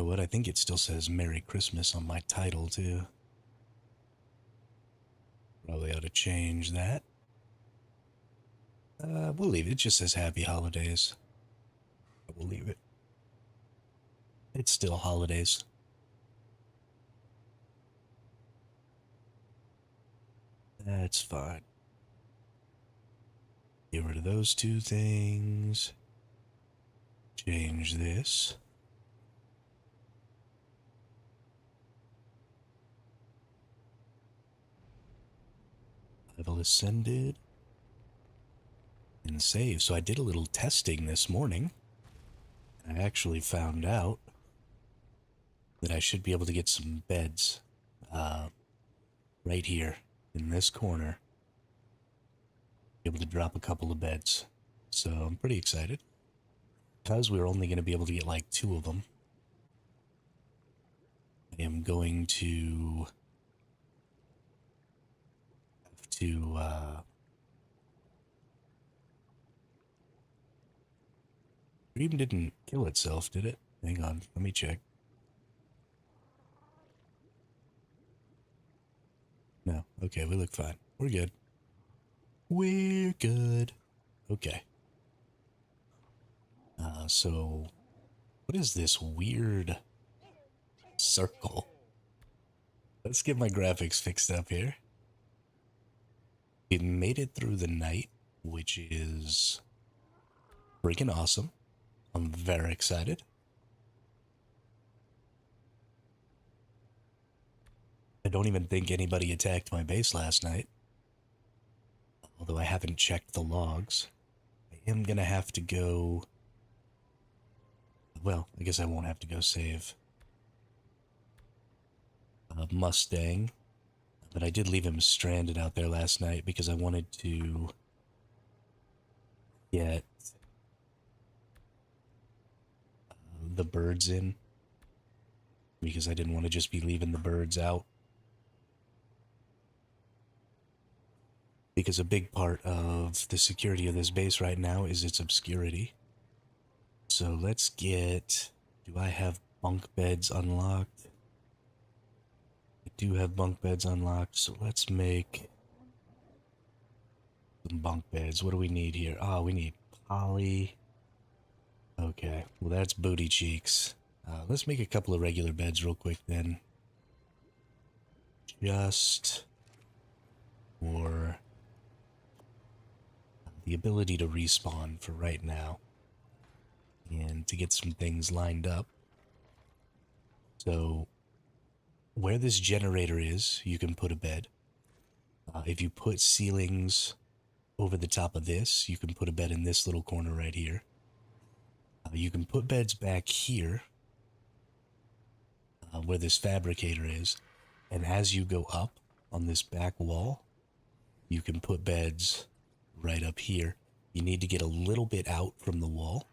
know what? I think it still says Merry Christmas on my title, too. Probably ought to change that. We'll leave it. It just says Happy Holidays. We'll leave it. It's still holidays. That's fine. Get rid of those two things. Change this. Survival Ascended. And save. So I did a little testing this morning. I actually found out that I should be able to get some beds right here in this corner. Be able to drop a couple of beds. So I'm pretty excited. Because we're only going to be able to get like 2 of them, I am going to have to Dream didn't kill itself, did it? Hang on, let me check. No, okay, we look fine. We're good. We're good. Okay. So, what is this weird circle? Let's get my graphics fixed up here. It made it through the night, which is freaking awesome. I'm very excited. I don't even think anybody attacked my base last night. Although I haven't checked the logs. I am gonna have to go... Well, I guess I won't have to go save Mustang. But I did leave him stranded out there last night because I wanted to get the birds in. Because I didn't want to just be leaving the birds out. Because a big part of the security of this base right now is its obscurity. So let's get... Do I have bunk beds unlocked? I do have bunk beds unlocked, so let's make some bunk beds. What do we need here? Oh, we need poly. Okay, well that's booty cheeks. Let's make a couple of regular beds real quick then. Just for the ability to respawn for right now. And to get some things lined up. So, where this generator is, you can put a bed. If you put ceilings over the top of this, you can put a bed in this little corner right here. You can put beds back here, where this fabricator is. And as you go up on this back wall, you can put beds right up here. You need to get a little bit out from the wall.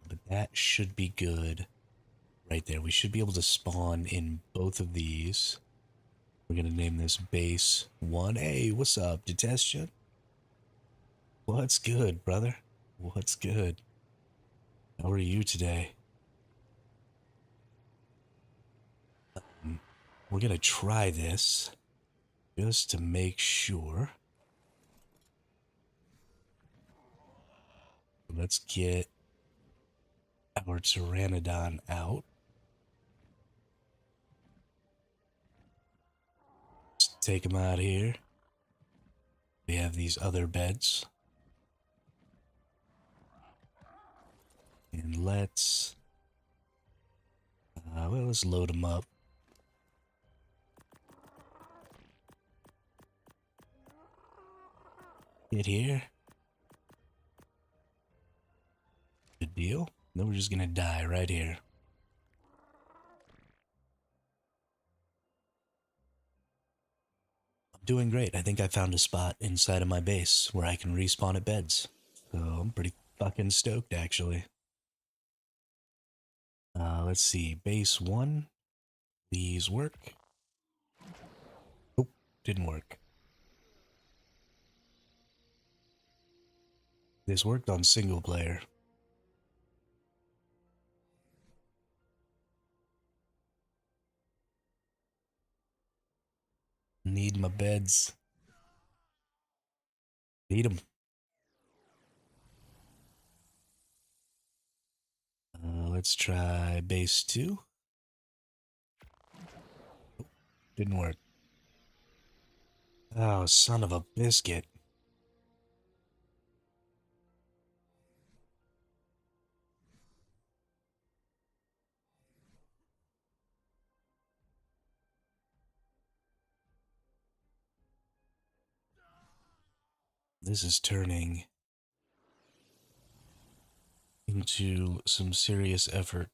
But that should be good right there. We should be able to spawn in both of these. We're going to name this base 1. Hey, what's up, Detection? What's good, brother? What's good? How are you today? We're going to try this just to make sure. Let's get our Pteranodon out. Let's take him out here. We have these other beds. And let's... well, let's load them up. Get here. Good deal. Then we're just gonna die right here. I'm doing great. I think I found a spot inside of my base where I can respawn at beds. So I'm pretty fucking stoked, actually. Let's see. Base 1. Please work. Nope, didn't work. This worked on single player. Need my beds. Need them. Let's try base 2. Didn't work. Oh, son of a biscuit. This is turning into some serious effort.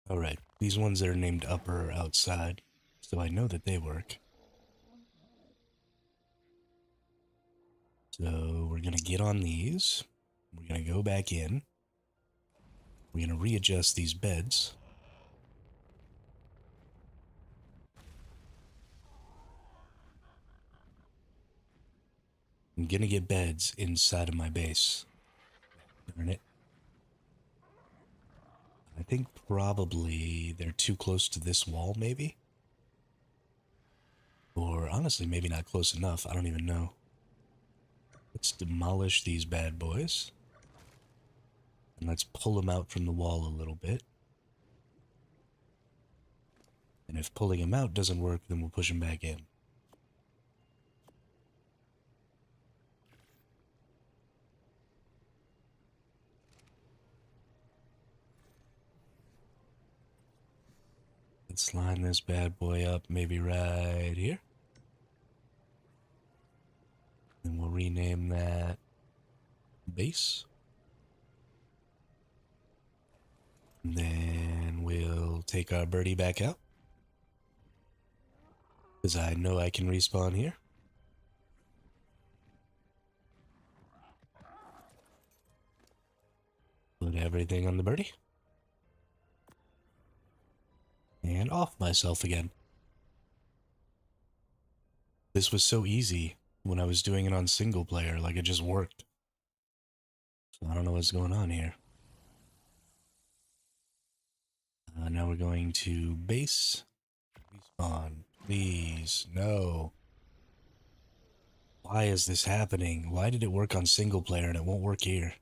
Alright, these ones that are named upper are outside, so I know that they work. So we're gonna get on these. We're gonna go back in. We're gonna readjust these beds. I'm gonna get beds inside of my base. Darn it. I think probably they're too close to this wall, maybe? Or honestly, maybe not close enough. I don't even know. Let's demolish these bad boys. And let's pull them out from the wall a little bit. And if pulling them out doesn't work, then we'll push them back in. Let's line this bad boy up maybe right here. And we'll rename that base. And then we'll take our birdie back out. Because I know I can respawn here. Put everything on the birdie. And off myself again. This was so easy when I was doing it on single player, like it just worked. So I don't know what's going on here. Now we're going to base. Respawn. Please, no. Why is this happening? Why did it work on single player and it won't work here?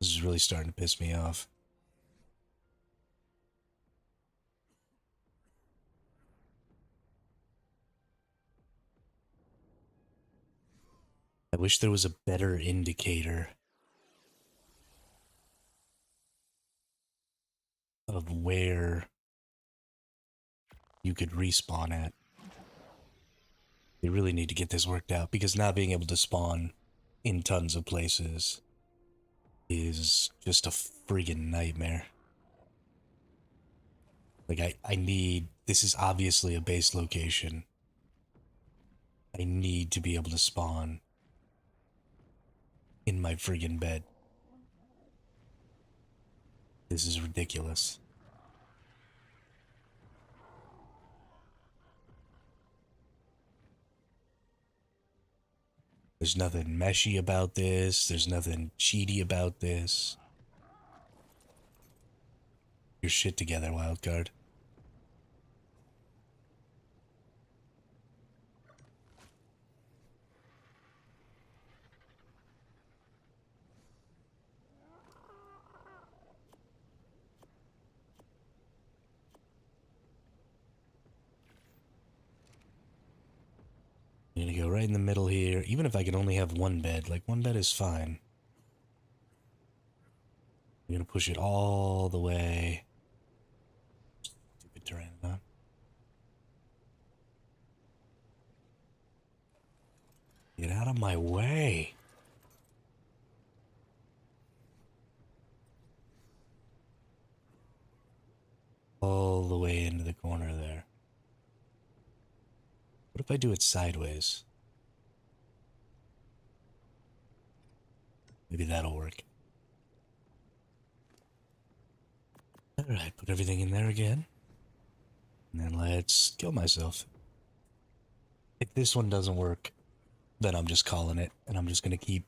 This is really starting to piss me off. I wish there was a better indicator of where you could respawn at. They really need to get this worked out, because not being able to spawn in tons of places is just a friggin' nightmare. Like, I need... This is obviously a base location. I need to be able to spawn in my friggin' bed. This is ridiculous. There's nothing meshy about this. There's nothing cheaty about this. Your shit together, wildcard. I'm gonna go right in the middle here. Even if I can only have one bed, like one bed is fine. I'm gonna push it all the way. Stupid Pteranodon. Get out of my way. All the way into the corner there. What if I do it sideways? Maybe that'll work. Alright, put everything in there again. And then let's kill myself. If this one doesn't work, then I'm just calling it. And I'm just going to keep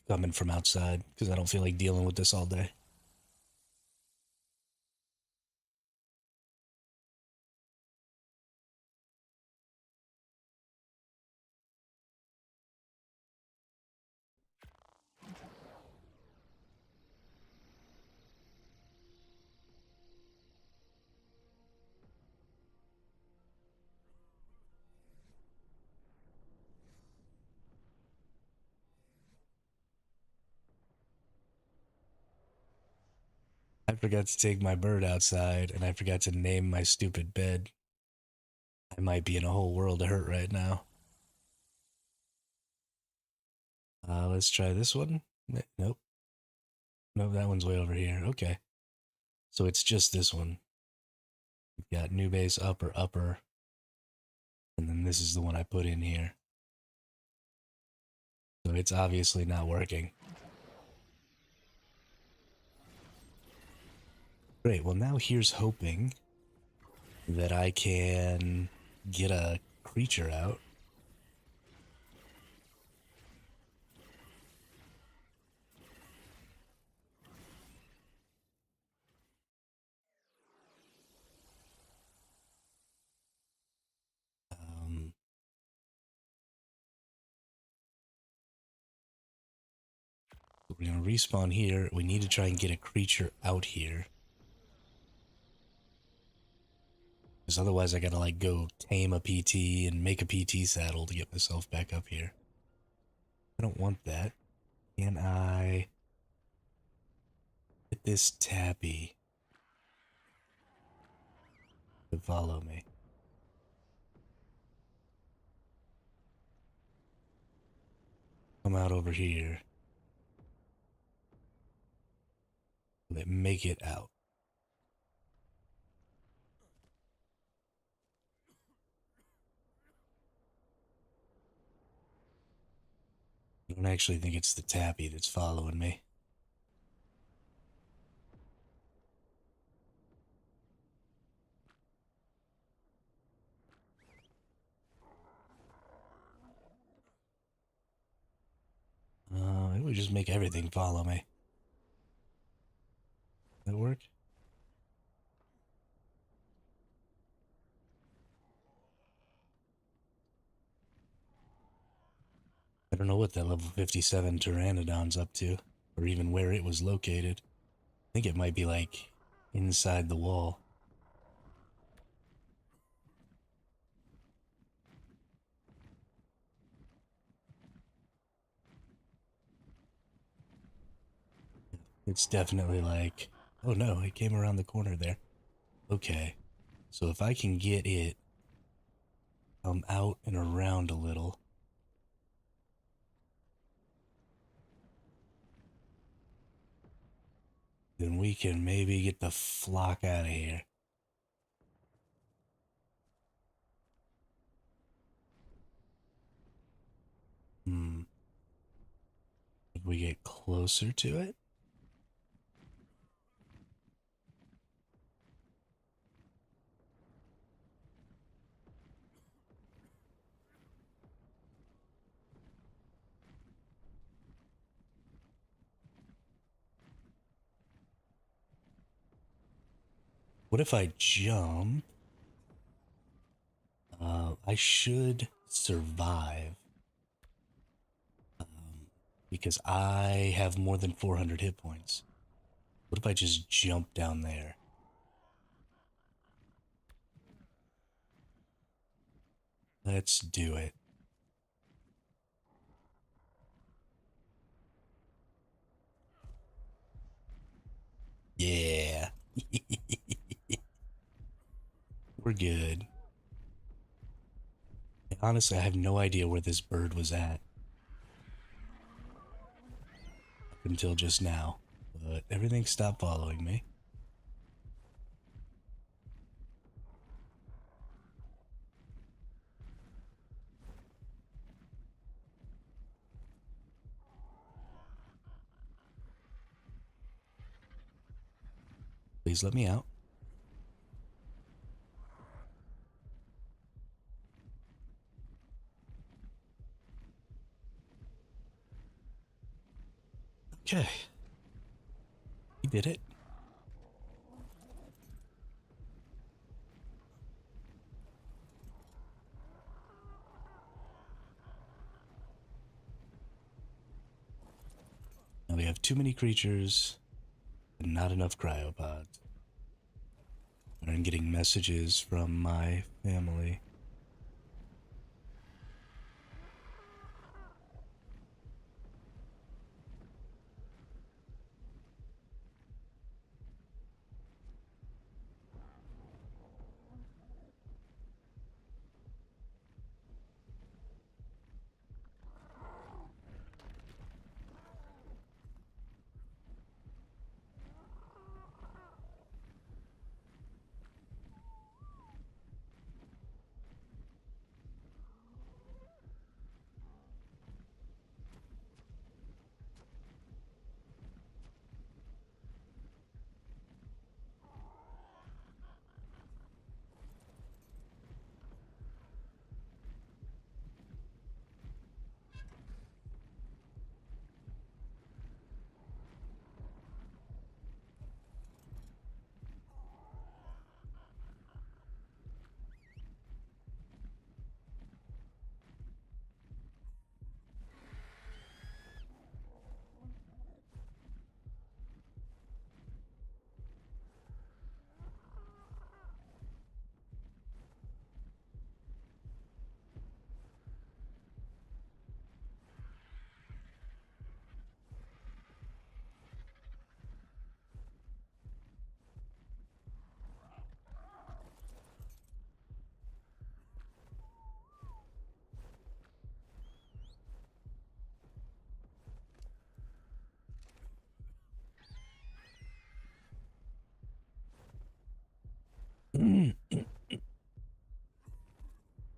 coming from outside because I don't feel like dealing with this all day. I forgot to take my bird outside, and I forgot to name my stupid bed. I might be in a whole world of hurt right now. Let's try this one. Nope. Nope, that one's way over here. Okay. So it's just this one. We've got new base, upper, upper. And then this is the one I put in here. So it's obviously not working. Great, well now here's hoping that I can get a creature out. We're going to respawn here. We need to try and get a creature out here. Because otherwise I gotta like go tame a PT and make a PT saddle to get myself back up here. I don't want that. Can I get this tappy to follow me? Come out over here. Let make it out. I don't actually think it's the tappy that's following me. It would just make everything follow me. That work? I don't know what that level 57 Pteranodon's up to, or even where it was located. I think it might be like inside the wall. It's definitely like, oh no, it came around the corner there. Okay, so if I can get it out and around a little. Then we can maybe get the flock out of here. If we get closer to it? What if I jump? I should survive. Because I have more than 400 hit points. What if I just jump down there? Let's do it. Yeah. We're good. Honestly, I have no idea where this bird was at. Up until just now. But everything stopped following me. Please let me out. Okay. He did it. Now we have too many creatures and not enough cryopods. And I'm getting messages from my family.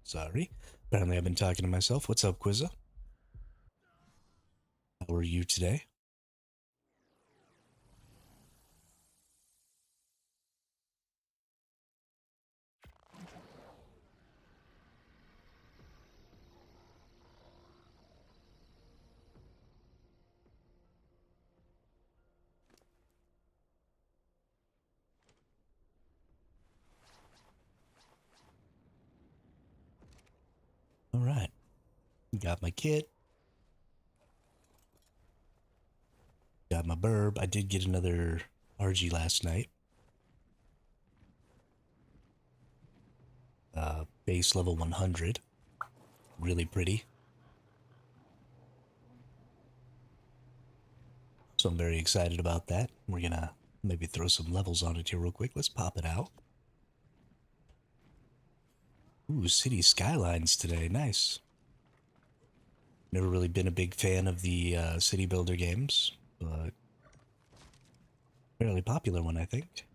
Sorry. Apparently I've been talking to myself. What's up, Quizza? How are you today? All right. Got my kit. Got my burb. I did get another RG last night. Base level 100. Really pretty. So I'm very excited about that. We're gonna maybe throw some levels on it here real quick. Let's pop it out. Ooh, city skylines today. Nice. Never really been a big fan of the city builder games, but fairly popular one, I think.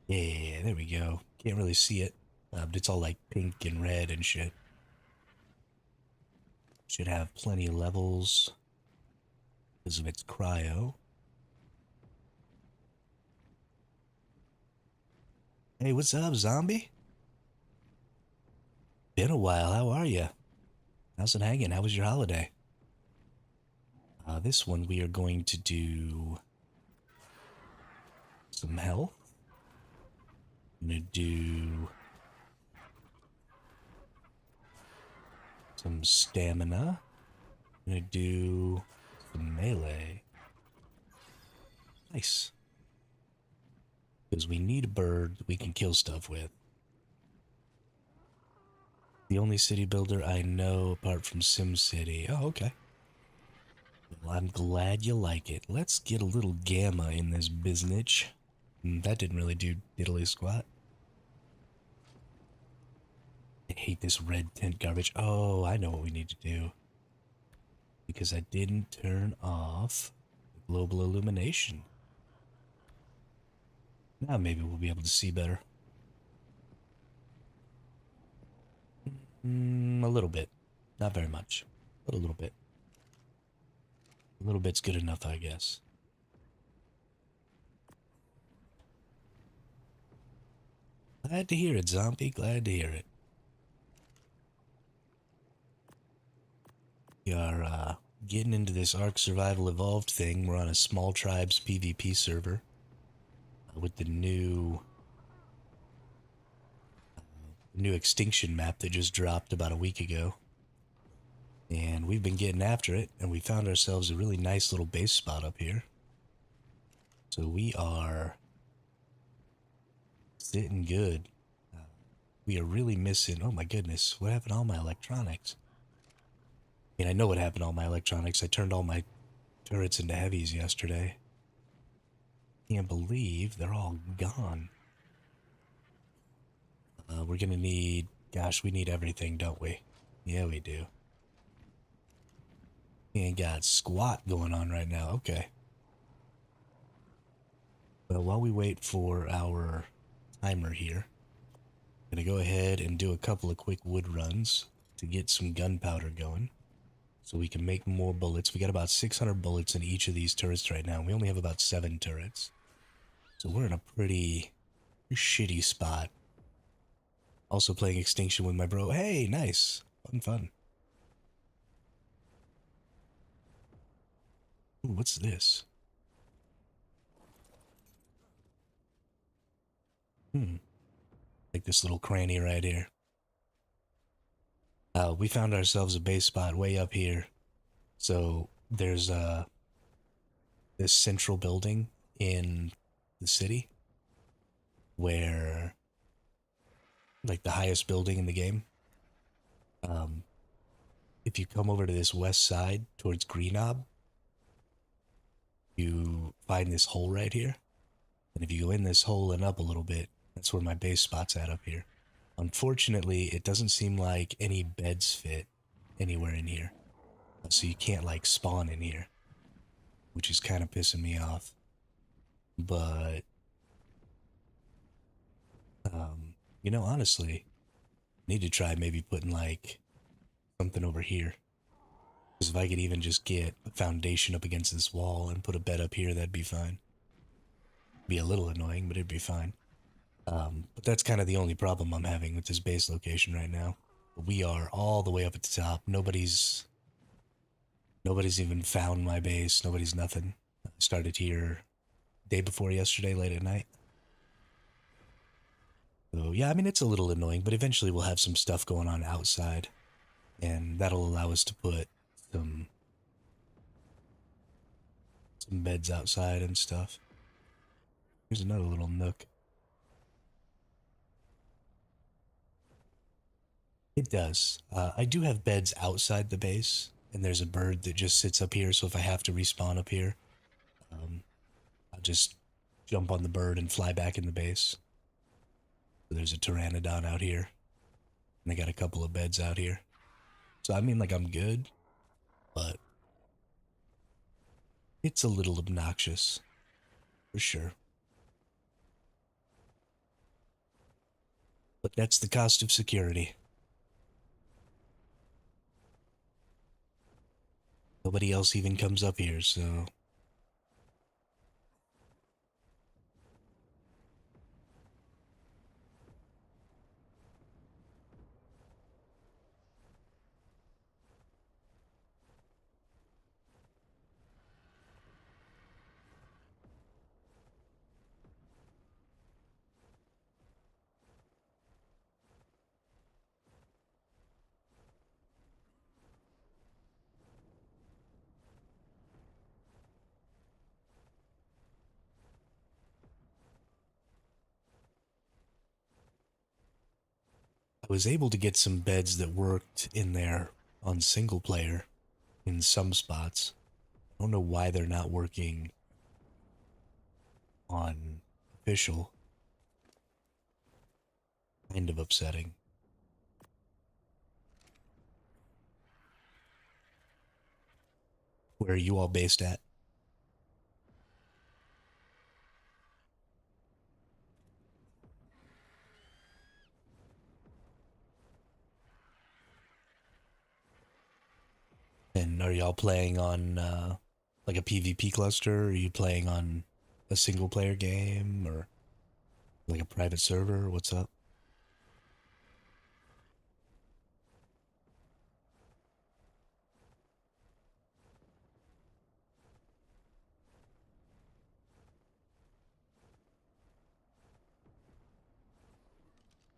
Yeah, there we go. Can't really see it. But it's all like pink and red and shit. Should have plenty of levels because of its cryo. Hey, what's up, zombie? Been a while. How are you? How's it hanging? How was your holiday? This one we are going to do some health. I'm gonna do some stamina. I'm gonna do some melee. Nice. Because we need a bird we can kill stuff with. The only city builder I know apart from SimCity. Oh, okay. Well, I'm glad you like it. Let's get a little gamma in this biznitch. That didn't really do diddly squat. I hate this red tint garbage. Oh, I know what we need to do. Because I didn't turn off the global illumination. Now maybe we'll be able to see better. A little bit. Not very much, but a little bit. A little bit's good enough, I guess. Glad to hear it, zombie. Glad to hear it. We are getting into this ARK Survival Evolved thing. We're on a small tribes PvP server with the new extinction map that just dropped about a week ago. And we've been getting after it, and we found ourselves a really nice little base spot up here. So we are sitting good. We are really missing. Oh my goodness, what happened to all my electronics? I mean, I know what happened to all my electronics. I turned all my turrets into heavies yesterday. Can't believe they're all gone. We're gonna need, gosh, we need everything, don't we? Yeah, we do. We ain't got squat going on right now. Okay. Well, while we wait for our timer here, I'm gonna go ahead and do a couple of quick wood runs to get some gunpowder going so we can make more bullets. We got about 600 bullets in each of these turrets right now. We only have about 7 turrets. So we're in a pretty shitty spot. Also playing Extinction with my bro. Hey, nice. Fun. Ooh, what's this? Like this little cranny right here. We found ourselves a base spot way up here. So there's this central building in the city where, like, the highest building in the game. If you come over to this west side towards Greenob, you find this hole right here. And if you go in this hole and up a little bit, that's where my base spot's at up here. Unfortunately, it doesn't seem like any beds fit anywhere in here. So you can't, like, spawn in here, which is kind of pissing me off. But, honestly, need to try maybe putting, like, something over here. Because if I could even just get a foundation up against this wall and put a bed up here, that'd be fine. Be a little annoying, but it'd be fine. But that's kind of the only problem I'm having with this base location right now. We are all the way up at the top. Nobody's even found my base. Nobody's nothing. I started here day before yesterday, late at night. So yeah, I mean, it's a little annoying, but eventually we'll have some stuff going on outside, and that'll allow us to put some beds outside and stuff. Here's another little nook. It does. I do have beds outside the base, and there's a bird that just sits up here, so if I have to respawn up here, I'll just jump on the bird and fly back in the base. So there's a pteranodon out here, and I got a couple of beds out here. So I mean, like, I'm good, but it's a little obnoxious, for sure. But that's the cost of security. Nobody else even comes up here, so... I was able to get some beds that worked in there on single player in some spots. I don't know why they're not working on official. Kind of upsetting. Where are you all based at? And are y'all playing on like a PvP cluster? Are you playing on a single player game or like a private server? What's up?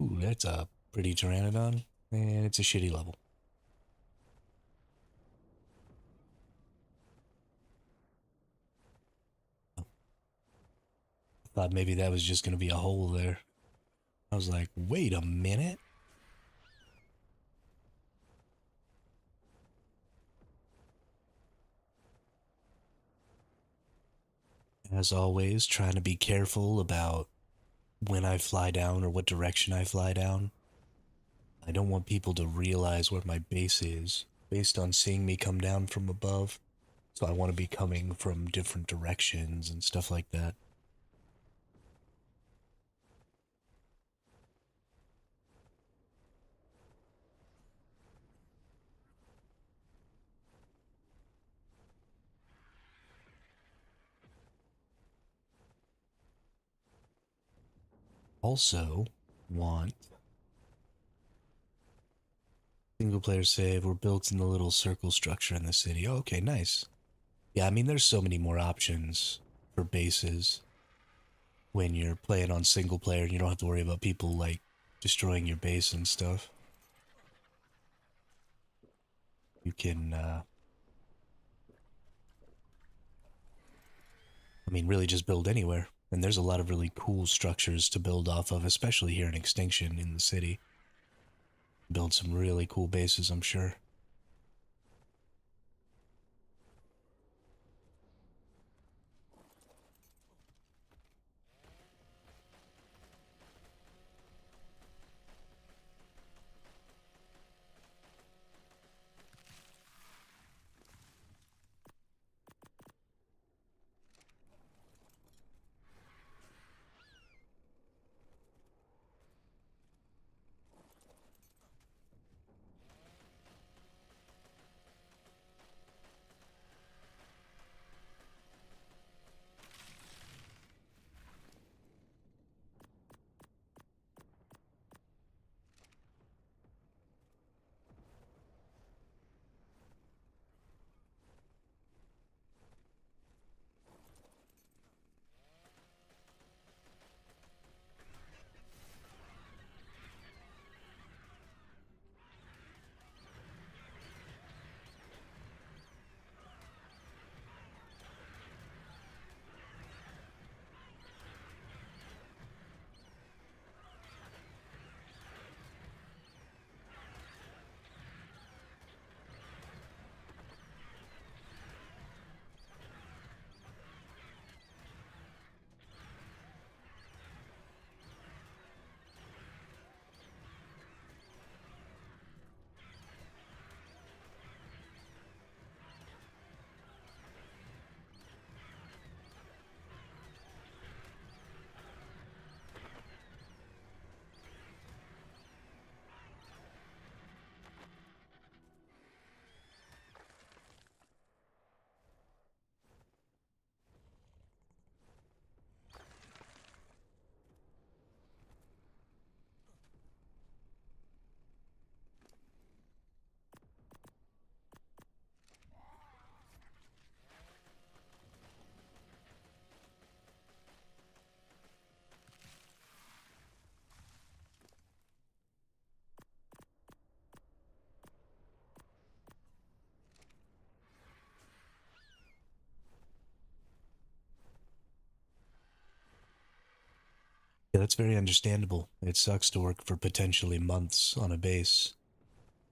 Ooh, that's a pretty pteranodon, and it's a shitty level. Thought maybe that was just gonna be a hole there. I was like, wait a minute. As always, trying to be careful about when I fly down or what direction I fly down. I don't want people to realize where my base is based on seeing me come down from above. So I want to be coming from different directions and stuff like that. Also, want single player save. We're built in the little circle structure in the city. Oh, okay, nice. Yeah, I mean, there's so many more options for bases when you're playing on single player. You don't have to worry about people like destroying your base and stuff. You can, I mean, really just build anywhere. And there's a lot of really cool structures to build off of, especially here in Extinction in the city. Build some really cool bases, I'm sure. Yeah, that's very understandable. It sucks to work for potentially months on a base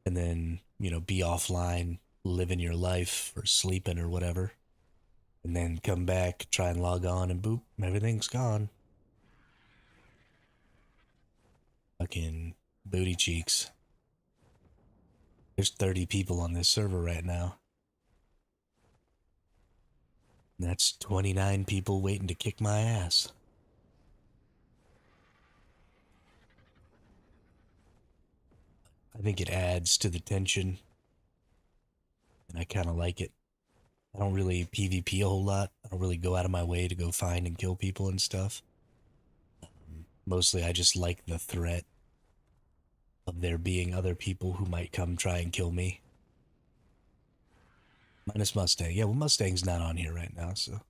and then, be offline, living your life or sleeping or whatever, and then come back, try and log on, and boop, everything's gone. Fucking booty cheeks. There's 30 people on this server right now. That's 29 people waiting to kick my ass. I think it adds to the tension, and I kind of like it. I don't really PvP a whole lot. I don't really go out of my way to go find and kill people and stuff. Mostly I just like the threat of there being other people who might come try and kill me. Minus Mustang. Yeah, well, Mustang's not on here right now, so.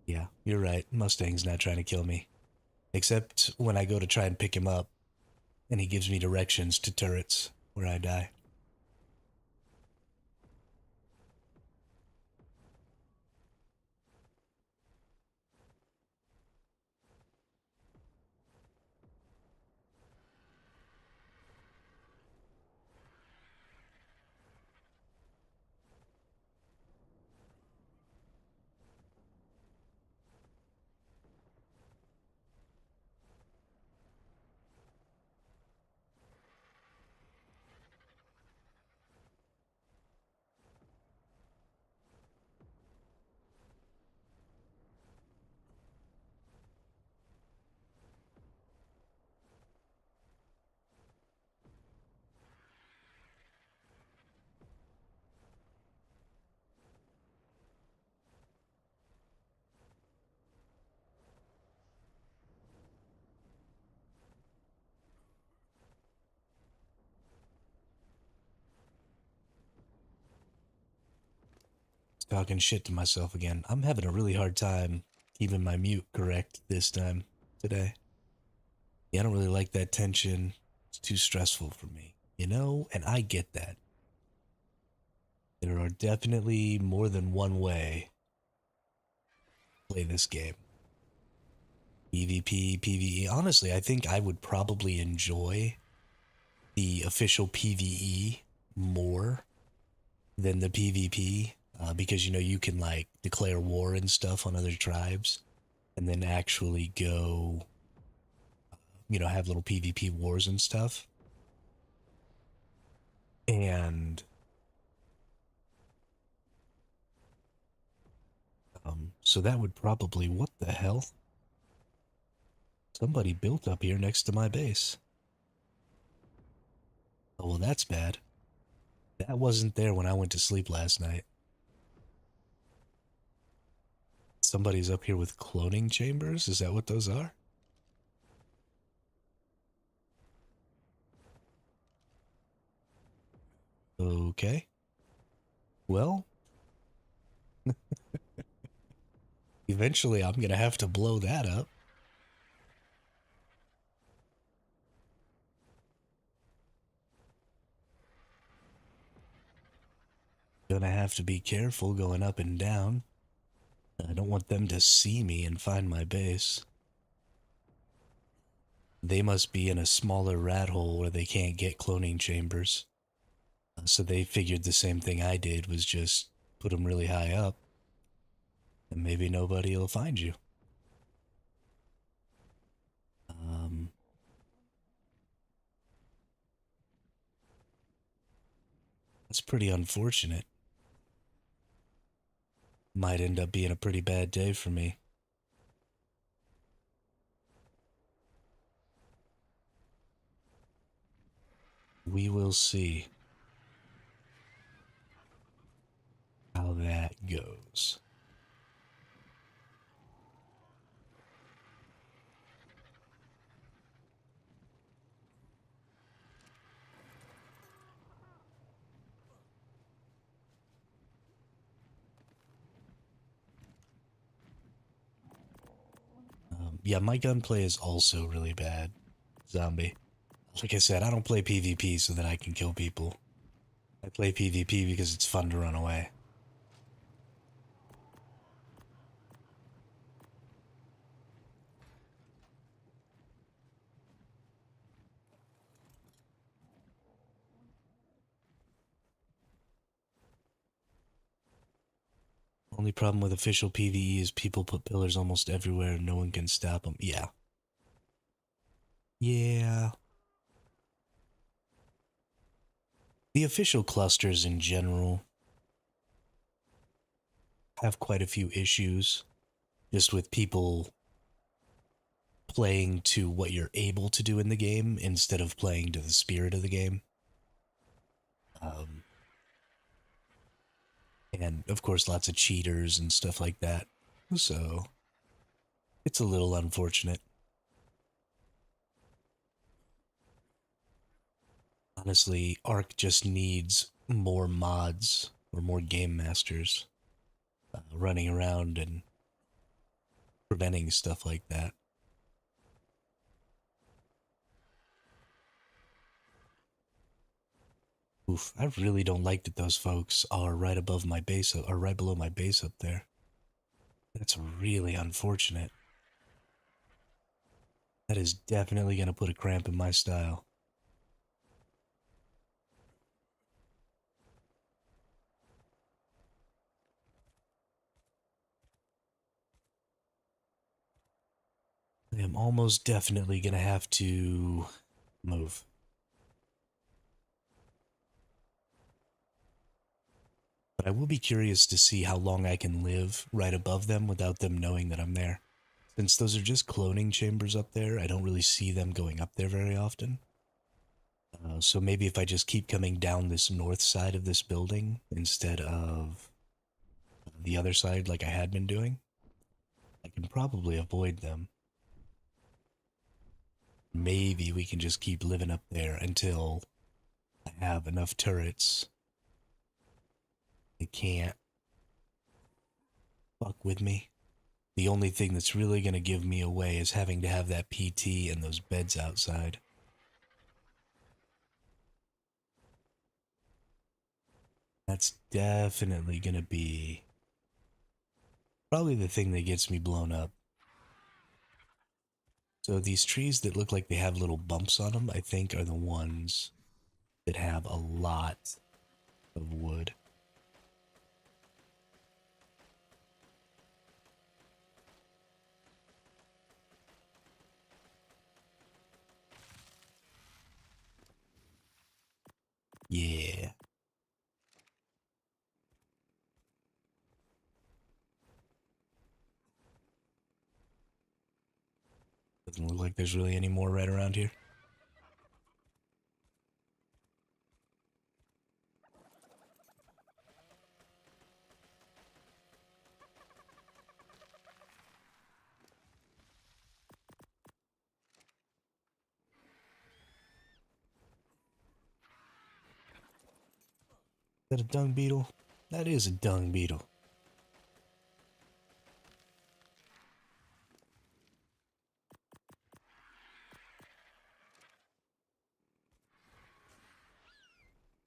Yeah, you're right. Mustang's not trying to kill me. Except when I go to try and pick him up, and he gives me directions to turrets where I die. Talking shit to myself again. I'm having a really hard time keeping my mute correct this time today. Yeah, I don't really like that tension. It's too stressful for me, you know? And I get that. There are definitely more than one way to play this game. PvP, PvE. Honestly, I think I would probably enjoy the official PvE more than the PvP because, you know, you can like declare war and stuff on other tribes and then actually go, you know, have little PvP wars and stuff. And so that would probably, what the hell? Somebody built up here next to my base. Oh, well, that's bad. That wasn't there when I went to sleep last night. Somebody's up here with cloning chambers? Is that what those are? Okay. Well, eventually I'm gonna have to blow that up. Gonna have to be careful going up and down. I don't want them to see me and find my base. They must be in a smaller rat hole where they can't get cloning chambers. So they figured the same thing I did, was just put them really high up and maybe nobody will find you. Um, that's pretty unfortunate. Might end up being a pretty bad day for me. We will see how that goes. Yeah, my gunplay is also really bad. Zombie. Like I said, I don't play PvP so that I can kill people. I play PvP because it's fun to run away. Only problem with official PvE is people put pillars almost everywhere and no one can stop them. Yeah. Yeah. The official clusters in general have quite a few issues just with people playing to what you're able to do in the game instead of playing to the spirit of the game. Um, and of course, lots of cheaters and stuff like that. So it's a little unfortunate. Honestly, ARK just needs more mods or more game masters running around and preventing stuff like that. Oof, I really don't like that those folks are right above my base, or right below my base up there. That's really unfortunate. That is definitely going to put a cramp in my style. I am almost definitely going to have to move. But I will be curious to see how long I can live right above them without them knowing that I'm there. Since those are just cloning chambers up there, I don't really see them going up there very often. So maybe if I just keep coming down this north side of this building instead of the other side like I had been doing, I can probably avoid them. Maybe we can just keep living up there until I have enough turrets. They can't fuck with me. The only thing that's really going to give me away is having to have that PT and those beds outside. That's definitely going to be probably the thing that gets me blown up. So these trees that look like they have little bumps on them, I think are the ones that have a lot of wood. Yeah. Doesn't look like there's really any more right around here. Is that a dung beetle? That is a dung beetle.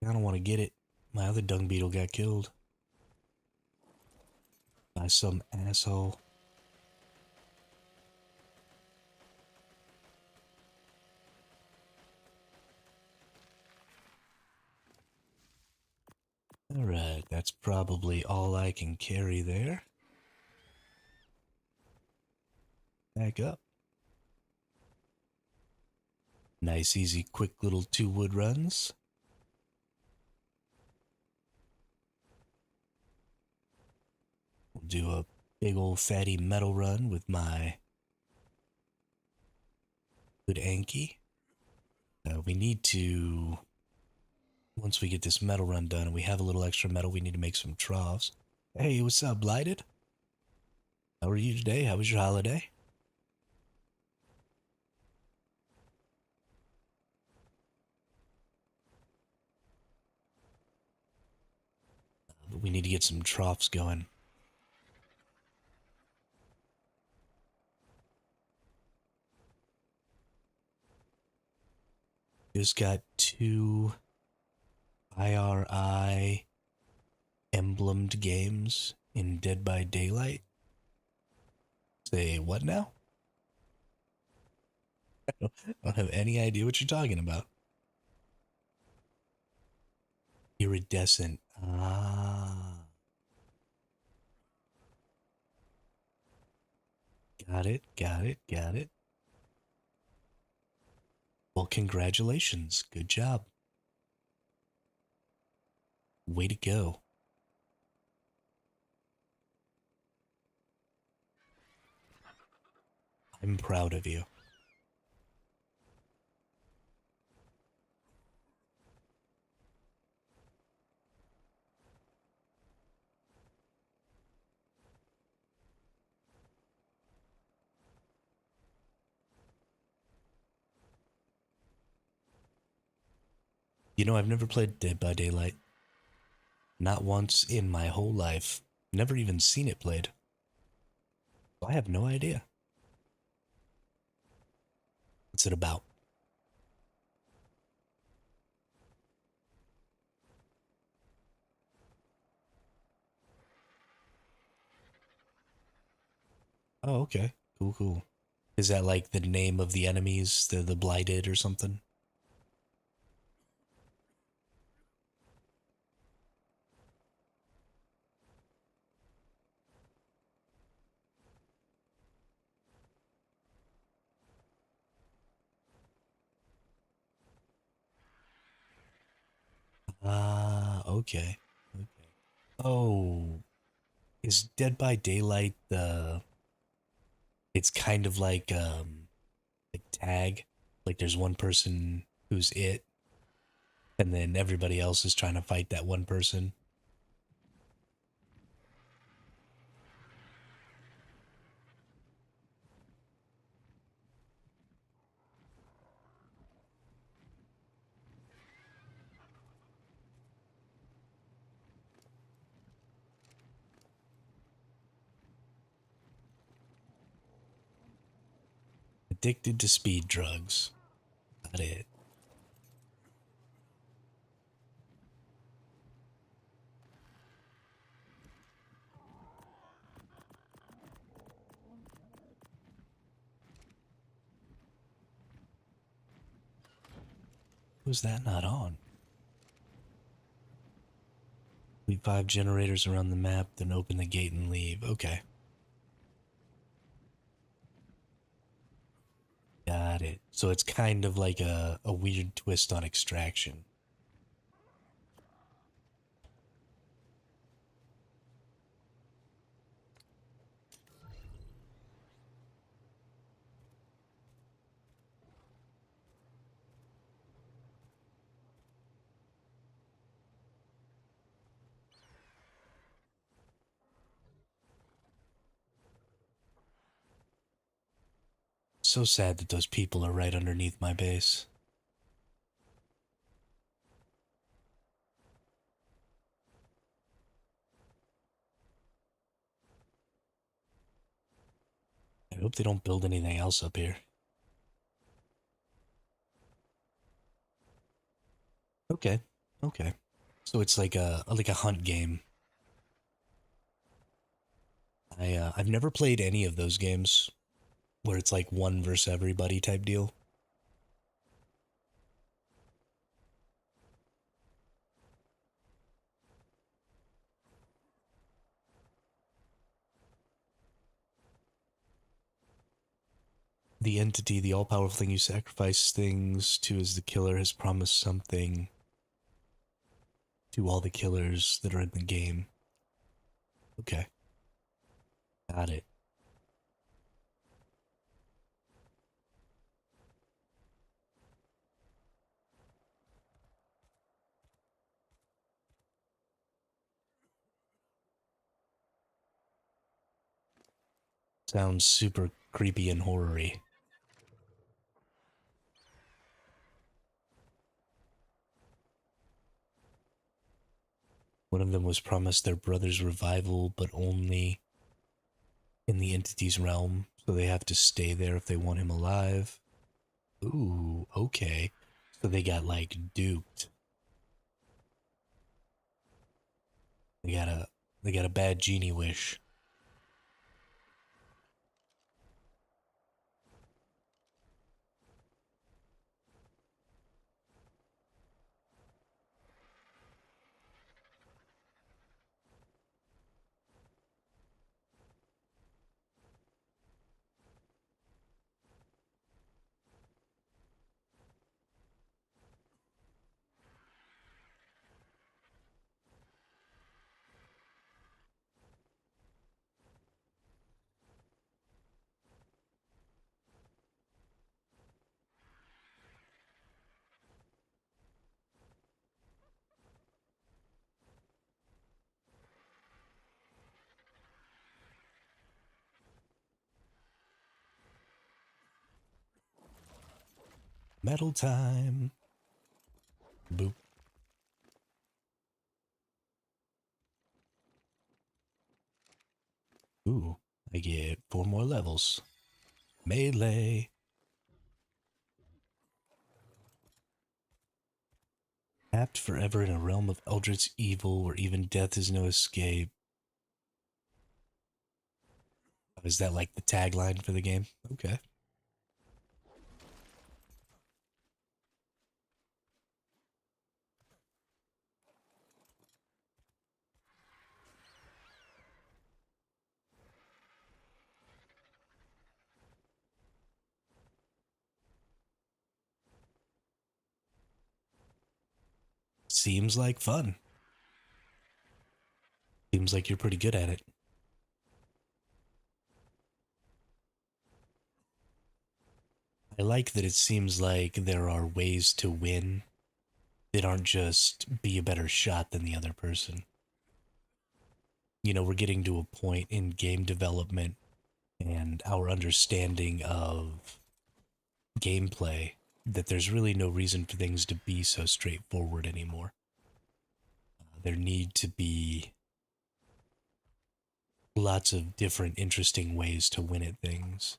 I don't want to get it. My other dung beetle got killed by some asshole. Alright, that's probably all I can carry there. Back up. Nice, easy, quick little 2 wood runs. We'll do a big old fatty metal run with my good Anki. We need to, once we get this metal run done and we have a little extra metal, we need to make some troughs. Hey, what's up, Blighted? How are you today? How was your holiday? But we need to get some troughs going. Just got 2 IRI emblemed games in Dead by Daylight. Say what now? I don't have any idea what you're talking about. Iridescent. Ah. Got it, got it, got it. Well, congratulations. Good job. Way to go. I'm proud of you. You know, I've never played Dead by Daylight. Not once in my whole life. Never even seen it played. I have no idea. What's it about? Oh, okay. Cool, cool. Is that like the name of the enemies, the blighted or something? Ah, okay. Okay. Oh, is Dead by Daylight the it's kind of like tag? Like there's one person who's it and then everybody else is trying to fight that one person. Addicted to speed drugs. Got it. Was that not on? Leave 5 generators around the map, then open the gate and leave. Okay. Got it. So it's kind of like a weird twist on extraction. So sad that those people are right underneath my base. I hope they don't build anything else up here. Okay. Okay. So it's like a hunt game. I've never played any of those games where it's like one versus everybody type deal. The entity, the all powerful thing you sacrifice things to as the killer has promised something to all the killers that are in the game. Okay. Got it. Sounds super creepy and horror-y. One of them was promised their brother's revival, but only in the entity's realm, so they have to stay there if they want him alive. Ooh, okay. So they got like duped. They got a they got a bad genie wish. Metal time. Boop. Ooh, I get 4 more levels. Melee. Trapped forever in a realm of eldritch evil where even death is no escape. Is that like the tagline for the game? Okay. Seems like fun. Seems like you're pretty good at it. I like that it seems like there are ways to win that aren't just be a better shot than the other person. You know, we're getting to a point in game development and our understanding of gameplay that there's really no reason for things to be so straightforward anymore. There need to be lots of different interesting ways to win at things.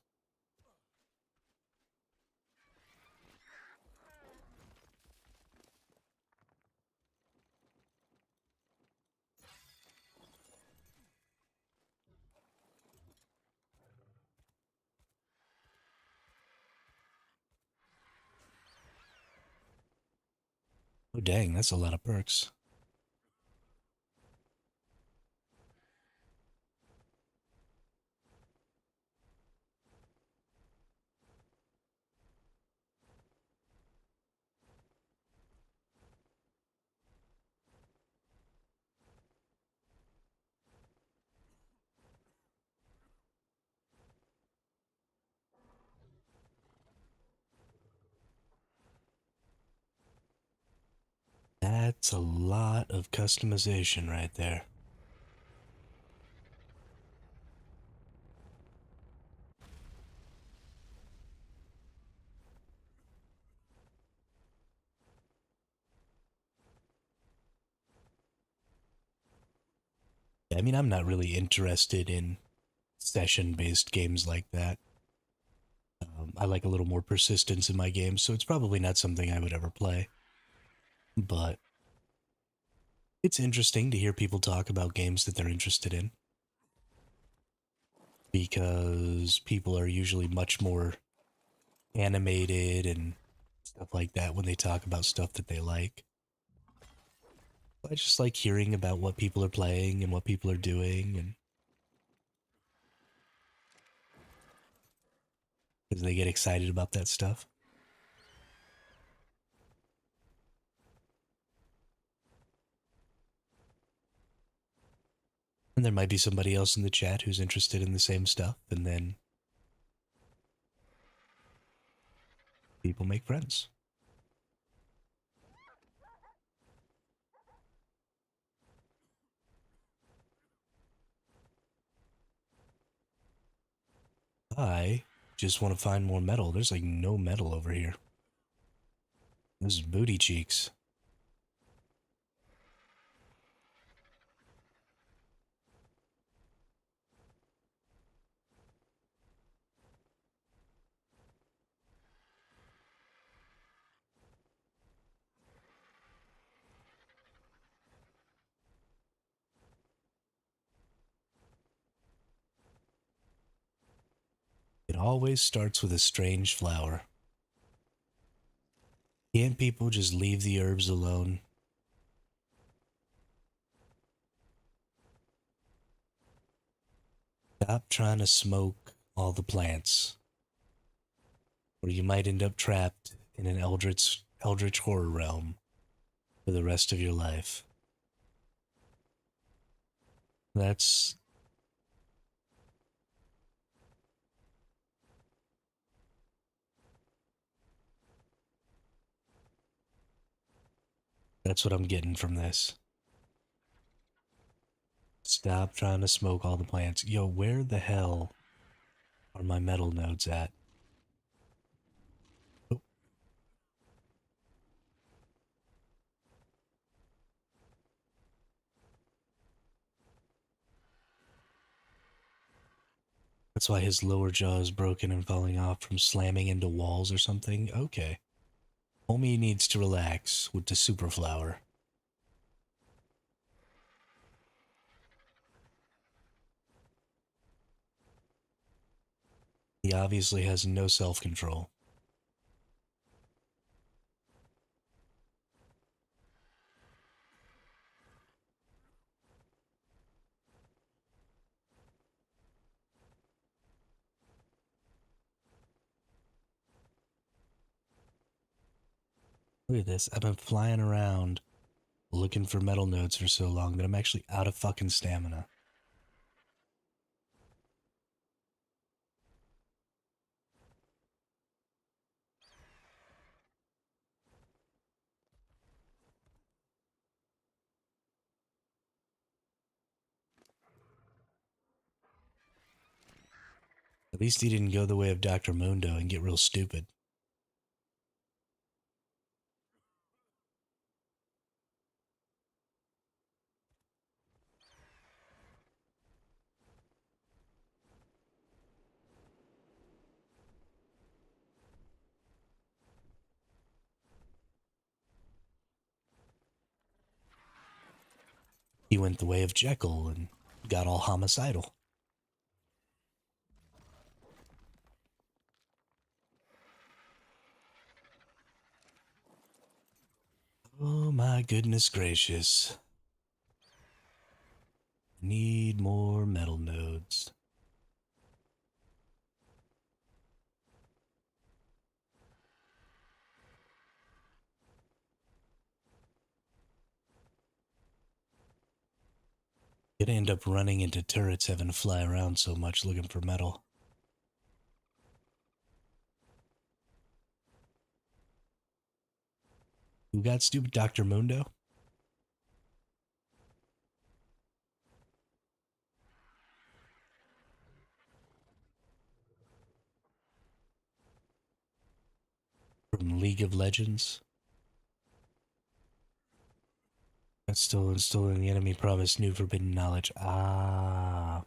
Oh dang, that's a lot of perks. That's a lot of customization right there. I mean, I'm not really interested in session based games like that. I like a little more persistence in my games, so it's probably not something I would ever play. But it's interesting to hear people talk about games that they're interested in because people are usually much more animated and stuff like that when they talk about stuff that they like. I just like hearing about what people are playing and what people are doing, and because they get excited about that stuff. And there might be somebody else in the chat who's interested in the same stuff, and then people make friends. I just want to find more metal. There's like no metal over here. This is booty cheeks. It always starts with a strange flower. Can't people just leave the herbs alone? Stop trying to smoke all the plants, or you might end up trapped in an eldritch horror realm for the rest of your life. That's that's what I'm getting from this. Stop trying to smoke all the plants. Yo, where the hell are my metal nodes at? Oh, that's why his lower jaw is broken and falling off from slamming into walls or something. Okay. Homie needs to relax with the super flower. He obviously has no self-control. Look at this. I've been flying around looking for metal nodes for so long that I'm actually out of fucking stamina. At least he didn't go the way of Dr. Mundo and get real stupid. He went the way of Jekyll and got all homicidal. Oh my goodness gracious. Need more metal nodes. Gonna end up running into turrets having to fly around so much looking for metal. Who got stupid? Dr. Mundo? From League of Legends? That's still installing the enemy promised new forbidden knowledge. Ah.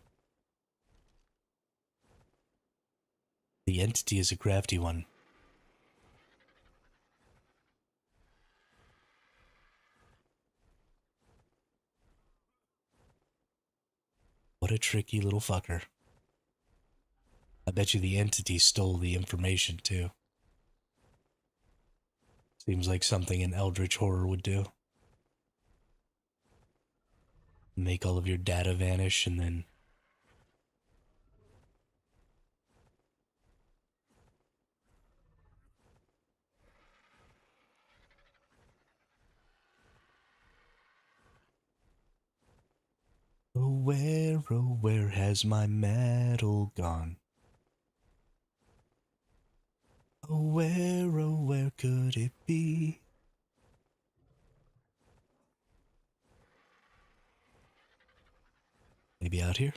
The entity is a crafty one. What a tricky little fucker. I bet you the entity stole the information too. Seems like something an eldritch horror would do. Make all of your data vanish and then... oh, where has my metal gone? Oh, where could it be? Maybe out here?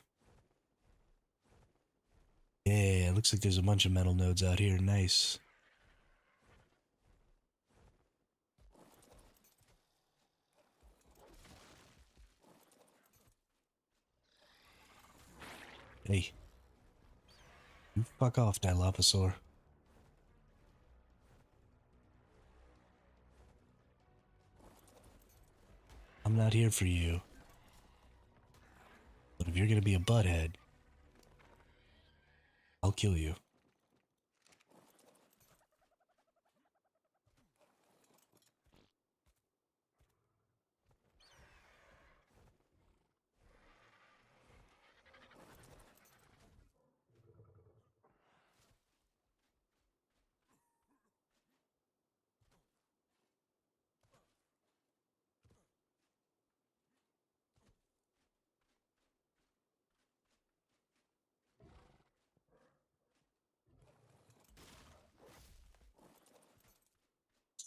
Yeah, looks like there's a bunch of metal nodes out here. Nice. Hey. You fuck off, Dilophosaur. I'm not here for you. But if you're gonna be a butthead, I'll kill you.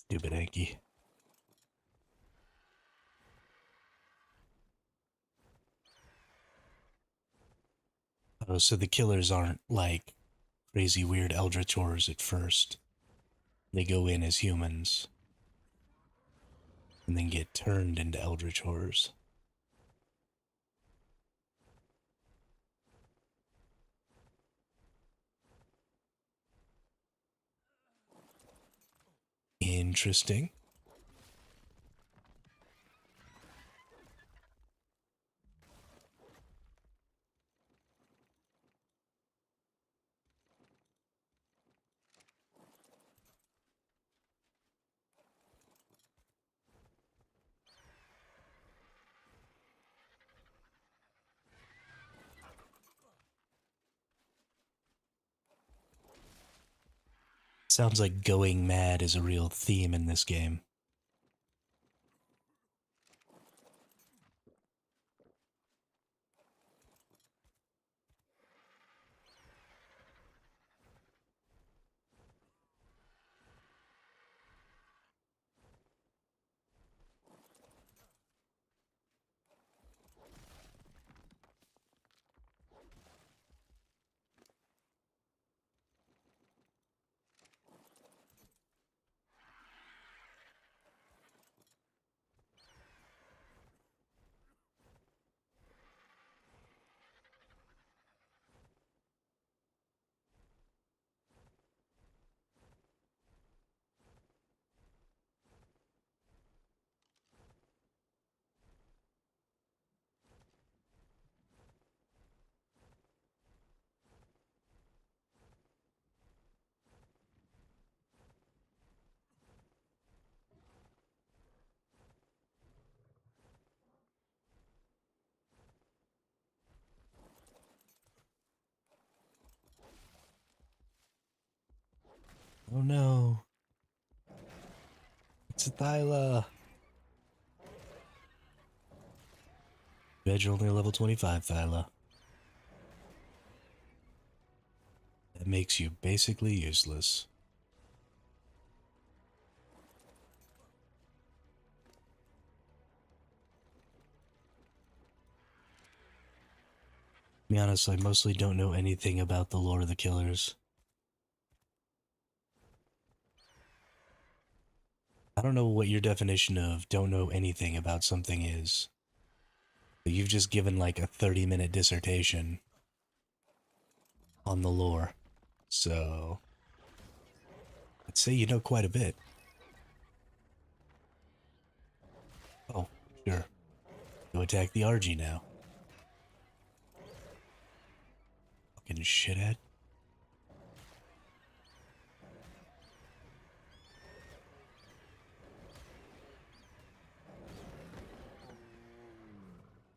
Stupid Hanky. Oh, so the killers aren't like crazy weird eldritch horrors at first. They go in as humans and then get turned into eldritch horrors. Interesting. Sounds like going mad is a real theme in this game. Oh no. It's a Thyla. Veg only level 25, Thyla. That makes you basically useless. To be honest, I mostly don't know anything about the lore of the killers. I don't know what your definition of don't know anything about something is. But you've just given like a 30-minute dissertation on the lore. So, I'd say you know quite a bit. Oh, sure. Go attack the RG now. Fucking shithead.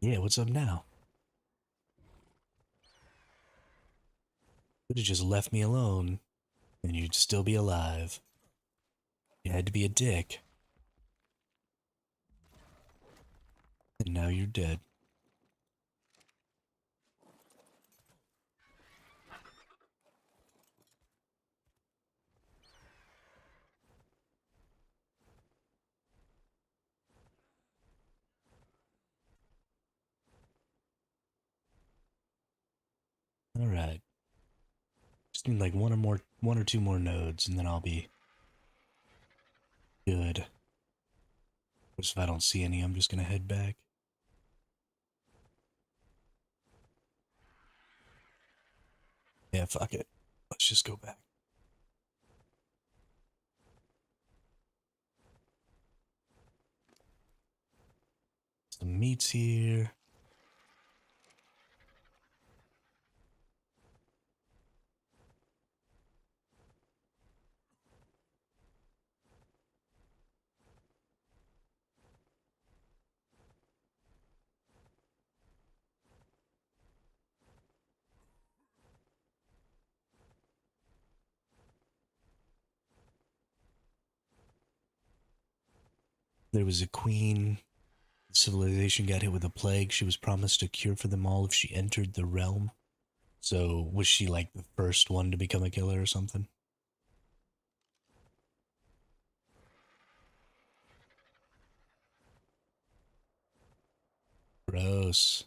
Yeah, what's up now? Could have just left me alone, and you'd still be alive. You had to be a dick. And now you're dead. Alright. Just need like one or two more nodes, and then I'll be good. Of course, if I don't see any, I'm just gonna head back. Yeah, fuck it. Let's just go back. Some meats here. There was a queen. Civilization got hit with a plague. She was promised a cure for them all if she entered the realm. So, was she like the first one to become a killer or something? Gross.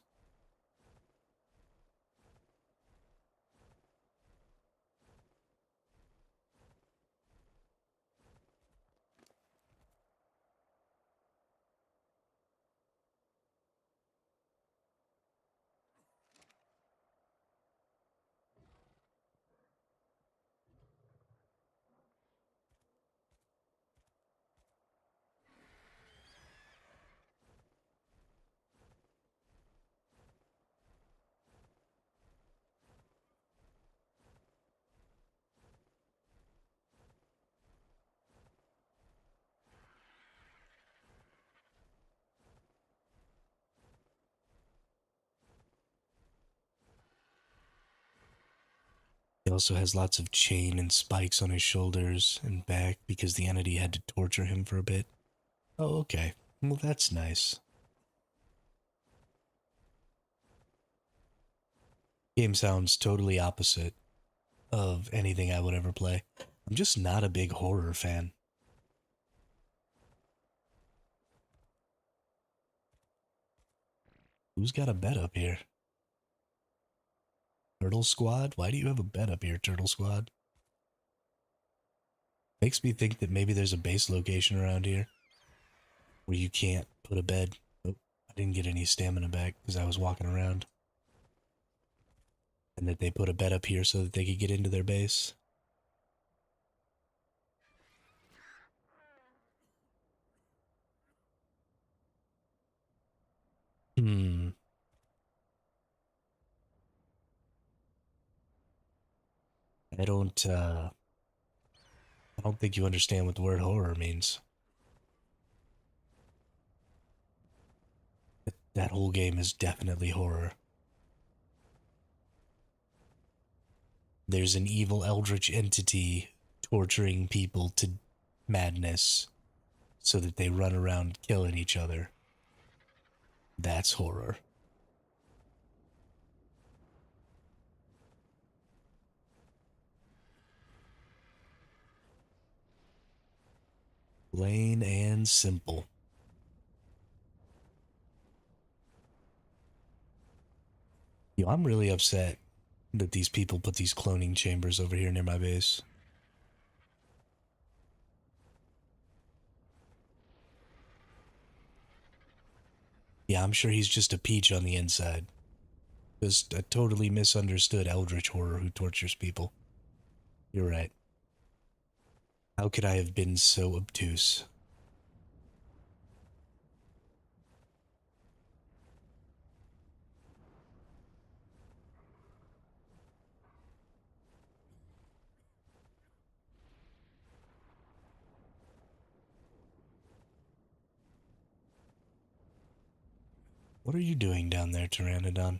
He also has lots of chain and spikes on his shoulders and back because the entity had to torture him for a bit. Oh, okay. Well, that's nice. Game sounds totally opposite of anything I would ever play. I'm just not a big horror fan. Who's got a bed up here? Turtle Squad? Why do you have a bed up here, Turtle Squad? Makes me think that maybe there's a base location around here where you can't put a bed. Oh, I didn't get any stamina back because I was walking around. And that they put a bed up here so that they could get into their base. Hmm. I don't, uh, I don't think you understand what the word horror means. That whole game is definitely horror. There's an evil eldritch entity torturing people to madness so that they run around killing each other. That's horror. Plain and simple. Yo, I'm really upset that these people put these cloning chambers over here near my base. Yeah, I'm sure he's just a peach on the inside. Just a totally misunderstood eldritch horror who tortures people. You're right. How could I have been so obtuse? What are you doing down there, Pteranodon?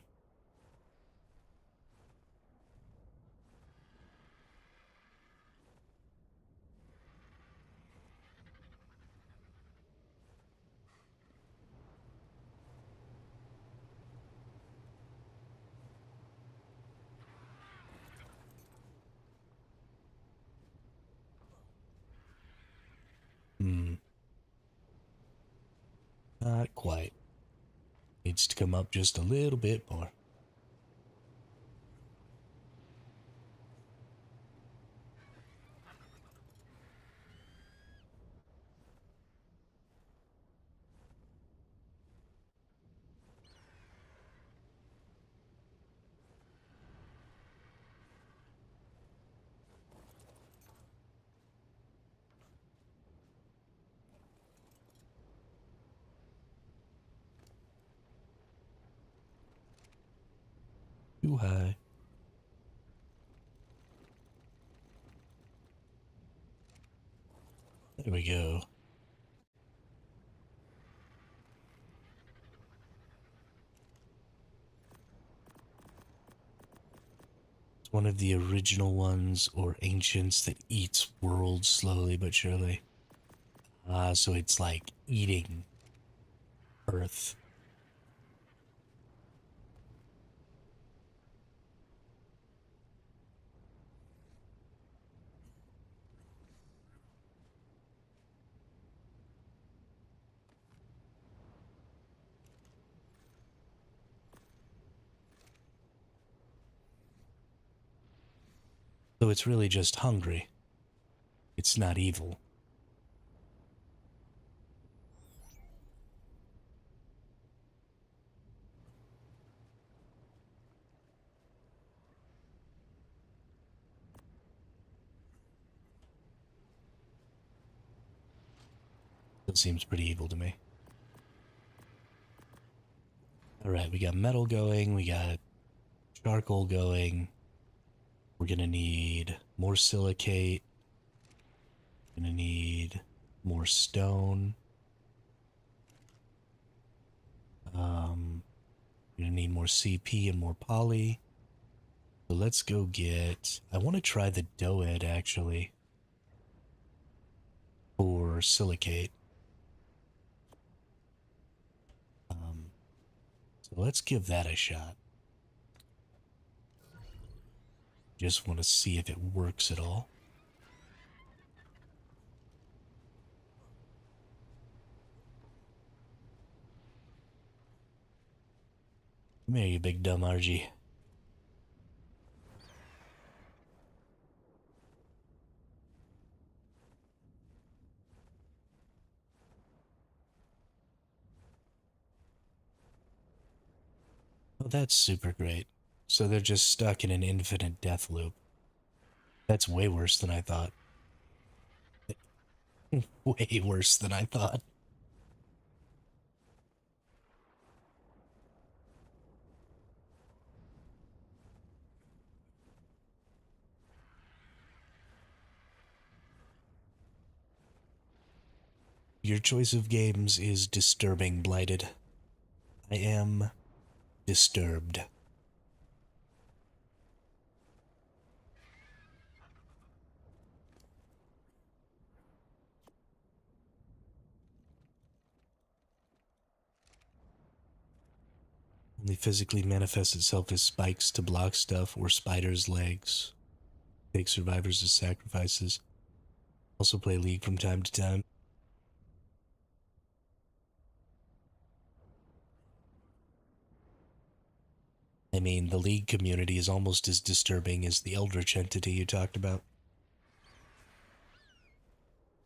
Hmm, not quite. Needs to come up just a little bit more. Too high. There we go. It's one of the original ones or ancients that eats worlds slowly but surely. Ah, so it's like eating Earth. So it's really just hungry. It's not evil. That seems pretty evil to me. Alright, we got metal going, we got charcoal going. We're gonna need more silicate. Gonna need more stone. We're gonna need more CP and more poly. So let's go get. I want to try the Doed actually for silicate. So let's give that a shot. Just want to see if it works at all. Come here, you big dumb RG. Oh, that's super great. So they're just stuck in an infinite death loop. That's way worse than I thought. Way worse than I thought. Your choice of games is disturbing, Blighted. I am disturbed. Only physically manifests itself as spikes to block stuff or spiders' legs. Take survivors as sacrifices. Also play League from time to time. I mean, the League community is almost as disturbing as the Eldritch entity you talked about.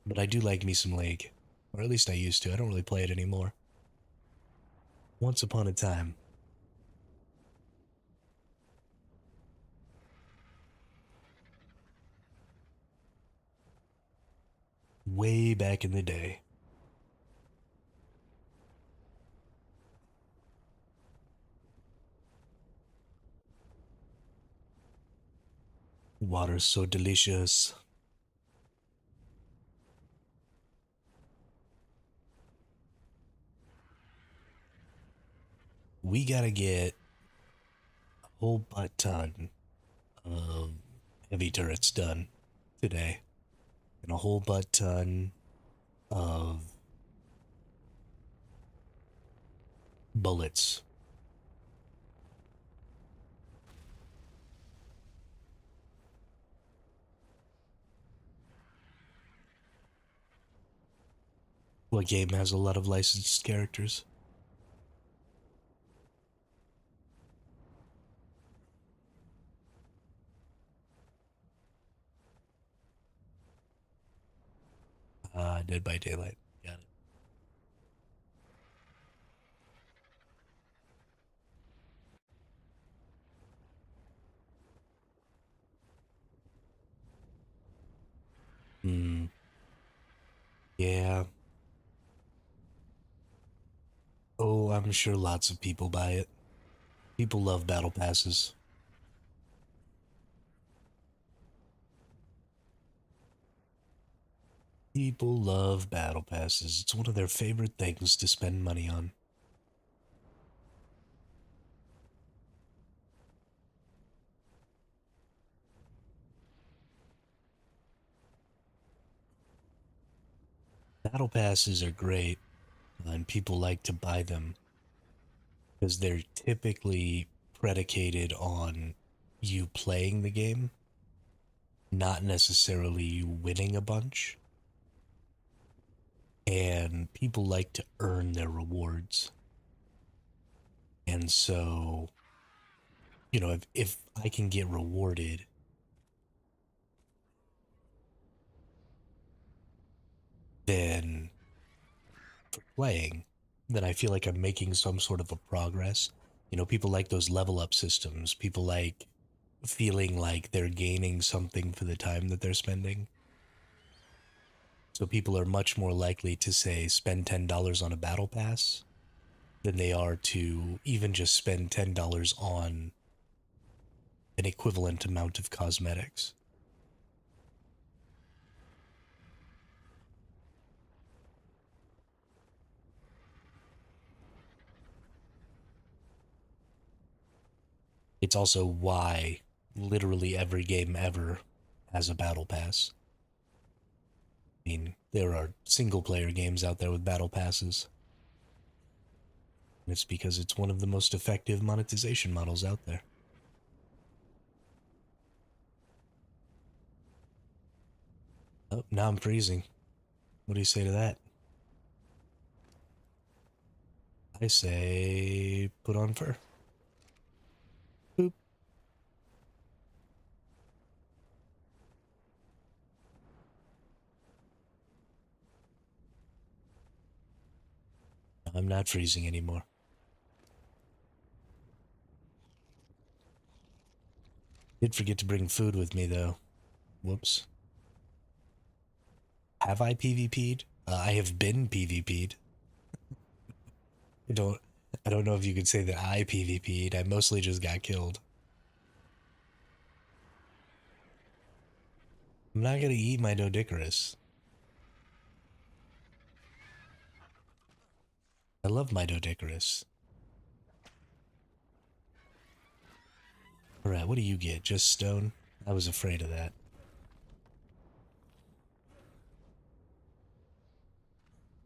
But I do like me some League. Or at least I used to. I don't really play it anymore. Once upon a time. Way back in the day. Water's so delicious. We gotta get a whole butt ton of heavy turrets done today. And a whole butt ton of bullets. What game has a lot of licensed characters? Dead by Daylight. Got it. Hmm. Yeah. Oh, I'm sure lots of people buy it. People love battle passes. People love battle passes. It's one of their favorite things to spend money on. Battle passes are great, and people like to buy them because they're typically predicated on you playing the game, not necessarily you winning a bunch. And people like to earn their rewards. And so, if I can get rewarded, then for playing, then I feel like I'm making some sort of a progress. People like those level up systems. People like feeling like they're gaining something for the time that they're spending. So people are much more likely to say spend $10 on a battle pass than they are to even just spend $10 on an equivalent amount of cosmetics. It's also why literally every game ever has a battle pass. I mean, there are single-player games out there with battle passes. And it's because it's one of the most effective monetization models out there. Oh, now I'm freezing. What do you say to that? I say put on fur. Boop. I'm not freezing anymore. Did forget to bring food with me though. Whoops. Have I PvP'd? I have been PvP'd. I don't I don't know if you could say that I PvP'd. I mostly just got killed. I'm not gonna eat my Doedicurus. I love my Doedicurus. Alright, what do you get? Just stone? I was afraid of that.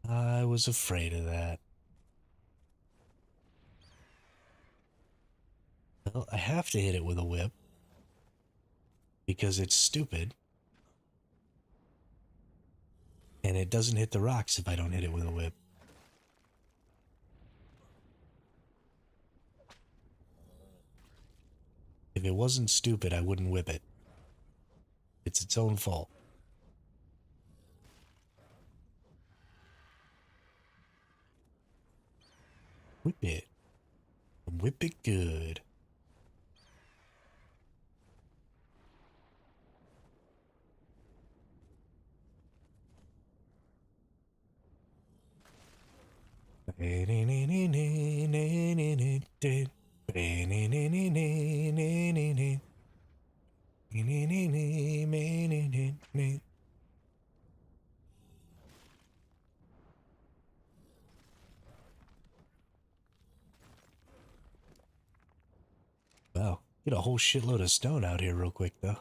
I was afraid of that. Well, I have to hit it with a whip. Because it's stupid. And it doesn't hit the rocks if I don't hit it with a whip. If it wasn't stupid, I wouldn't whip it. It's its own fault. Whip it. Whip it good. Wow, get a whole shitload of stone out here real quick though.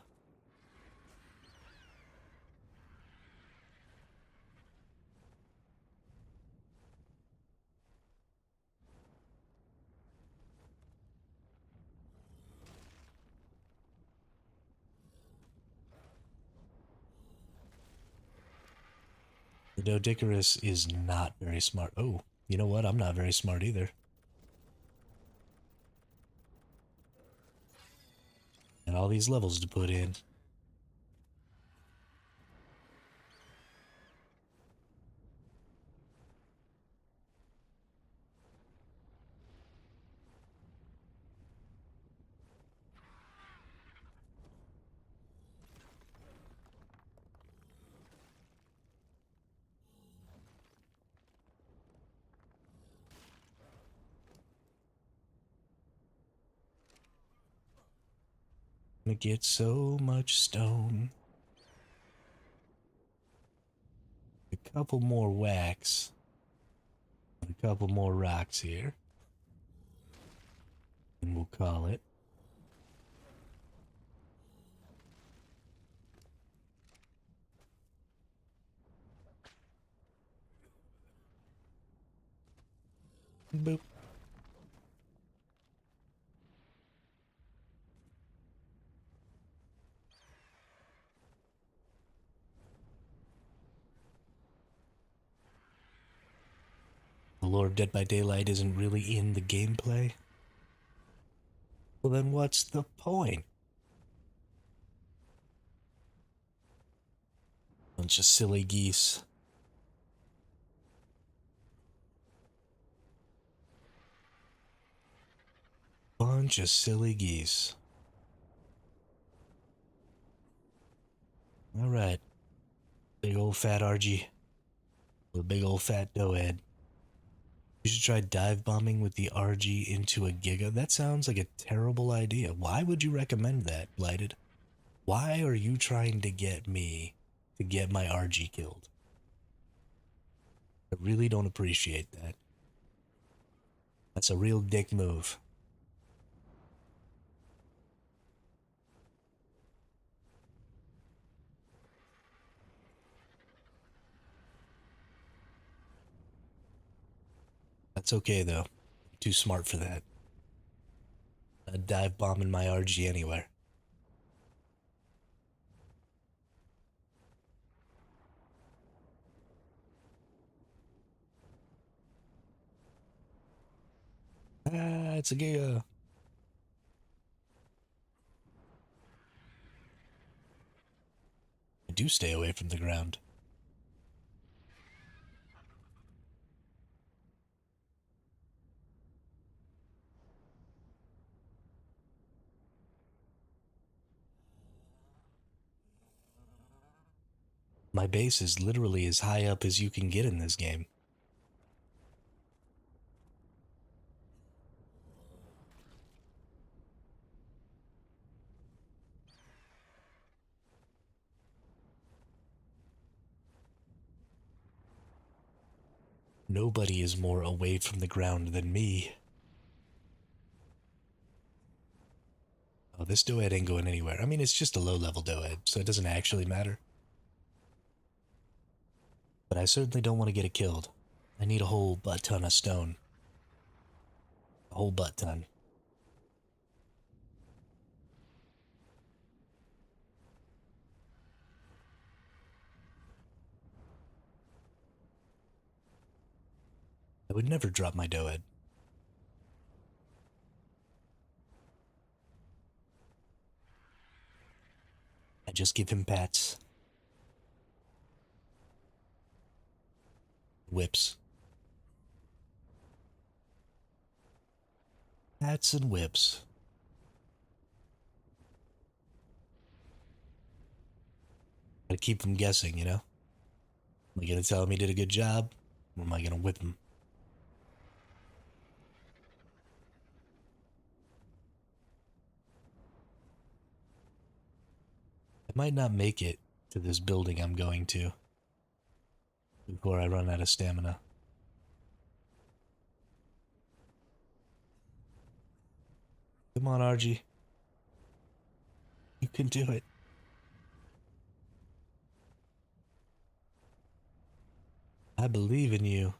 The Doedicurus is not very smart. Oh, you know what? I'm not very smart either. And all these levels to put in. Gonna get so much stone. A couple more wax. A couple more rocks here. And we'll call it. Boop. The lore of Dead by Daylight isn't really in the gameplay. Well, then what's the point? Bunch of silly geese. Bunch of silly geese. Alright. Big old fat RG. With a big old fat dough head. You should try dive bombing with the RG into a Giga. That sounds like a terrible idea. Why would you recommend that, Blighted? Why are you trying to get me to get my RG killed? I really don't appreciate that. That's a real dick move. That's okay though. I'm too smart for that. I'd dive bombing my RG anywhere. Ah, it's a giga. I do stay away from the ground. My base is literally as high up as you can get in this game. Nobody is more away from the ground than me. Oh, this doed ain't going anywhere. I mean, it's just a low-level doed, so it doesn't actually matter. But I certainly don't want to get it killed. I need a whole butt ton of stone. A whole butt ton. I would never drop my doed. I just give him pats. Whips. Pats and whips. Gotta keep him guessing, you know? Am I gonna tell him he did a good job? Or am I gonna whip him? I might not make it to this building I'm going to before I run out of stamina. Come on, RG. You can do it. I believe in you.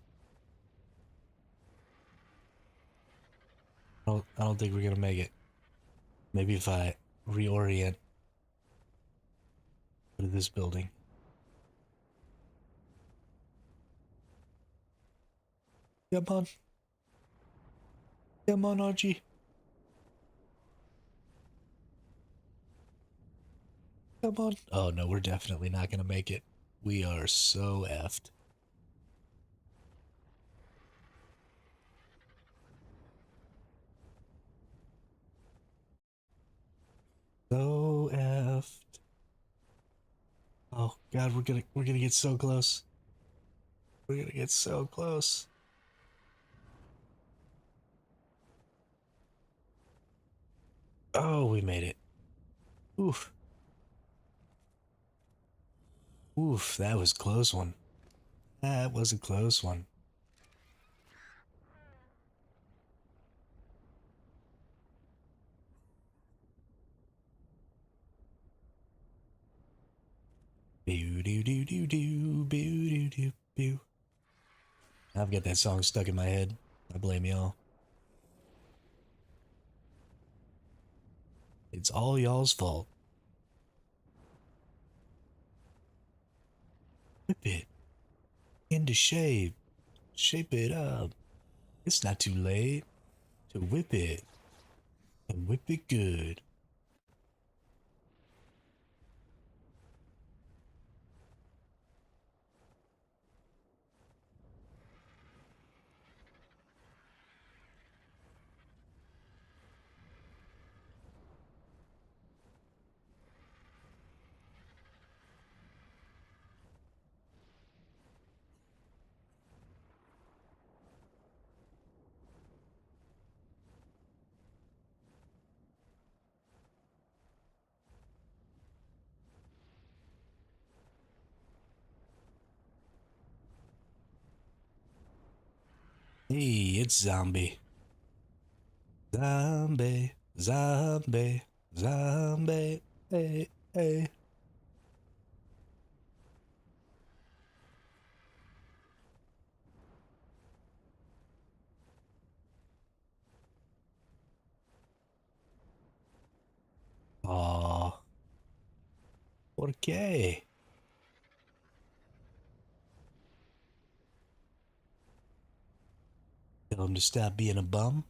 I don't think we're gonna make it. Maybe if I reorient to this building. Come on. Come on, RG. Come on. Oh no, we're definitely not gonna make it. We are so effed. So effed. Oh god, we're gonna get so close. We're gonna get so close. Oh, we made it. Oof. Oof, that was a close one. That was a close one. Boo doo doo doo doo, boo doo doo boo. I've got that song stuck in my head. I blame y'all. It's all y'all's fault. Whip it into shape. Shape it up. It's not too late to whip it and whip it good. Hey, it's zombie. Zombie, zombie, zombie. Hey, hey. 4K. Tell him to stop being a bum.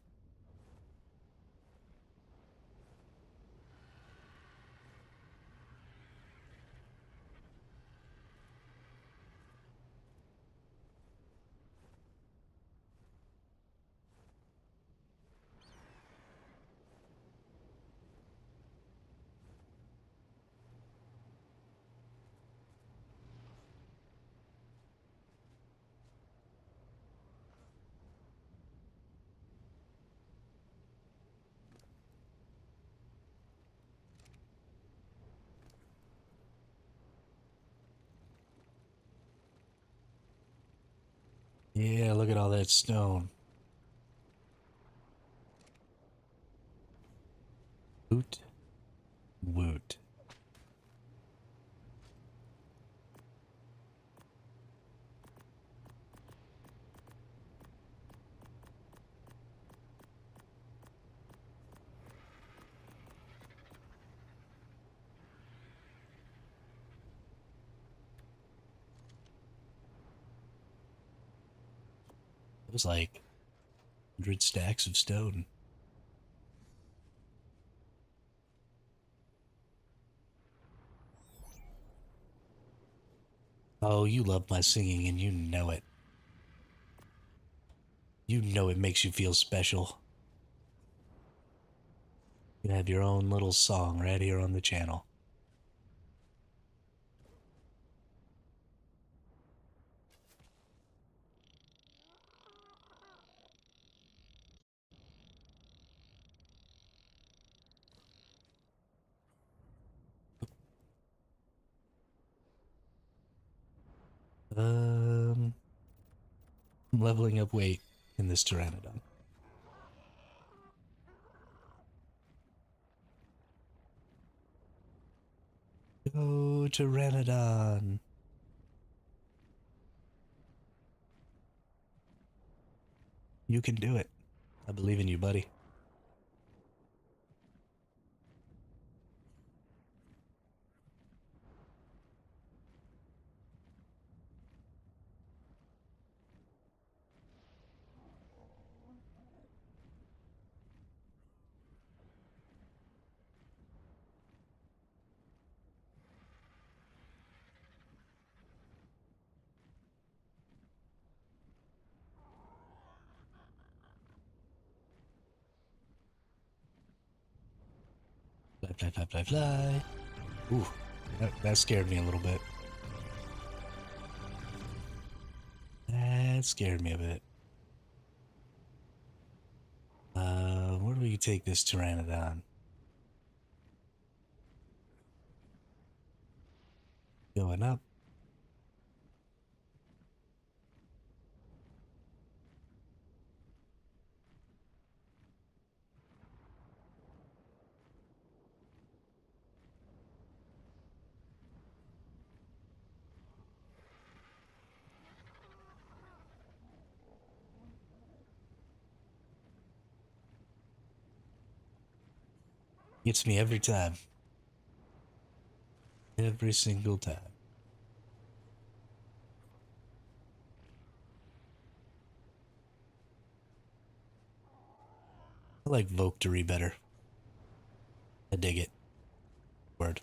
Yeah, look at all that stone. Woot. Woot. It was like 100 stacks of stone. Oh, you love my singing and you know it. You know it makes you feel special. You can have your own little song right here on the channel. I'm leveling up weight in this Pteranodon. Go, Pteranodon. You can do it. I believe in you, buddy. Fly, fly, fly, fly, fly. Ooh, that scared me a little bit. That scared me a bit. Where do we take this Pteranodon? Going up. Gets me every time. Every single time. I like Voctory better. I dig it. Word.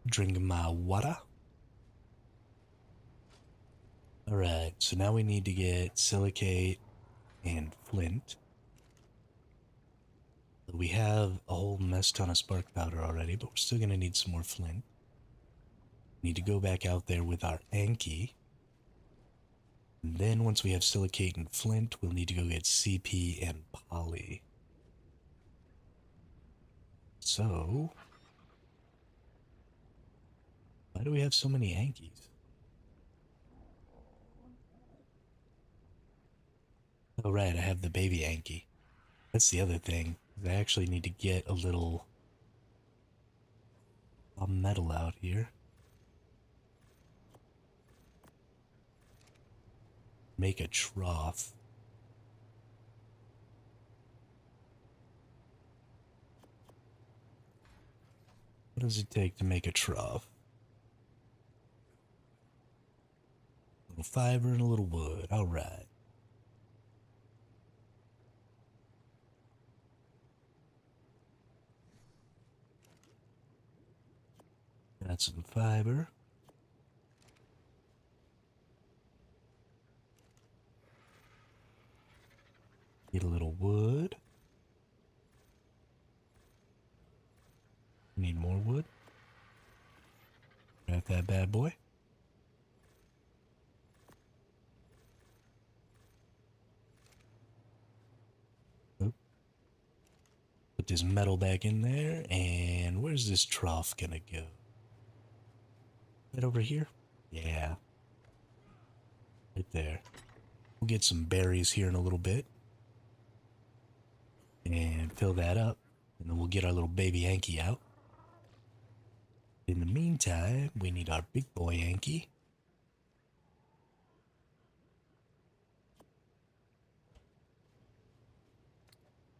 Drink my water. Alright, so now we need to get silicate and flint. We have a whole mess ton of spark powder already, but we're still going to need some more flint. Need to go back out there with our Anki. And then once we have silicate and flint, we'll need to go get CP and poly. So, why do we have so many Ankis? Oh right, I have the baby Anki. That's the other thing. I actually need to get a little metal out here. Make a trough. What does it take to make a trough? A little fiber and a little wood. All right. Got some fiber. Get a little wood. Need more wood. Grab that bad boy. Oop. Put this metal back in there, and where's this trough gonna go? Right over here? Yeah. Right there. We'll get some berries here in a little bit. And fill that up. And then we'll get our little baby Yankee out. In the meantime, we need our big boy Yankee.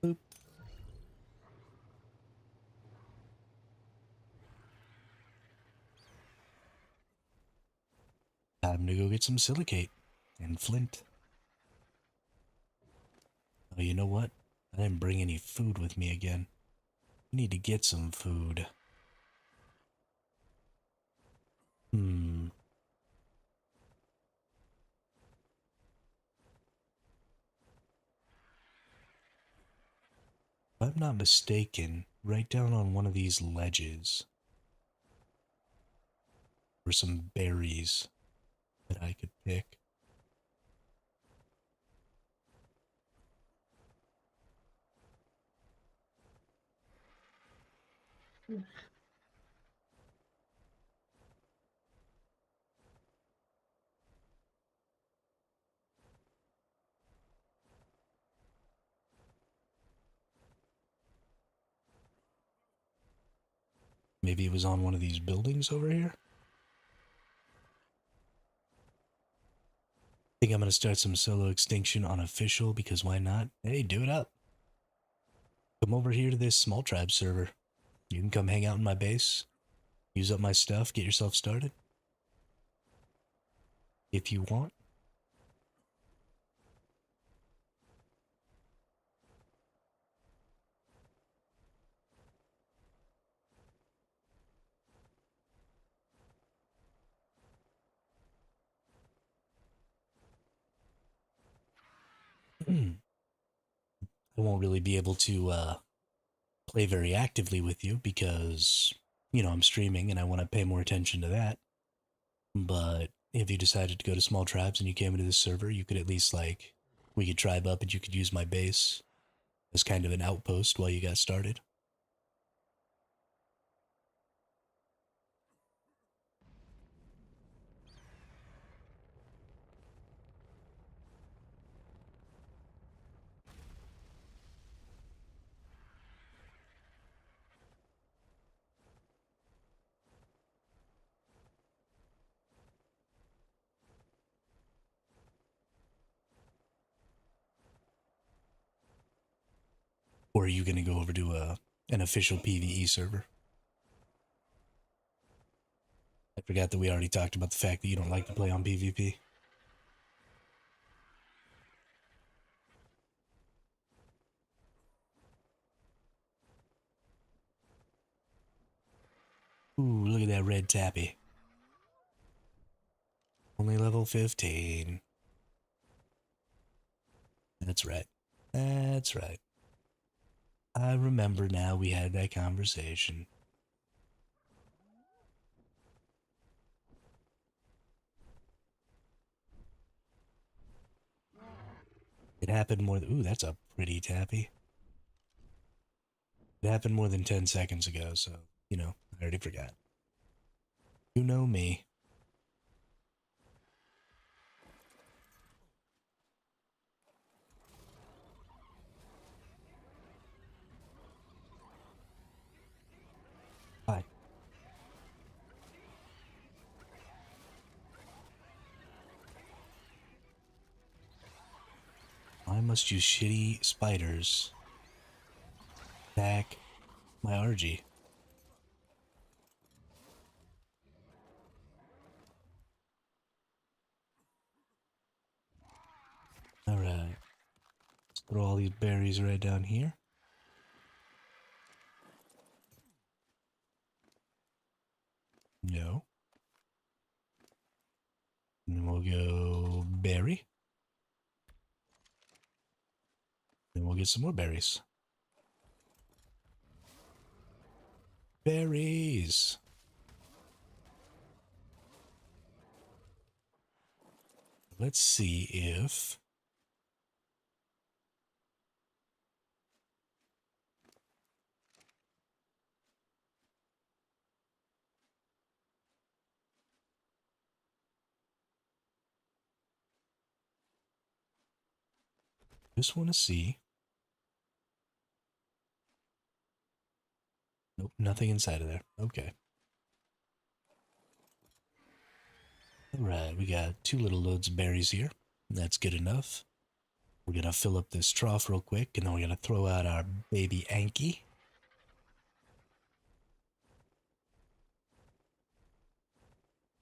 Boop. Time to go get some silicate and flint. Oh, you know what? I didn't bring any food with me again. I need to get some food. Hmm. If I'm not mistaken, right down on one of these ledges were some berries that I could pick. Maybe it was on one of these buildings over here? Think I'm gonna start some solo extinction unofficial because why not? Hey, do it up. Come over here to this small tribe server. You can come hang out in my base, use up my stuff, get yourself started. If you want. I won't really be able to play very actively with you because, you know, I'm streaming and I want to pay more attention to that. But if you decided to go to small tribes and you came into this server, you could at least, like, we could tribe up and you could use my base as kind of an outpost while you got started. Or are you going to go over to an official PvE server? I forgot that we already talked about the fact that you don't like to play on PvP. Ooh, look at that red tappy. Only level 15. That's right. That's right. I remember now we had that conversation. It happened more than... Ooh, that's a pretty tappy. It happened more than 10 seconds ago, so, you know, I already forgot. You know me. Hi. Why must you shitty spiders attack my RG? throw all these berries right down here. No. And we'll go berry. Then we'll get some more berries. Berries! Let's see if... Just want to see. Nope, nothing inside of there. Okay. Alright, we got 2 little loads of berries here. That's good enough. We're gonna fill up this trough real quick, and then we're gonna throw out our baby Anki.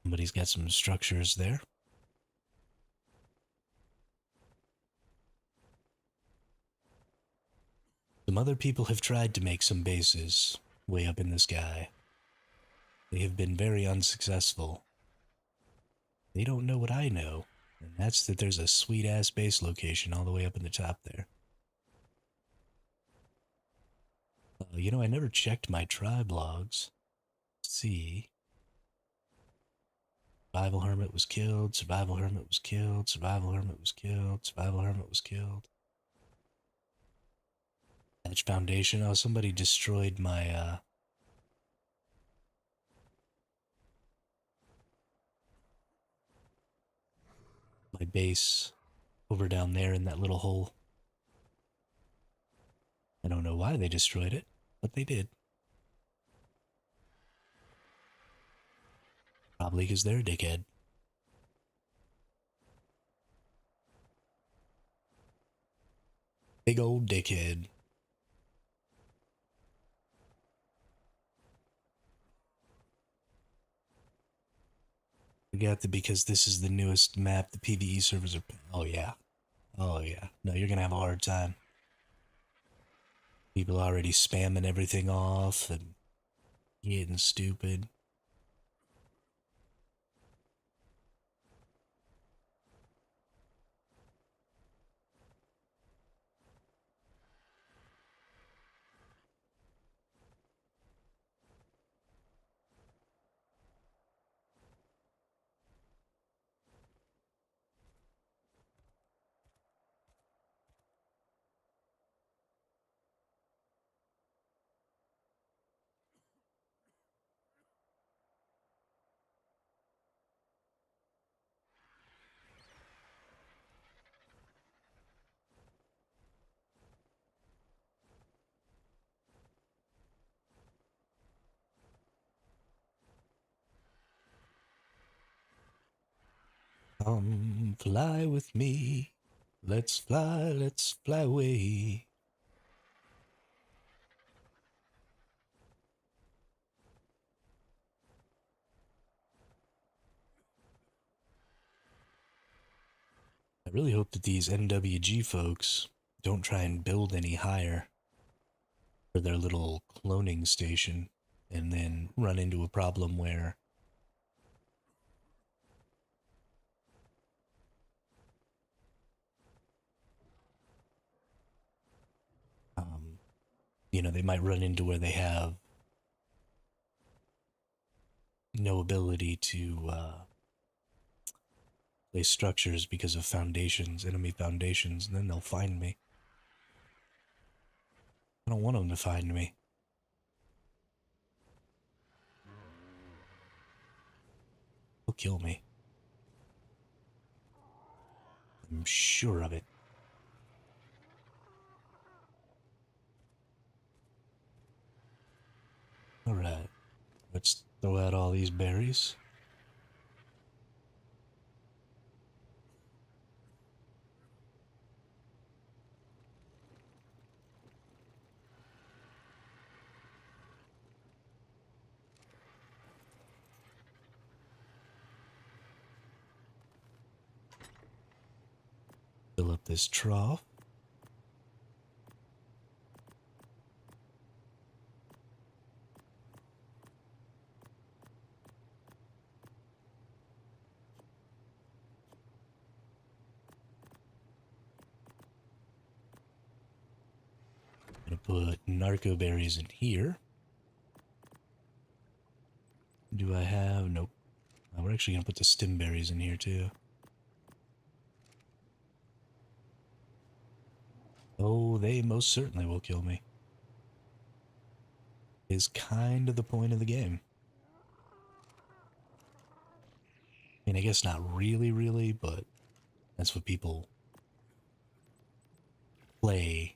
Somebody's got some structures there. Some other people have tried to make some bases way up in the sky. They have been very unsuccessful. They don't know what I know, and that's that there's a sweet-ass base location all the way up in the top there. You know, I never checked my tribe logs. Let's see. Survival Hermit was killed, Survival Hermit was killed, Survival Hermit was killed, Survival Hermit was killed. Thatch Foundation, oh, somebody destroyed my, my base over down there in that little hole. I don't know why they destroyed it, but they did. Probably because they're a dickhead. Big old dickhead. We got the because this is the newest map, the PvE servers are... Oh yeah. Oh yeah. No, you're gonna have a hard time. People already spamming everything off and getting stupid. Come fly with me. Let's fly away. I really hope that these NWG folks don't try and build any higher for their little cloning station and then run into a problem where you know, they might run into where they have no ability to place structures because of foundations, enemy foundations, and then they'll find me. I don't want them to find me. They'll kill me. I'm sure of it. Alright, let's throw out all these berries. Fill up this trough. I'm gonna put narco berries in here. Do I have? Nope. We're actually gonna put the stem berries in here too. Oh, they most certainly will kill me. Is kind of the point of the game. I mean, I guess not really, but that's what people play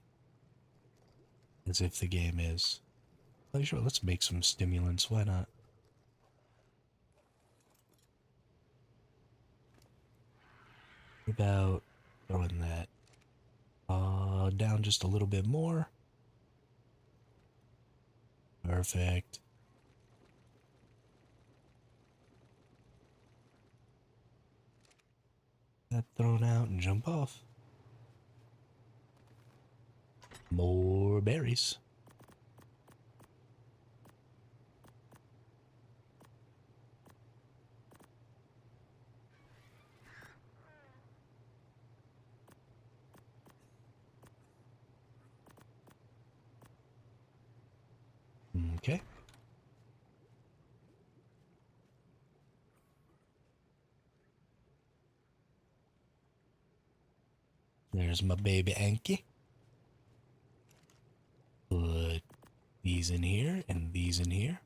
as if the game is. Oh, sure, let's make some stimulants. Why not? What about throwing that down just a little bit more? Perfect. That thrown out and jump off. More berries. Okay. There's my baby Anki. Put these in here and these in here.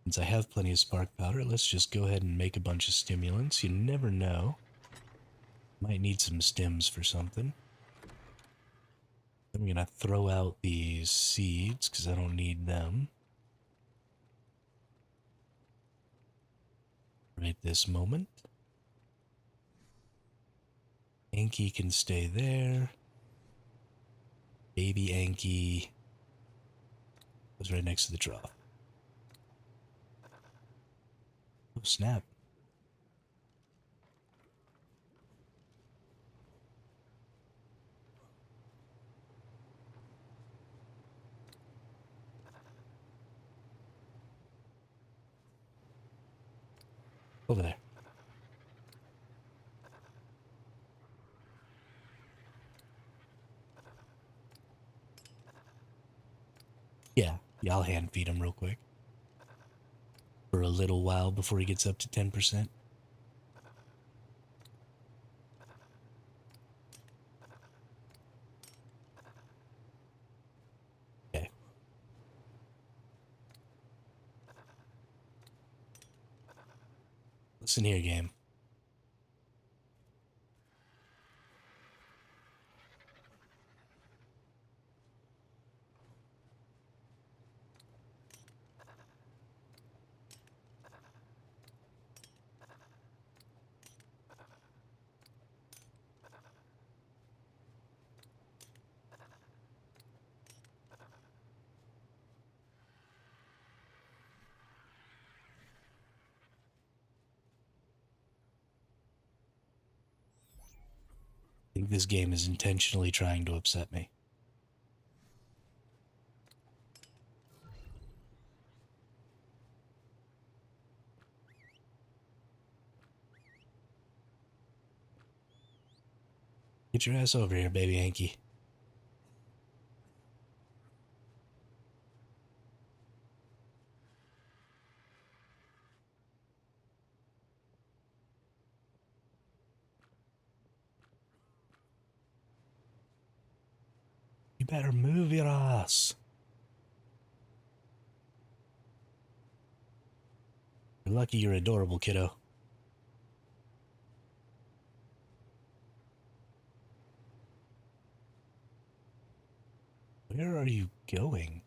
Since I have plenty of spark powder, let's just go ahead and make a bunch of stimulants. You never know. Might need some stems for something. I'm gonna throw out these seeds because I don't need them right this moment. Anki can stay there. Baby Anki was right next to the trough. Oh, snap. Over there. Yeah, I'll hand feed him real quick. For a little while before he gets up to 10%. Okay. Listen here, game. I think this game is intentionally trying to upset me. Get your ass over here, baby Anki. You better move your ass. You're lucky you're adorable, kiddo. Where are you going?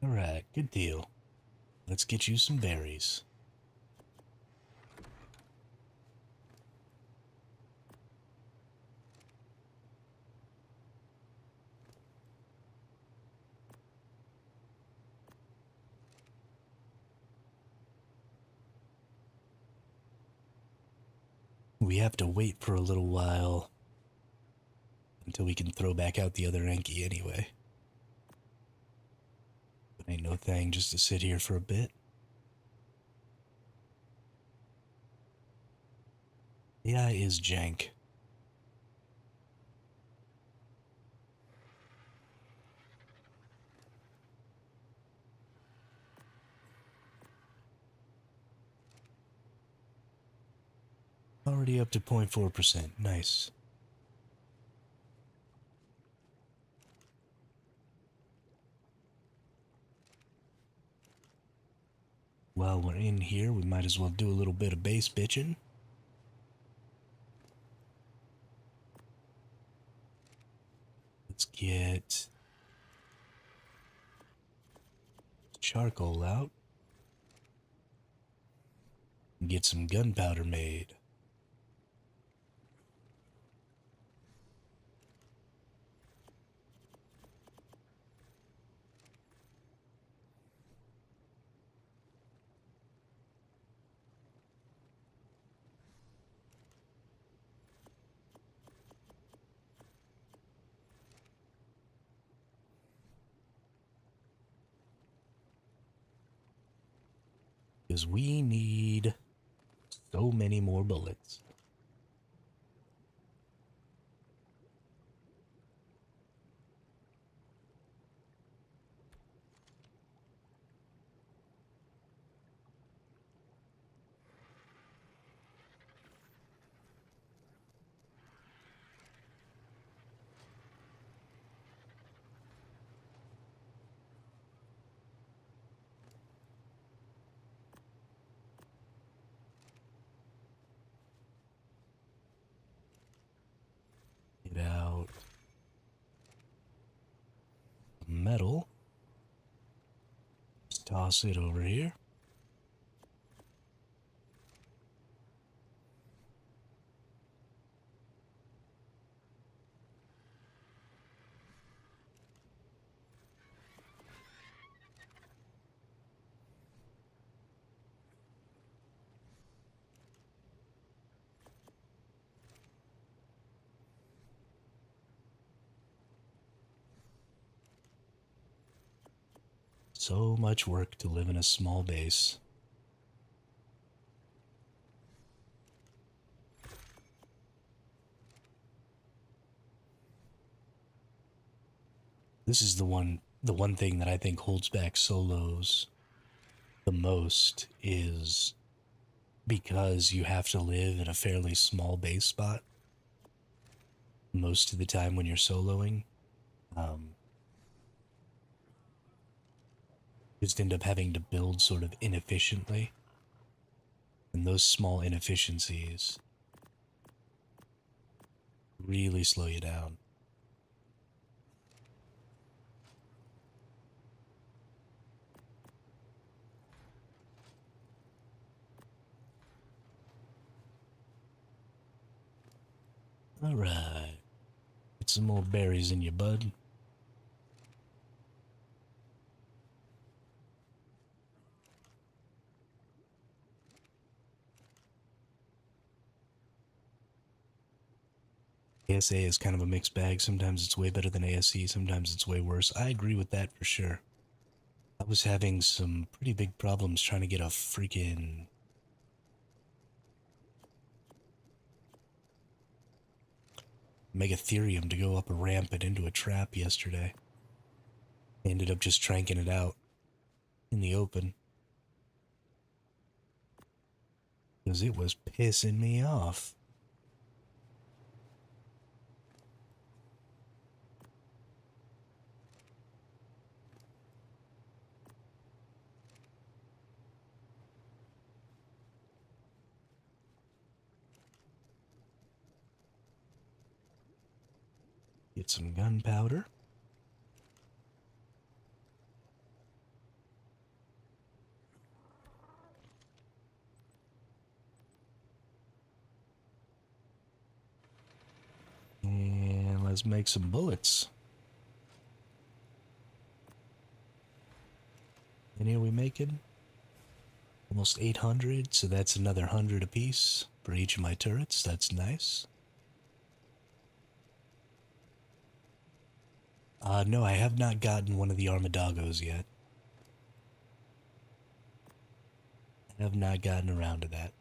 Alright, good deal. Let's get you some berries. We have to wait for a little while until we can throw back out the other Enki anyway. But ain't no thing just to sit here for a bit. AI is jank. Already up to 0.4%. Nice. While we're in here, we might as well do a little bit of base bitching. Let's get charcoal out and get some gunpowder made. Because we need so many more bullets. Get out metal. Just toss it over here. So much work to live in a small base. This is the one thing that I think holds back solos the most is because you have to live in a fairly small base spot most of the time when you're soloing. Um, just end up having to build sort of inefficiently. And those small inefficiencies really slow you down. Alright. Get some more berries in your bud. ASA is kind of a mixed bag. Sometimes it's way better than ASE, sometimes it's way worse. I agree with that for sure. I was having some pretty big problems trying to get a freaking Megatherium to go up a ramp and into a trap yesterday. I ended up just tranking it out in the open. Because it was pissing me off. Get some gunpowder. And let's make some bullets. And here we making almost 800, so that's another 100 apiece for each of my turrets. That's nice. No, I have not gotten one of the Armadagos yet. I have not gotten around to that.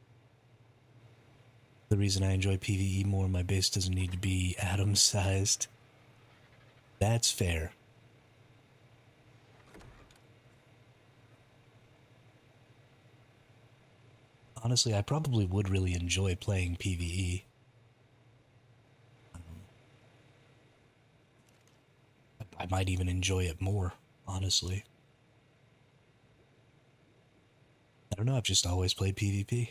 The reason I enjoy PvE more, my base doesn't need to be atom-sized. That's fair. Honestly, I probably would really enjoy playing PvE. I might even enjoy it more, honestly. I don't know, I've just always played PvP.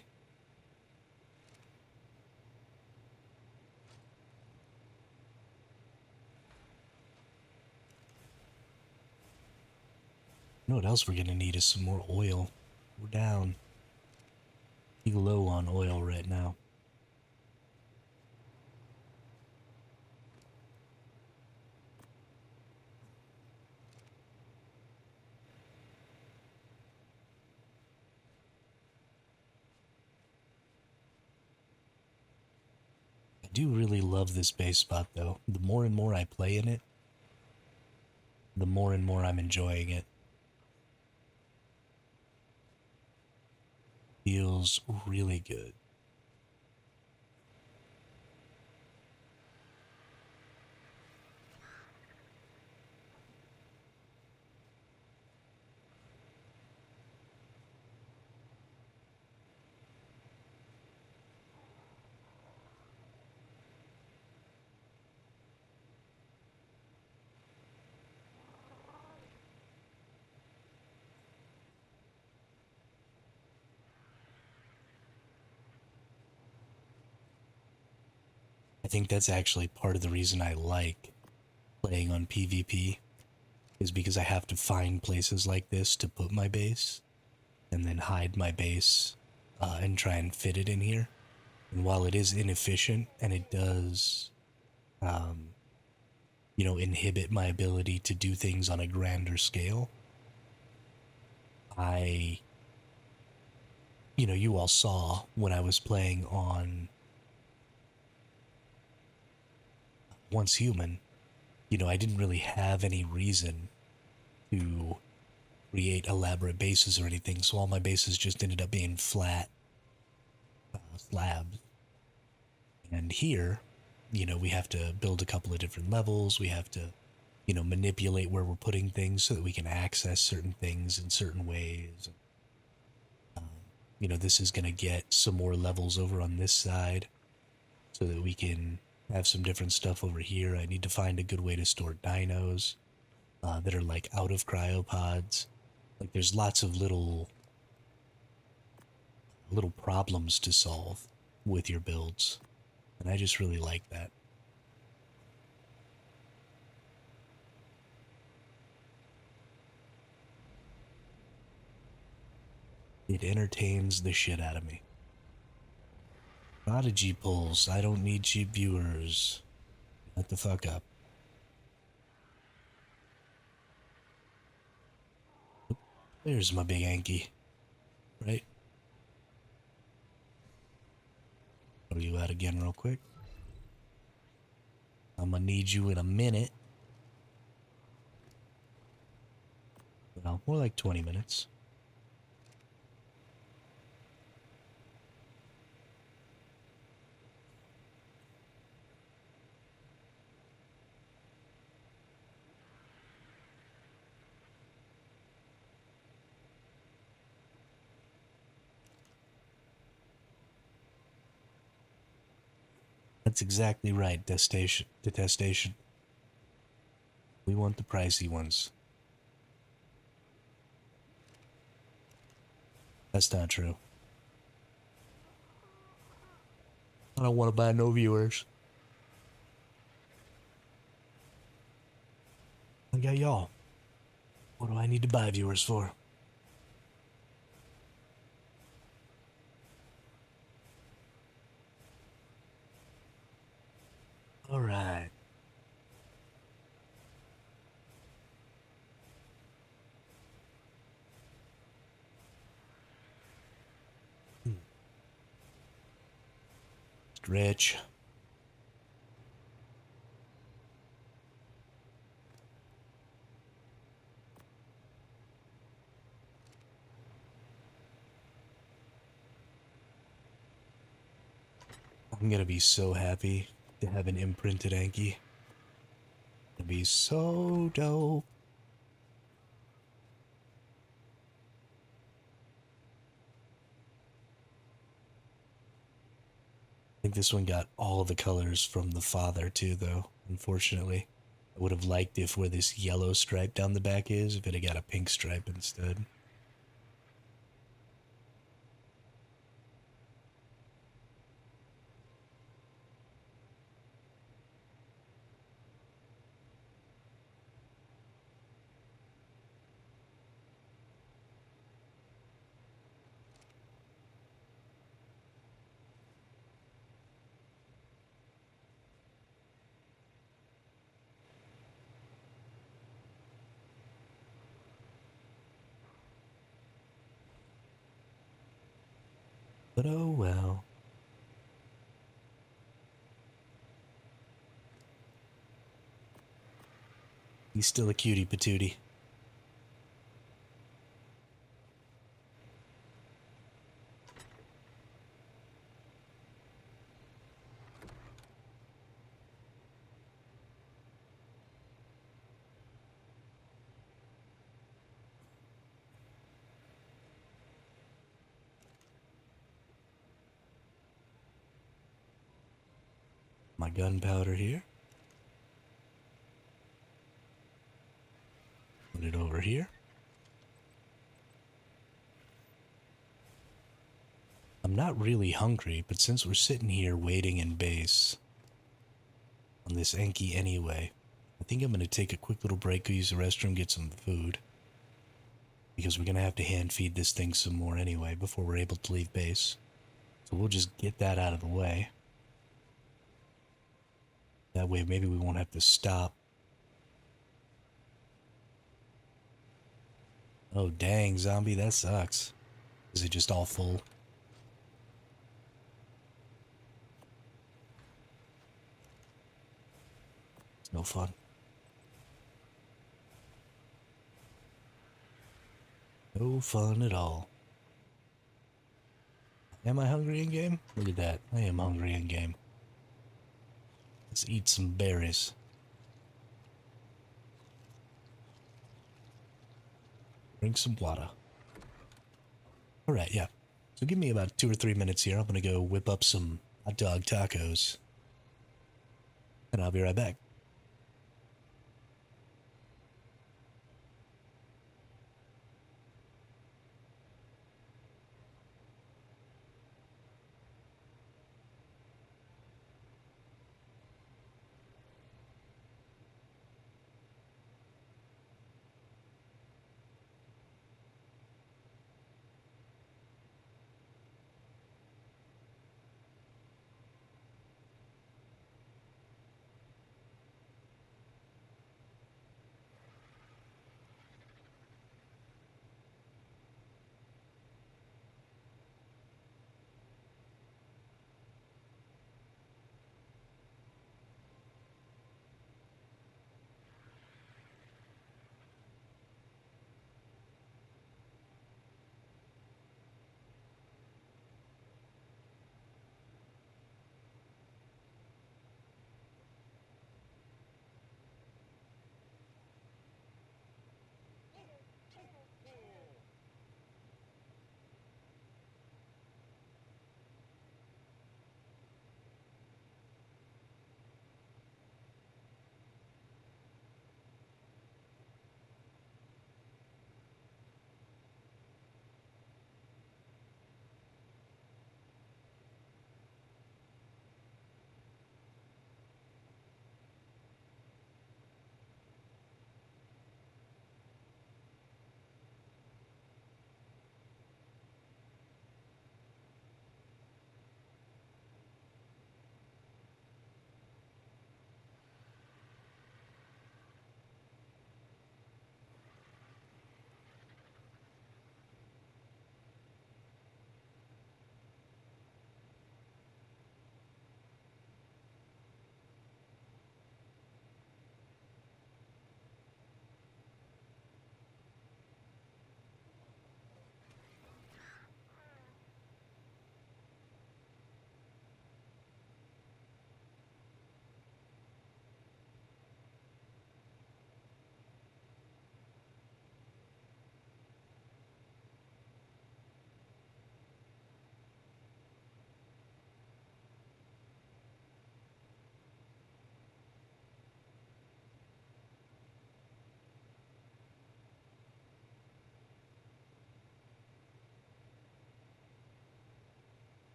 You know what else we're gonna need is some more oil. We're down. Pretty low on oil right now. I do really love this base spot though. The more and more I play in it, the more and more I'm enjoying it. Feels really good. I think that's actually part of the reason I like playing on PvP, is because I have to find places like this to put my base, and then hide my base, and try and fit it in here. And while it is inefficient, and it does, um, inhibit my ability to do things on a grander scale, I, you all saw when I was playing on Once Human, I didn't really have any reason to create elaborate bases or anything, so all my bases just ended up being flat slabs. And here, we have to build a couple of different levels. We have to, manipulate where we're putting things so that we can access certain things in certain ways. This is going to get some more levels over on this side so that we can have some different stuff over here. I need to find a good way to store dinos that are like out of cryopods. Like there's lots of little problems to solve with your builds. And I just really like that. It entertains the shit out of me. Prodigy pulls. I don't need cheap viewers. Shut the fuck up. There's my big Anki. Right? Throw you out again real quick. I'm gonna need you in a minute. Well, more like 20 minutes. That's exactly right, detestation. We want the pricey ones. That's not true. I don't want to buy no viewers. I got y'all. What do I need to buy viewers for? Alright. Stretch. I'm gonna be so happy to have an imprinted Anki. It'll be so dope. I think this one got all the colors from the father too, though, unfortunately. I would have liked if where this yellow stripe down the back is, if it had got a pink stripe instead. But oh well. He's still a cutie patootie. My gunpowder here. Put it over here. I'm not really hungry, but since we're sitting here waiting in base on this Enki anyway, I think I'm going to take a quick little break, go use the restroom, get some food. Because we're going to have to hand feed this thing some more anyway before we're able to leave base. So we'll just get that out of the way. That way maybe we won't have to stop. Oh dang, zombie, that sucks. Is it just all full? It's no fun. No fun at all. Am I hungry in game? Look at that. I am hungry in game. Let's eat some berries. Drink some water. Alright, yeah. So give me about 2 or 3 minutes here. I'm gonna go whip up some hot dog tacos. And I'll be right back.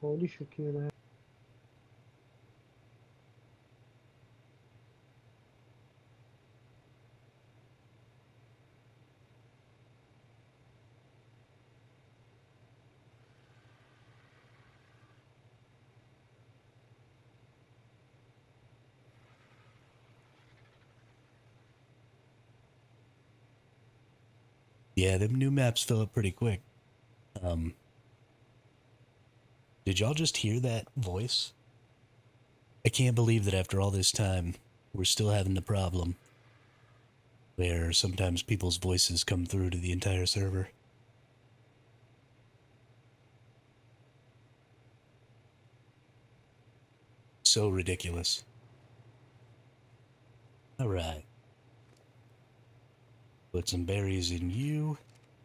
Holy shit, man. Yeah, them new maps fill up pretty quick. Um, did y'all just hear that voice? I can't believe that after all this time, we're still having the problem where sometimes people's voices come through to the entire server. So ridiculous. All right. Put some berries in you.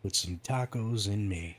Put some tacos in me.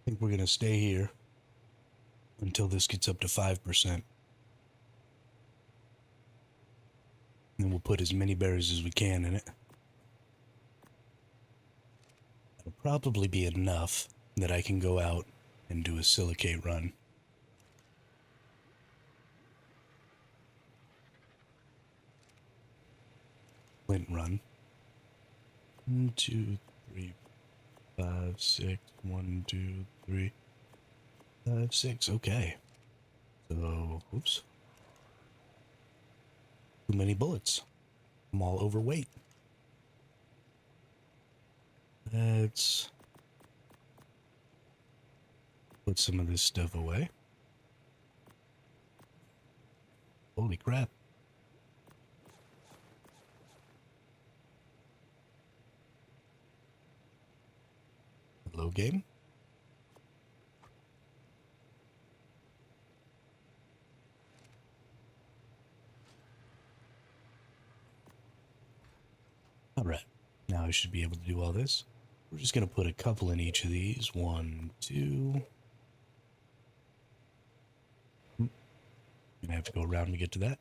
I think we're going to stay here until this gets up to 5%. And we'll put as many berries as we can in it. It'll probably be enough that I can go out and do a silicate run. Flint run. 1, 2, 3, 5, 6. 1, 2, 3, 5, 6. Okay. So, oops. Too many bullets. I'm all overweight. Let's put some of this stuff away. Holy crap. Hello, game. All right. Now I should be able to do all this. We're just going to put a couple in each of these. 1, 2. Gonna have to go around to get to that.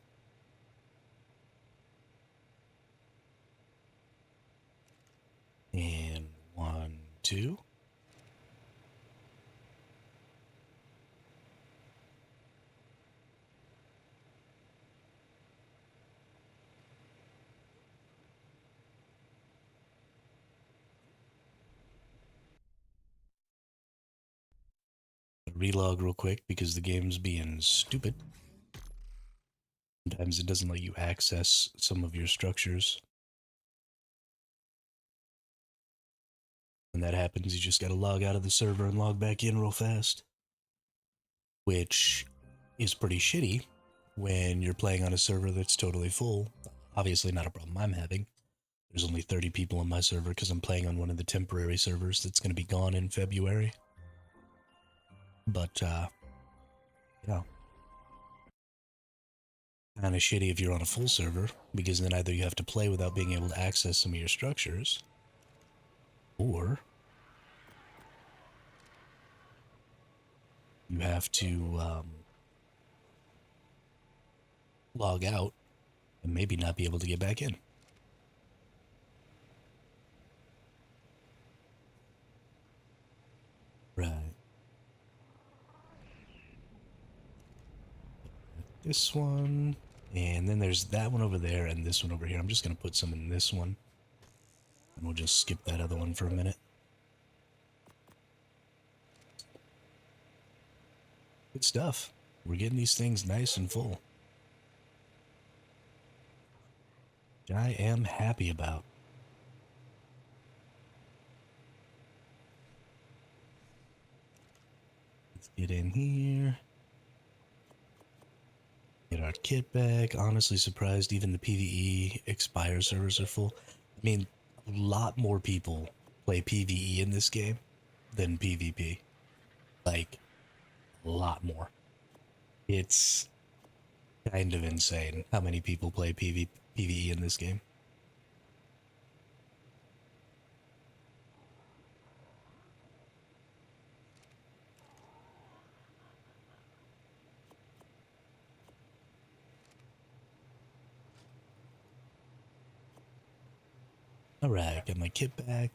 And 1, 2. Relog real quick because the game's being stupid. Sometimes it doesn't let you access some of your structures. When that happens, you just gotta log out of the server and log back in real fast. Which is pretty shitty when you're playing on a server that's totally full. Obviously not a problem I'm having. There's only 30 people on my server because I'm playing on one of the temporary servers that's going to be gone in February. But, yeah. Kind of shitty if you're on a full server, because then either you have to play without being able to access some of your structures, or you have to log out and maybe not be able to get back in. Right. This one, and then there's that one over there and this one over here. I'm just going to put some in this one, and we'll just skip that other one for a minute. Good stuff. We're getting these things nice and full. Which I am happy about. Let's get in here. Get our kit back. Honestly surprised even the PvE Expire servers are full. I mean, a lot more people play PvE in this game than PvP. Like, a lot more. It's kind of insane how many people play PvE in this game. Alright, got my kit back.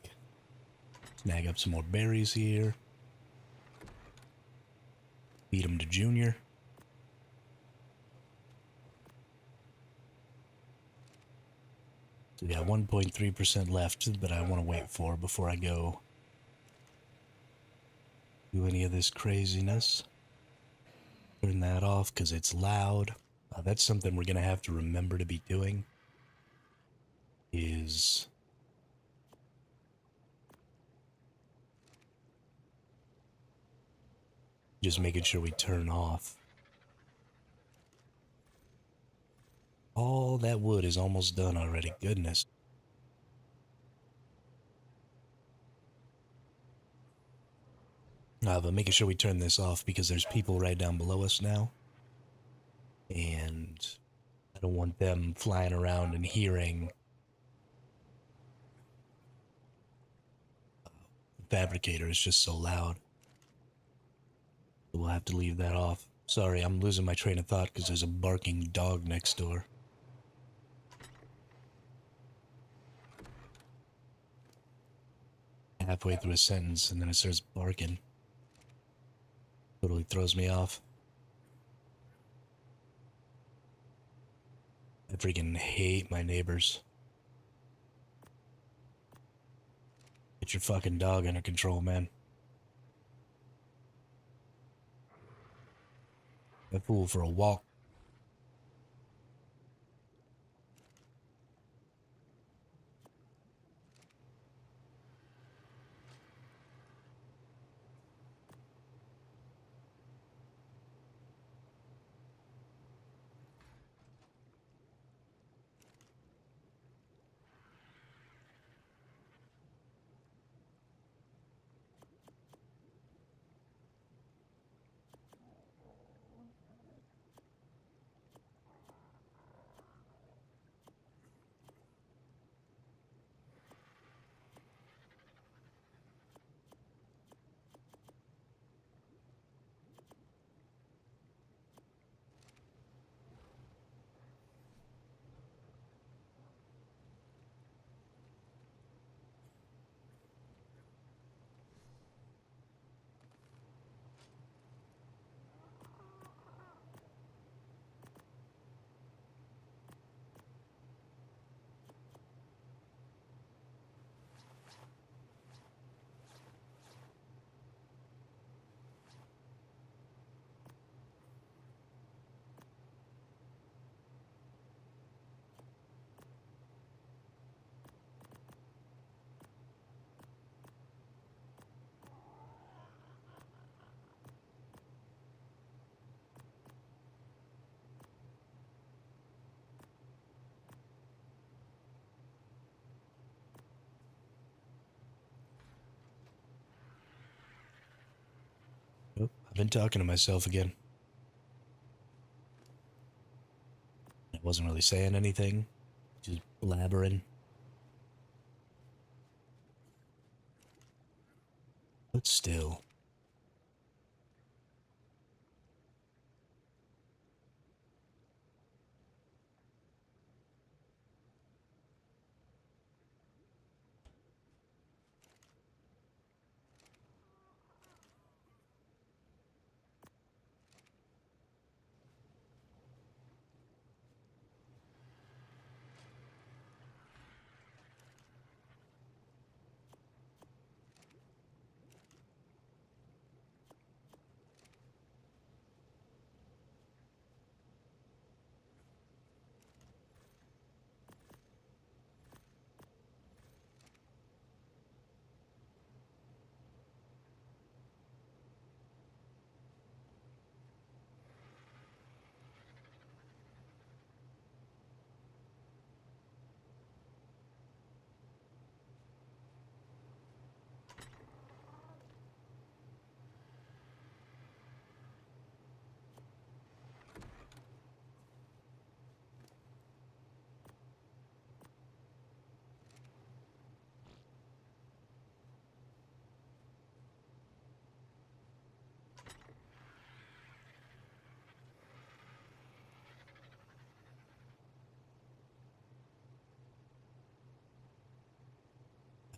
Snag up some more berries here. Feed them to Junior. So we got 1.3% left that I want to wait for before I go do any of this craziness. Turn that off because it's loud. That's something we're going to have to remember to be doing. Is just making sure we turn off. All that wood is almost done already. Goodness. But making sure we turn this off because there's people right down below us now. And I don't want them flying around and hearing the fabricator is just so loud. So we'll have to leave that off. Sorry, I'm losing my train of thought because there's a barking dog next door. Halfway through a sentence and then it starts barking. Totally throws me off. I freaking hate my neighbors. Get your fucking dog under control, man. That fool for a walk. I've been talking to myself again. I wasn't really saying anything, just blabbering. But still.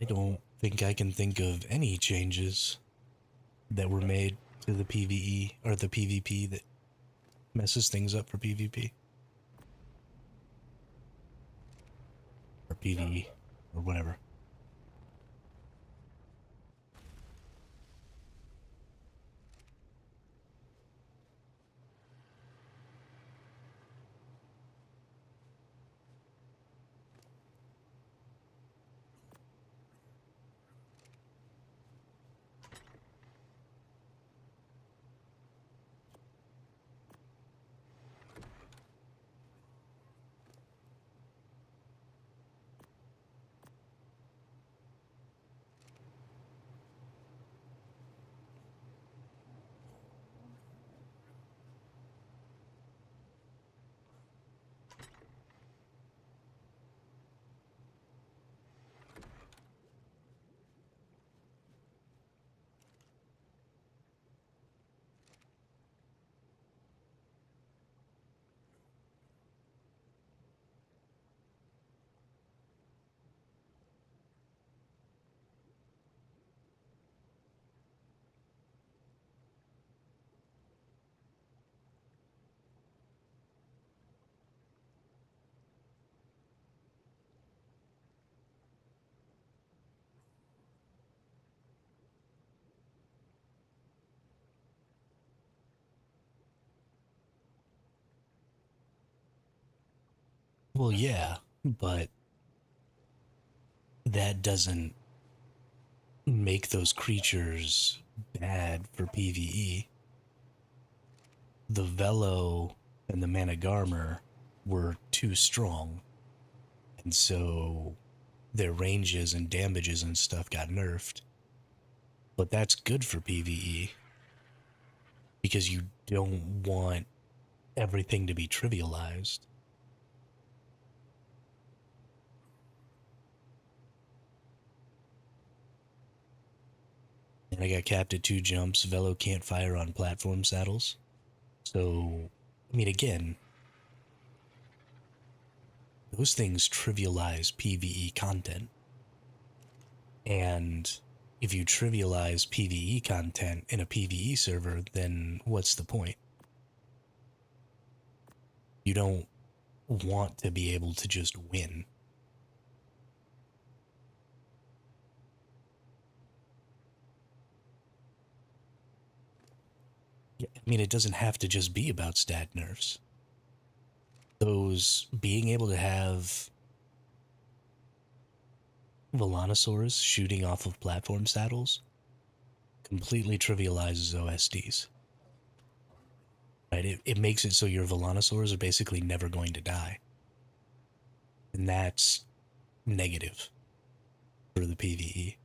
I don't think I can think of any changes that were made to the PvE or the PvP that messes things up for PvP. Or PvE or whatever. Well, yeah, but that doesn't make those creatures bad for PvE. The Velo and the Managarmr were too strong, and so their ranges and damages and stuff got nerfed. But that's good for PvE because you don't want everything to be trivialized. And I got capped at 2 jumps. Velo can't fire on platform saddles. So, I mean, again, those things trivialize PvE content. And if you trivialize PvE content in a PvE server, then what's the point? You don't want to be able to just win. I mean, it doesn't have to just be about stat nerfs. Those being able to have Volanosaurs shooting off of platform saddles completely trivializes OSDs. Right? It makes it so your Volanosaurs are basically never going to die. And that's negative for the PvE.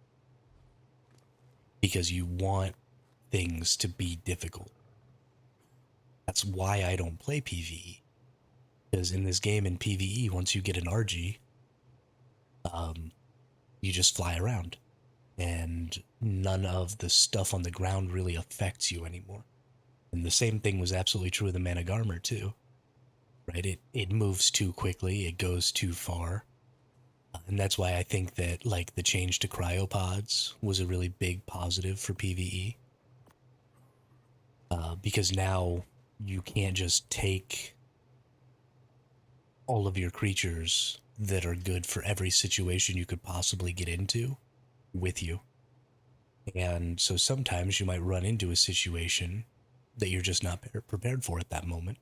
Because you want things to be difficult. That's why I don't play PvE. Because in this game in PvE, once you get an RG, you just fly around. And none of the stuff on the ground really affects you anymore. And the same thing was absolutely true of the Managarmr too, right? It moves too quickly, it goes too far. And that's why I think that like the change to cryopods was a really big positive for PvE. Because now you can't just take all of your creatures that are good for every situation you could possibly get into with you. And so sometimes you might run into a situation that you're just not prepared for at that moment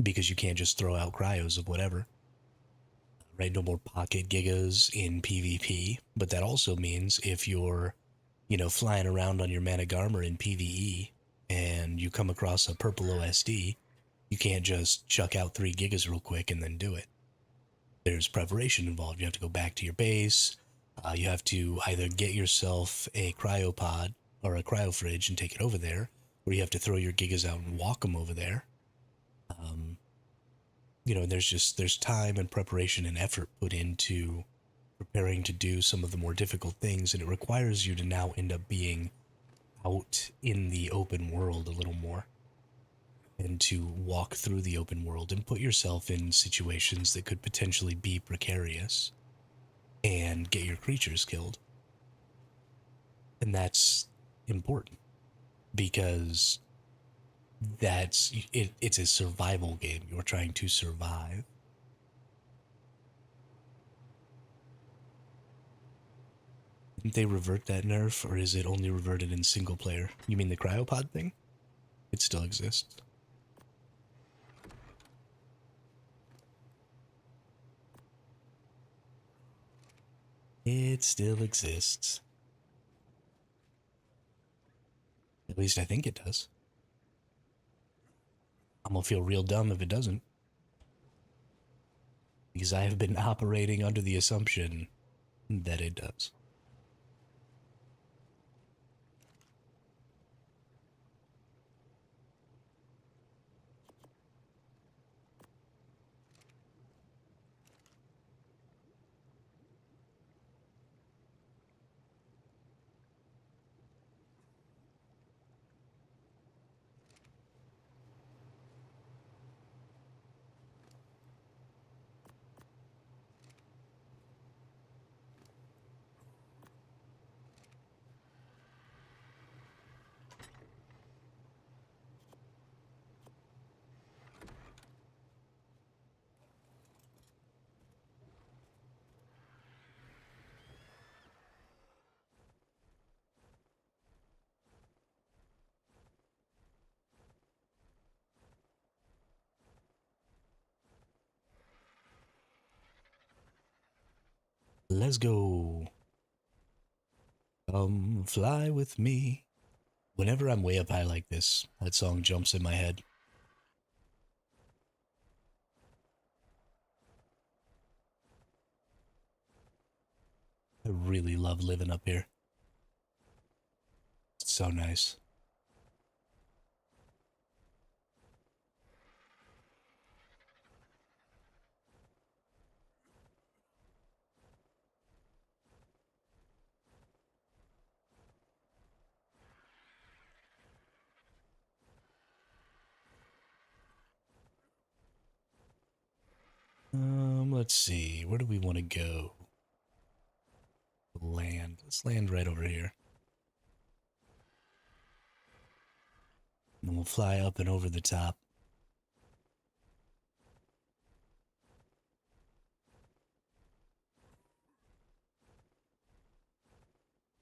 because you can't just throw out cryos of whatever. Right? No more pocket gigas in PvP, but that also means if you're, flying around on your Managarmr in PvE and you come across a purple OSD, you can't just chuck out 3 gigas real quick and then do it. There's preparation involved. You have to go back to your base. You have to either get yourself a cryopod or a cryo fridge and take it over there, or you have to throw your gigas out and walk them over there. There's time and preparation and effort put into preparing to do some of the more difficult things, and it requires you to now end up being out in the open world a little more and to walk through the open world and put yourself in situations that could potentially be precarious and get your creatures killed. And that's important because it's a survival game. You're trying to survive. Didn't they revert that nerf, or is it only reverted in single player? You mean the cryopod thing? It still exists. It still exists. At least I think it does. I'm gonna feel real dumb if it doesn't. Because I have been operating under the assumption that it does. Let's go. Come fly with me. Whenever I'm way up high like this, that song jumps in my head. I really love living up here. It's so nice. Let's see. Where do we want to go? Land. Let's land right over here. And we'll fly up and over the top.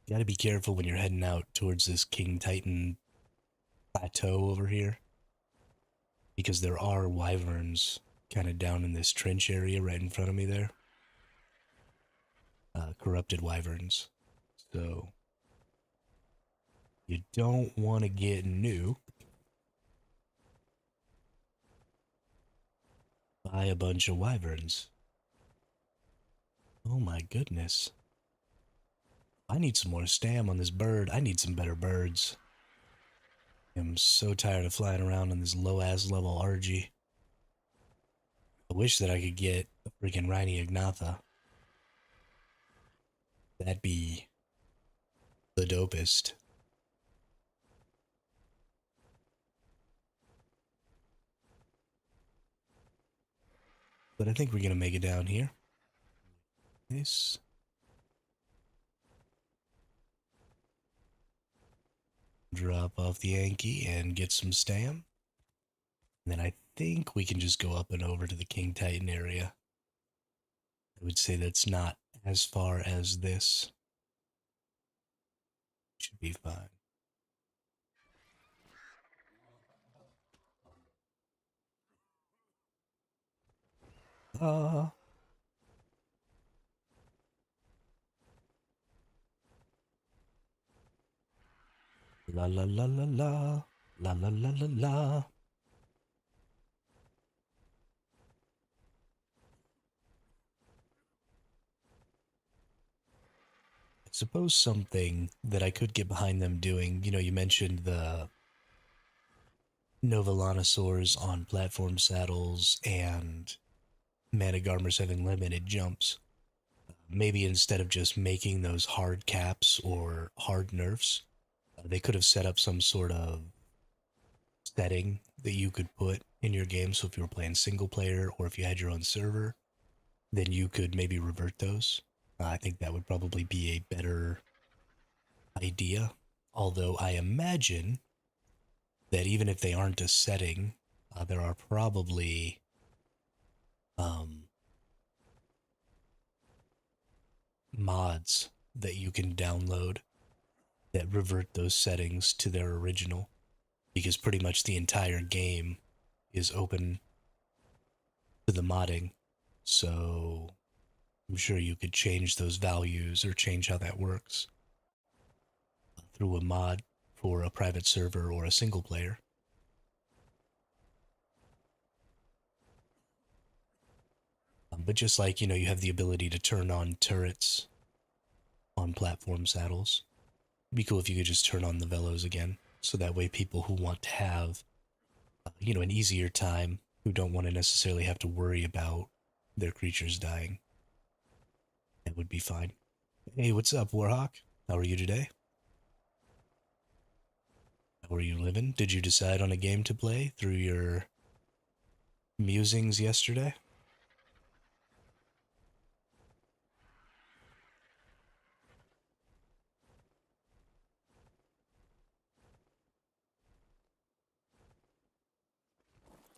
You gotta be careful when you're heading out towards this King Titan plateau over here. Because there are wyverns kind of down in this trench area right in front of me there. Corrupted wyverns. So you don't want to get nuked by a bunch of wyverns. Oh my goodness. I need some more stam on this bird. I need some better birds. I'm so tired of flying around on this low-ass level RG. I wish that I could get a freaking Rhini Ignatha. That'd be the dopest. But I think we're gonna make it down here. Nice. Drop off the Yankee and get some stam. And then I think we can just go up and over to the King Titan area. I would say that's not as far as this. Should be fine. Ah. La la la la la. La la la la la. I suppose something that I could get behind them doing, you mentioned the Novolanosaurs on platform saddles and Managarmers having limited jumps. Maybe instead of just making those hard caps or hard nerfs, they could have set up some sort of setting that you could put in your game. So if you were playing single player or if you had your own server, then you could maybe revert those. I think that would probably be a better idea. Although I imagine that even if they aren't a setting, there are probably um, mods that you can download that revert those settings to their original, because pretty much the entire game is open to the modding. So I'm sure you could change those values or change how that works through a mod for a private server or a single player. But just like, you have the ability to turn on turrets on platform saddles. It'd be cool if you could just turn on the velos again. So that way people who want to have, an easier time, who don't want to necessarily have to worry about their creatures dying, that would be fine. Hey, what's up, Warhawk? How are you today? How are you living? Did you decide on a game to play through your musings yesterday?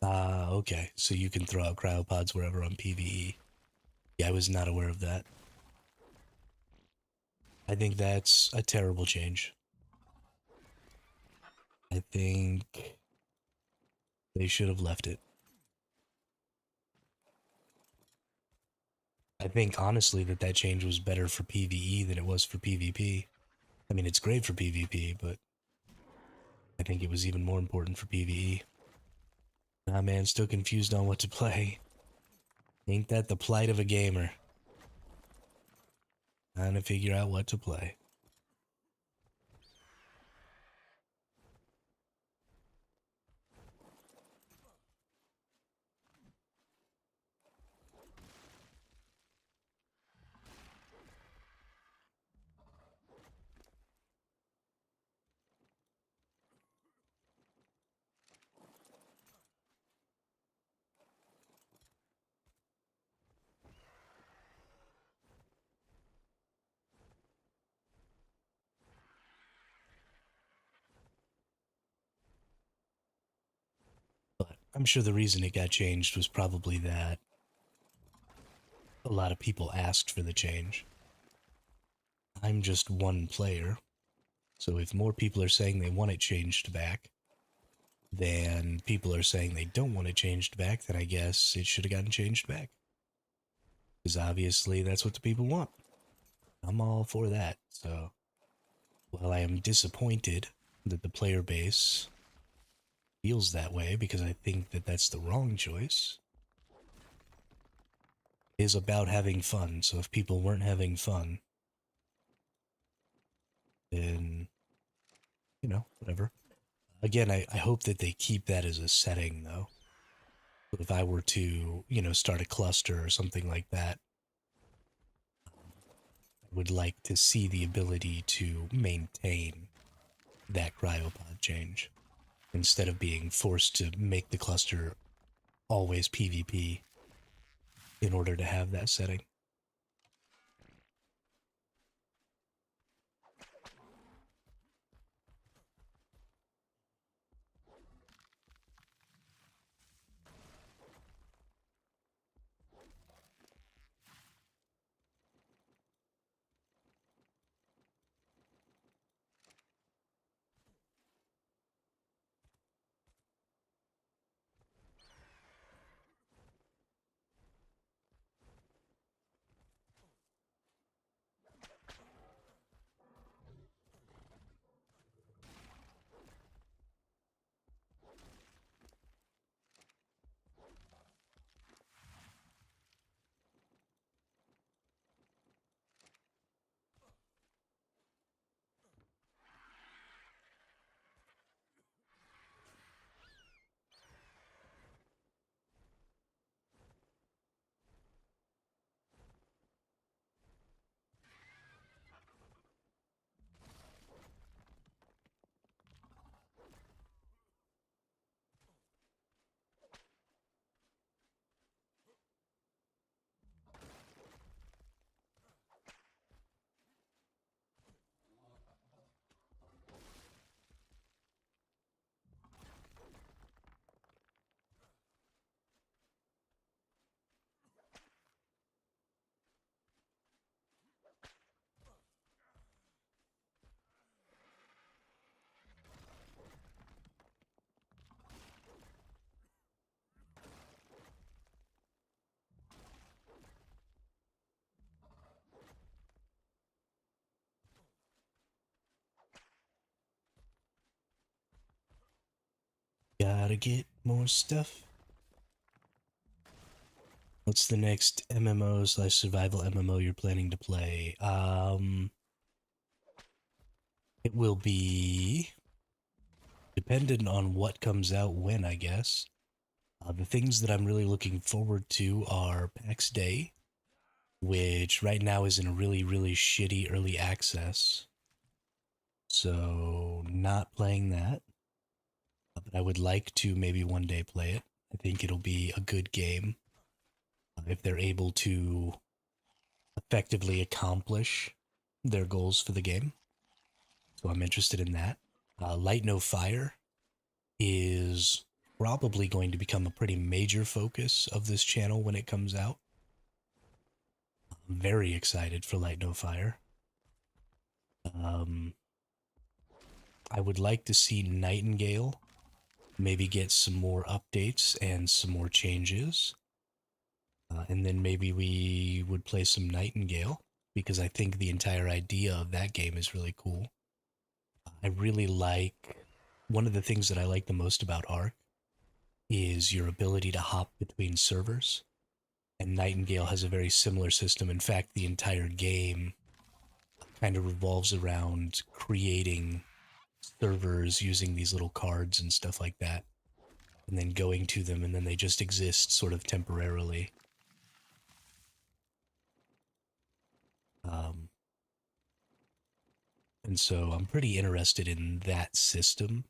Ah, okay. So you can throw out cryopods wherever on PvE. Yeah, I was not aware of that. I think that's a terrible change. I think they should have left it. I think honestly that change was better for PvE than it was for PvP. I mean, it's great for PvP, but I think it was even more important for PvE. Nah, man, still confused on what to play. Ain't that the plight of a gamer? Trying to figure out what to play. But I'm sure the reason it got changed was probably that a lot of people asked for the change. I'm just one player, so if more people are saying they want it changed back than people are saying they don't want it changed back, then I guess it should have gotten changed back. Because obviously that's what the people want. I'm all for that, so while I am disappointed that the player base feels that way, because I think that that's the wrong choice, it is about having fun. So if people weren't having fun, whatever. Again, I hope that they keep that as a setting, though. If I were to, start a cluster or something like that, I would like to see the ability to maintain that cryopod change instead of being forced to make the cluster always PvP in order to have that setting. Gotta get more stuff. What's the next MMO slash survival MMO you're planning to play? It will be dependent on what comes out when, I guess. The things that I'm really looking forward to are PAX Day, which right now is in a really, really shitty early access. So, not playing that. But I would like to maybe one day play it. I think it'll be a good game if they're able to effectively accomplish their goals for the game. So I'm interested in that. Light No Fire is probably going to become a pretty major focus of this channel when it comes out. I'm very excited for Light No Fire. I would like to see Nightingale maybe get some more updates and some more changes. And then maybe we would play some Nightingale, because I think the entire idea of that game is really cool. I really like, one of the things that I like the most about ARK is your ability to hop between servers. And Nightingale has a very similar system. In fact, the entire game kind of revolves around creating servers using these little cards and stuff like that, and then going to them, and then they just exist sort of temporarily. And so I'm pretty interested in that system,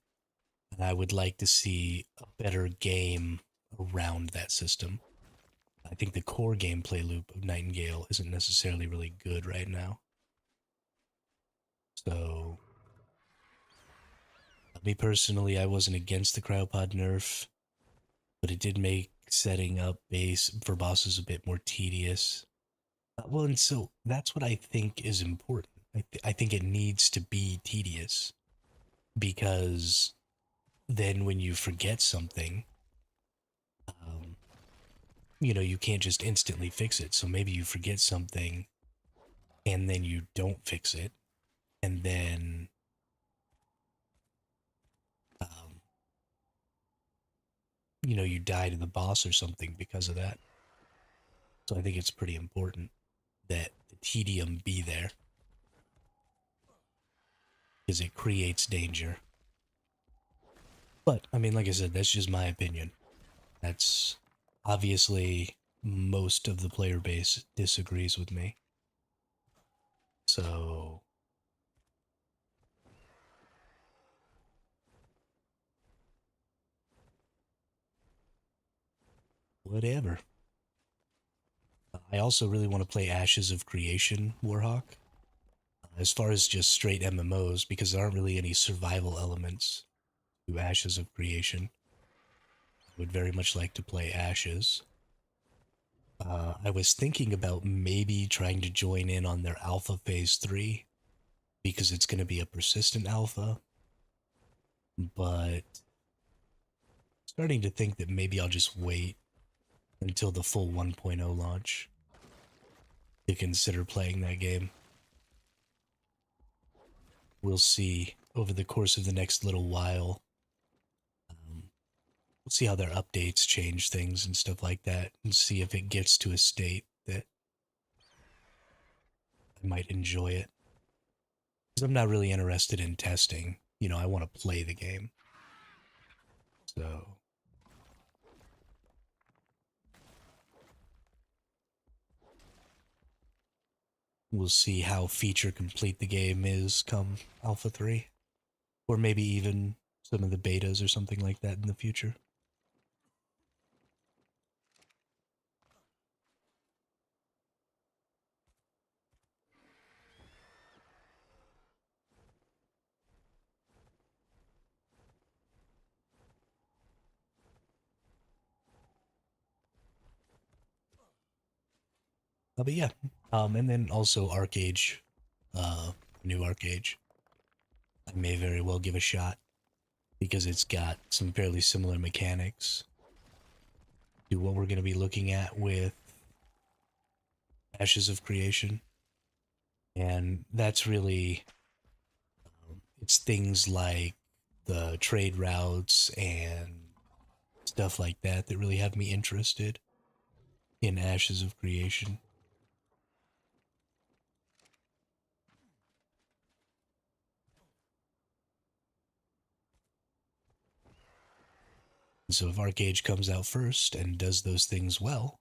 and I would like to see a better game around that system. I think the core gameplay loop of Nightingale isn't necessarily really good right now. So, me personally, I wasn't against the cryopod nerf, but it did make setting up base for bosses a bit more tedious. Well, and so that's what I think is important. I think it needs to be tedious, because then when you forget something, um, you can't just instantly fix it. So maybe you forget something and then you don't fix it, and then um, you die to the boss or something because of that. So I think it's pretty important that the tedium be there, because it creates danger. But, I mean, like I said, that's just my opinion. That's obviously most of the player base disagrees with me. So, whatever. I also really want to play Ashes of Creation, Warhawk. As far as just straight MMOs, because there aren't really any survival elements to Ashes of Creation. I would very much like to play Ashes. I was thinking about maybe trying to join in on their Alpha Phase 3, because it's going to be a persistent alpha, but starting to think that maybe I'll just wait until the full 1.0 launch to consider playing that game. We'll see over the course of the next little while. We'll see how their updates change things and stuff like that, and see if it gets to a state that I might enjoy it. Because I'm not really interested in testing. You know, I want to play the game. So, we'll see how feature complete the game is come Alpha 3. Or maybe even some of the betas or something like that in the future. But yeah, and then also Arcage, new Arcage. I may very well give a shot because it's got some fairly similar mechanics to what we're going to be looking at with Ashes of Creation. And that's really, it's things like the trade routes and stuff like that that really have me interested in Ashes of Creation. So if Arcage comes out first and does those things well,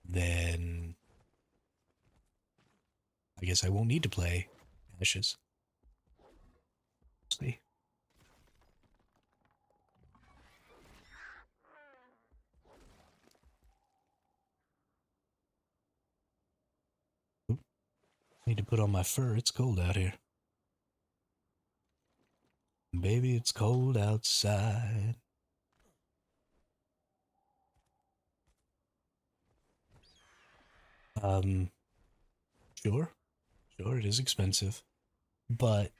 then I guess I won't need to play Ashes. See. Oop, need to put on my fur. It's cold out here. Baby, it's cold outside. Um, sure. Sure, it is expensive. But,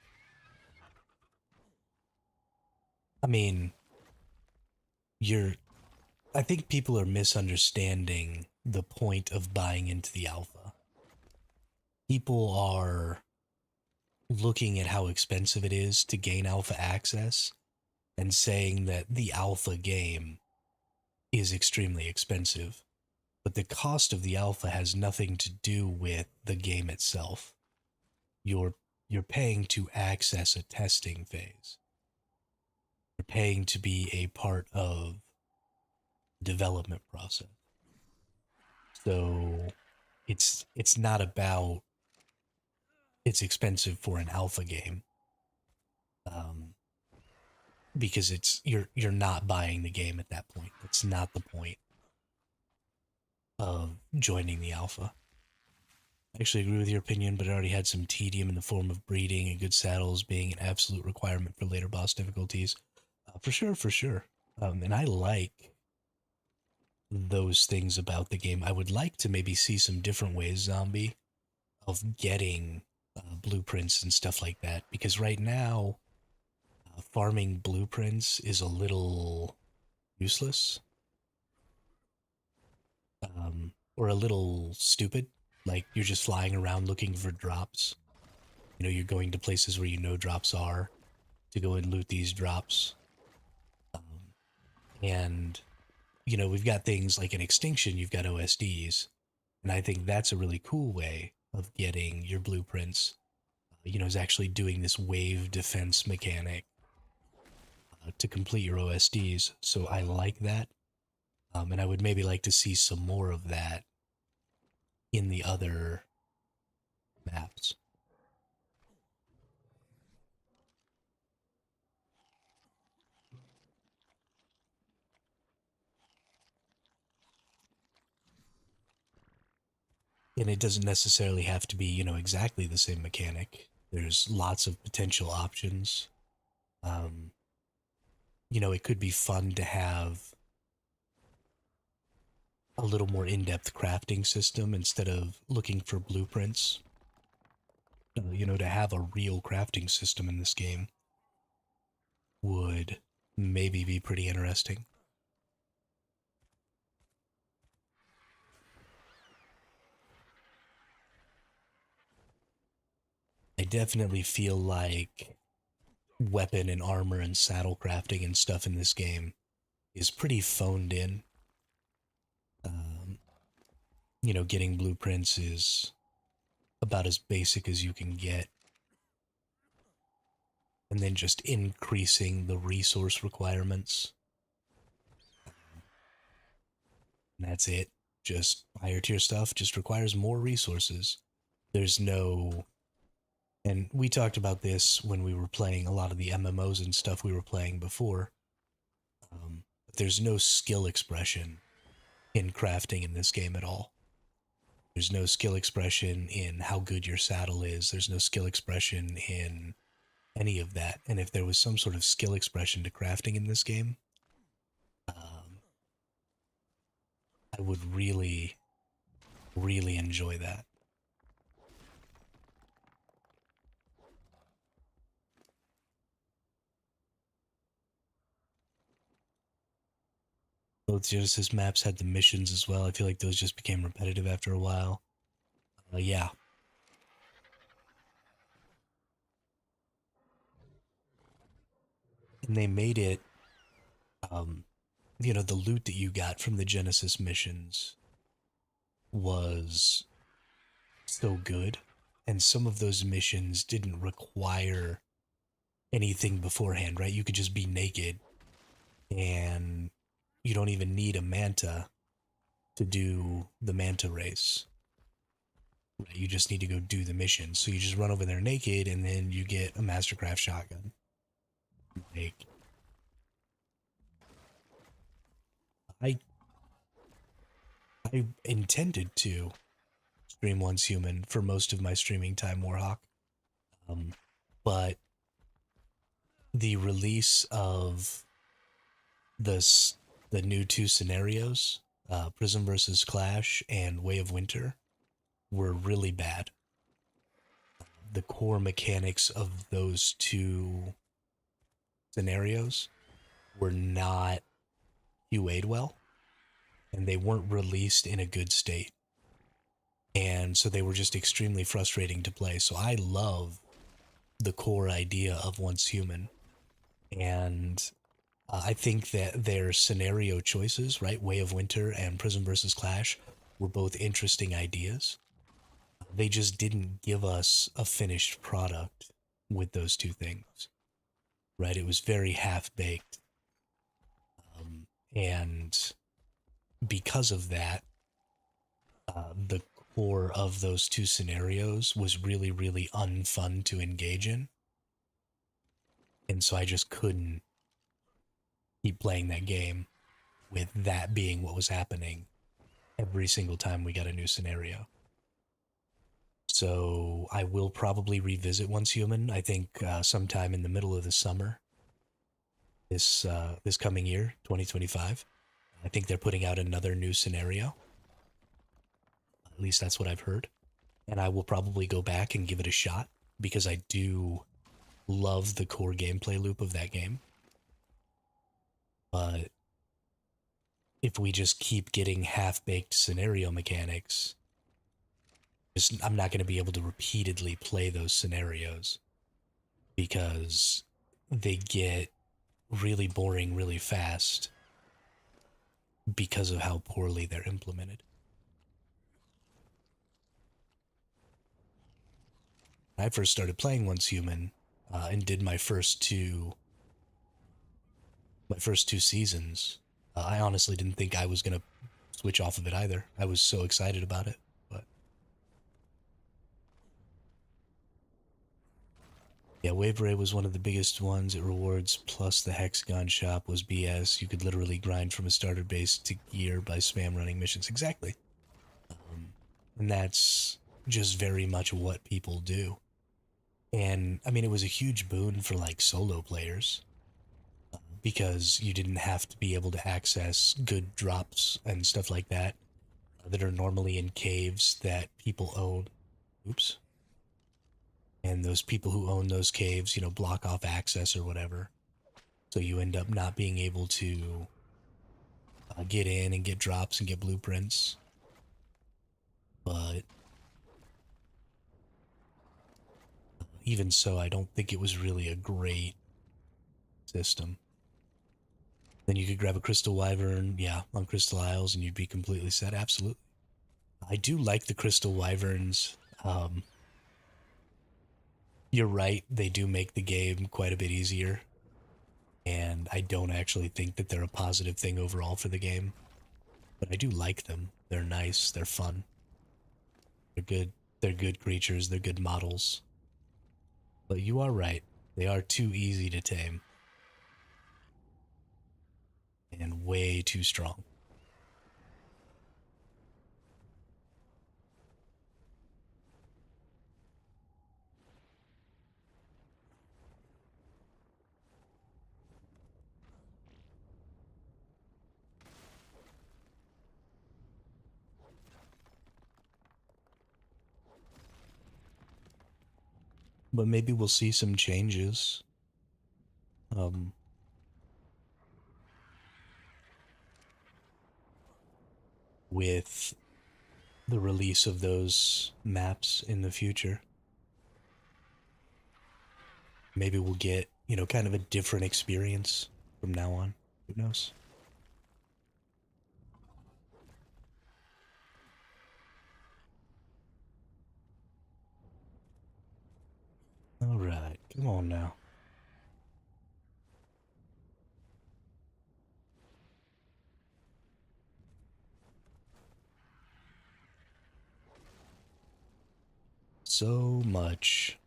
I mean, you're. I think people are misunderstanding the point of buying into the alpha. People are looking at how expensive it is to gain alpha access and saying that the alpha game is extremely expensive. But the cost of the alpha has nothing to do with the game itself. You're you're paying to access a testing phase. You're paying to be a part of development process. So it's not about it's expensive for an alpha game. Um, because you're not buying the game at that point. That's not the point of joining the alpha. I actually agree with your opinion, but it already had some tedium in the form of breeding and good saddles being an absolute requirement for later boss difficulties. For sure, for sure. And I like those things about the game. I would like to maybe see some different ways, Zombie, of getting blueprints and stuff like that. Because right now, farming blueprints is a little useless, or a little stupid. Like you're just flying around looking for drops. You know, you're going to places where you know drops are to go and loot these drops. And, you know, we've got things like in Extinction, you've got OSDs. And I think that's a really cool way of getting your blueprints. You know, is actually doing this wave defense mechanic to complete your OSDs. So I like that. And I would maybe like to see some more of that in the other maps. And it doesn't necessarily have to be, exactly the same mechanic. There's lots of potential options. Um, it could be fun to have a little more in-depth crafting system instead of looking for blueprints. To have a real crafting system in this game would maybe be pretty interesting. I definitely feel like weapon and armor and saddle crafting and stuff in this game is pretty phoned in. Um, getting blueprints is about as basic as you can get. And then just increasing the resource requirements. And that's it. Just higher tier stuff just requires more resources. There's no. And we talked about this when we were playing a lot of the MMOs and stuff we were playing before. But there's no skill expression in crafting in this game at all. There's no skill expression in how good your saddle is. There's no skill expression in any of that. And if there was some sort of skill expression to crafting in this game, I would really, really enjoy that. Both Genesis maps had the missions as well. I feel like those just became repetitive after a while. Yeah. And they made it, um, the loot that you got from the Genesis missions was so good. And some of those missions didn't require anything beforehand, right? You could just be naked and you don't even need a manta to do the manta race. Right? You just need to go do the mission. So you just run over there naked and then you get a Mastercraft shotgun. Like, I I intended to stream Once Human for most of my streaming time, Warhawk. Um, but the release of this the new two scenarios, Prism versus Clash and Way of Winter, were really bad. The core mechanics of those two scenarios were not QA'd well, and they weren't released in a good state. And so they were just extremely frustrating to play. So I love the core idea of Once Human. And I think that their scenario choices, right, Way of Winter and Prism versus Clash, were both interesting ideas. They just didn't give us a finished product with those two things, right? It was very half baked. And because of that, the core of those two scenarios was really, really unfun to engage in. And so I just couldn't keep playing that game with that being what was happening every single time we got a new scenario. So I will probably revisit Once Human. I think sometime in the middle of the summer, this coming year, 2025. I think they're putting out another new scenario. At least that's what I've heard. And I will probably go back and give it a shot because I do love the core gameplay loop of that game. But if we just keep getting half-baked scenario mechanics, I'm not going to be able to repeatedly play those scenarios because they get really boring really fast because of how poorly they're implemented. I first started playing Once Human and did my first two My first two seasons, I honestly didn't think I was gonna switch off of it either. I was so excited about it, but yeah, Wave Ray was one of the biggest ones. It rewards plus the Hexagon shop was BS. You could literally grind from a starter base to gear by spam running missions. Exactly. And that's just very much what people do. And I mean, it was a huge boon for like solo players because you didn't have to be able to access good drops and stuff like that are normally in caves that people own. Oops. And those people who own those caves, block off access or whatever. So you end up not being able to get in and get drops and get blueprints. But even so, I don't think it was really a great system. Then you could grab a Crystal Wyvern, yeah, on Crystal Isles, and you'd be completely set. Absolutely. I do like the Crystal Wyverns. You're right, they do make the game quite a bit easier. And I don't actually think that they're a positive thing overall for the game. But I do like them. They're nice, they're fun. They're good. They're good creatures, they're good models. But you are right. They are too easy to tame. And way too strong. But maybe we'll see some changes. Um, with the release of those maps in the future. Maybe we'll get, kind of a different experience from now on. Who knows? All right, come on now. So much.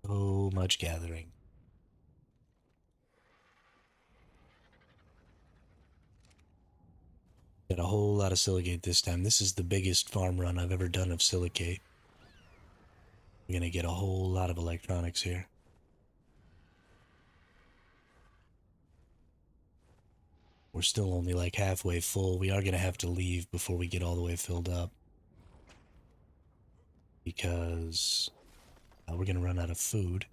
So much gathering. Got a whole lot of silicate this time. This is the biggest farm run I've ever done of silicate. We're gonna get a whole lot of electronics here. We're still only like halfway full. We are gonna have to leave before we get all the way filled up. Because we're gonna run out of food.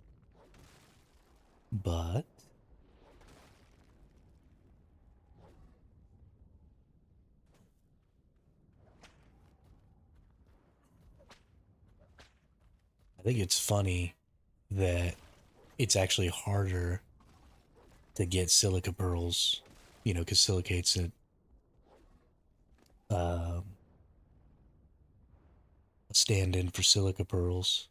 But I think it's funny that it's actually harder to get silica pearls, because silicate's a stand in for silica pearls.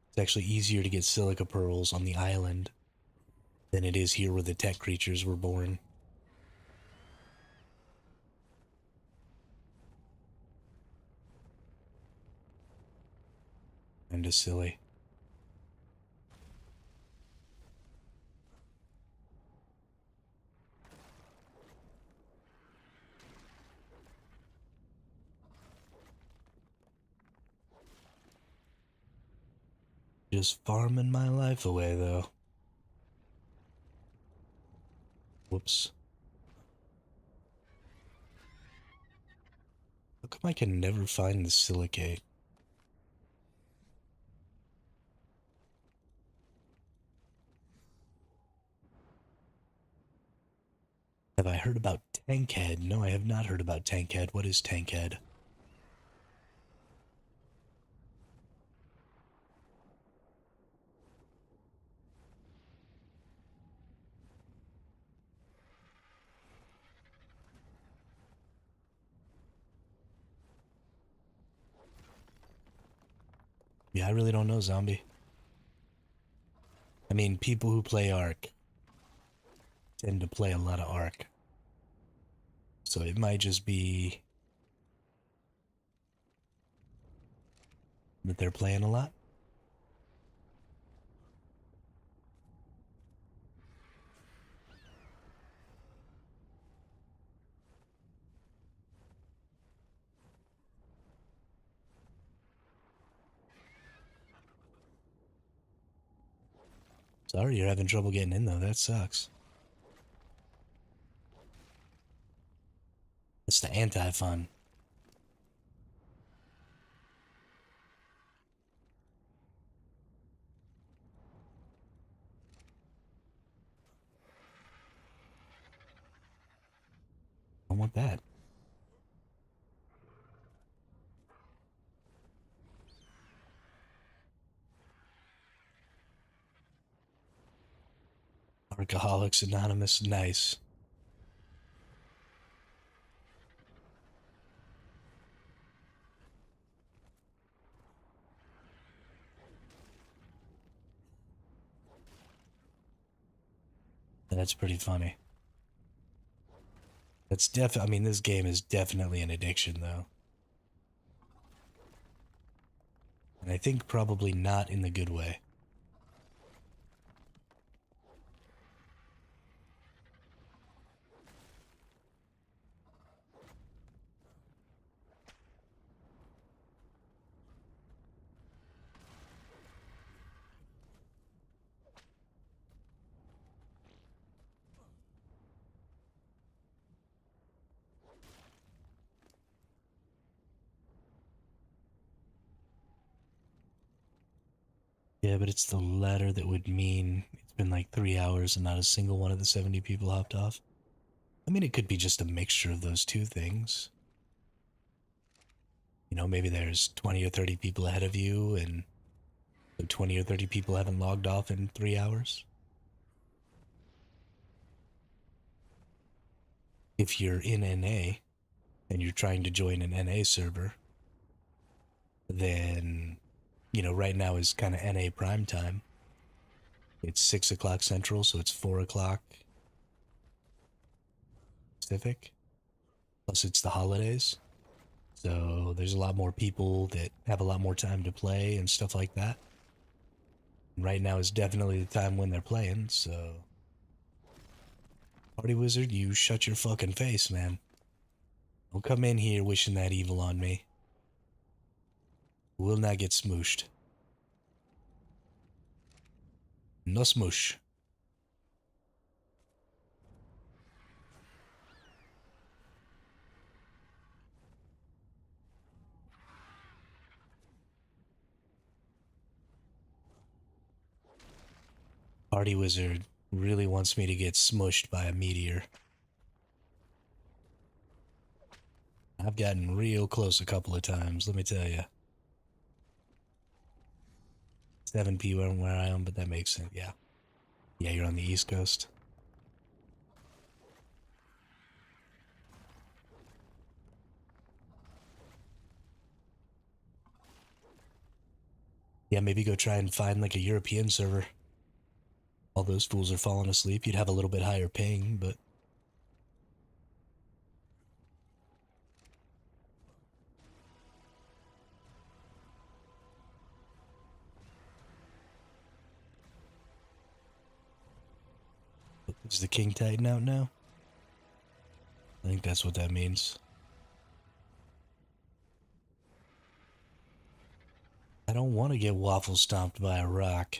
It's actually easier to get silica pearls on the island than it is here where the tech creatures were born. Kinda silly. Just farming my life away, though. Whoops. How come I can never find the silicate? Have I heard about Tankhead? No, I have not heard about Tankhead. What is Tankhead? Yeah, I really don't know, zombie. I mean, people who play ARK tend to play a lot of ARK. So it might just be that they're playing a lot. Sorry you're having trouble getting in though, that sucks. It's the anti-fun. I want that. Alcoholics Anonymous, nice. That's pretty funny. I mean, this game is definitely an addiction, though. And I think probably not in the good way. Yeah, but it's the latter that would mean it's been like 3 hours and not a single one of the 70 people hopped off. I mean, it could be just a mixture of those two things. You know, maybe there's 20 or 30 people ahead of you, and the 20 or 30 people haven't logged off in 3 hours. If you're in NA and you're trying to join an NA server, then, you know, right now is kind of NA prime time. It's 6 o'clock Central, so it's 4 o'clock Pacific. Plus, it's the holidays. So there's a lot more people that have a lot more time to play and stuff like that. And right now is definitely the time when they're playing, so. Party Wizard, you shut your fucking face, man. Don't come in here wishing that evil on me. Will not get smooshed. No smoosh. Party Wizard really wants me to get smushed by a meteor. I've gotten real close a couple of times, let me tell you. 7 p.m. where I am, but that makes sense, yeah. Yeah, you're on the East Coast. Yeah, maybe go try and find like a European server. All those fools are falling asleep. You'd have a little bit higher ping, but is the King Titan out now? I think that's what that means. I don't want to get waffle stomped by a rock.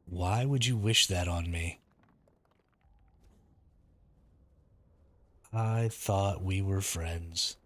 Why would you wish that on me? I thought we were friends.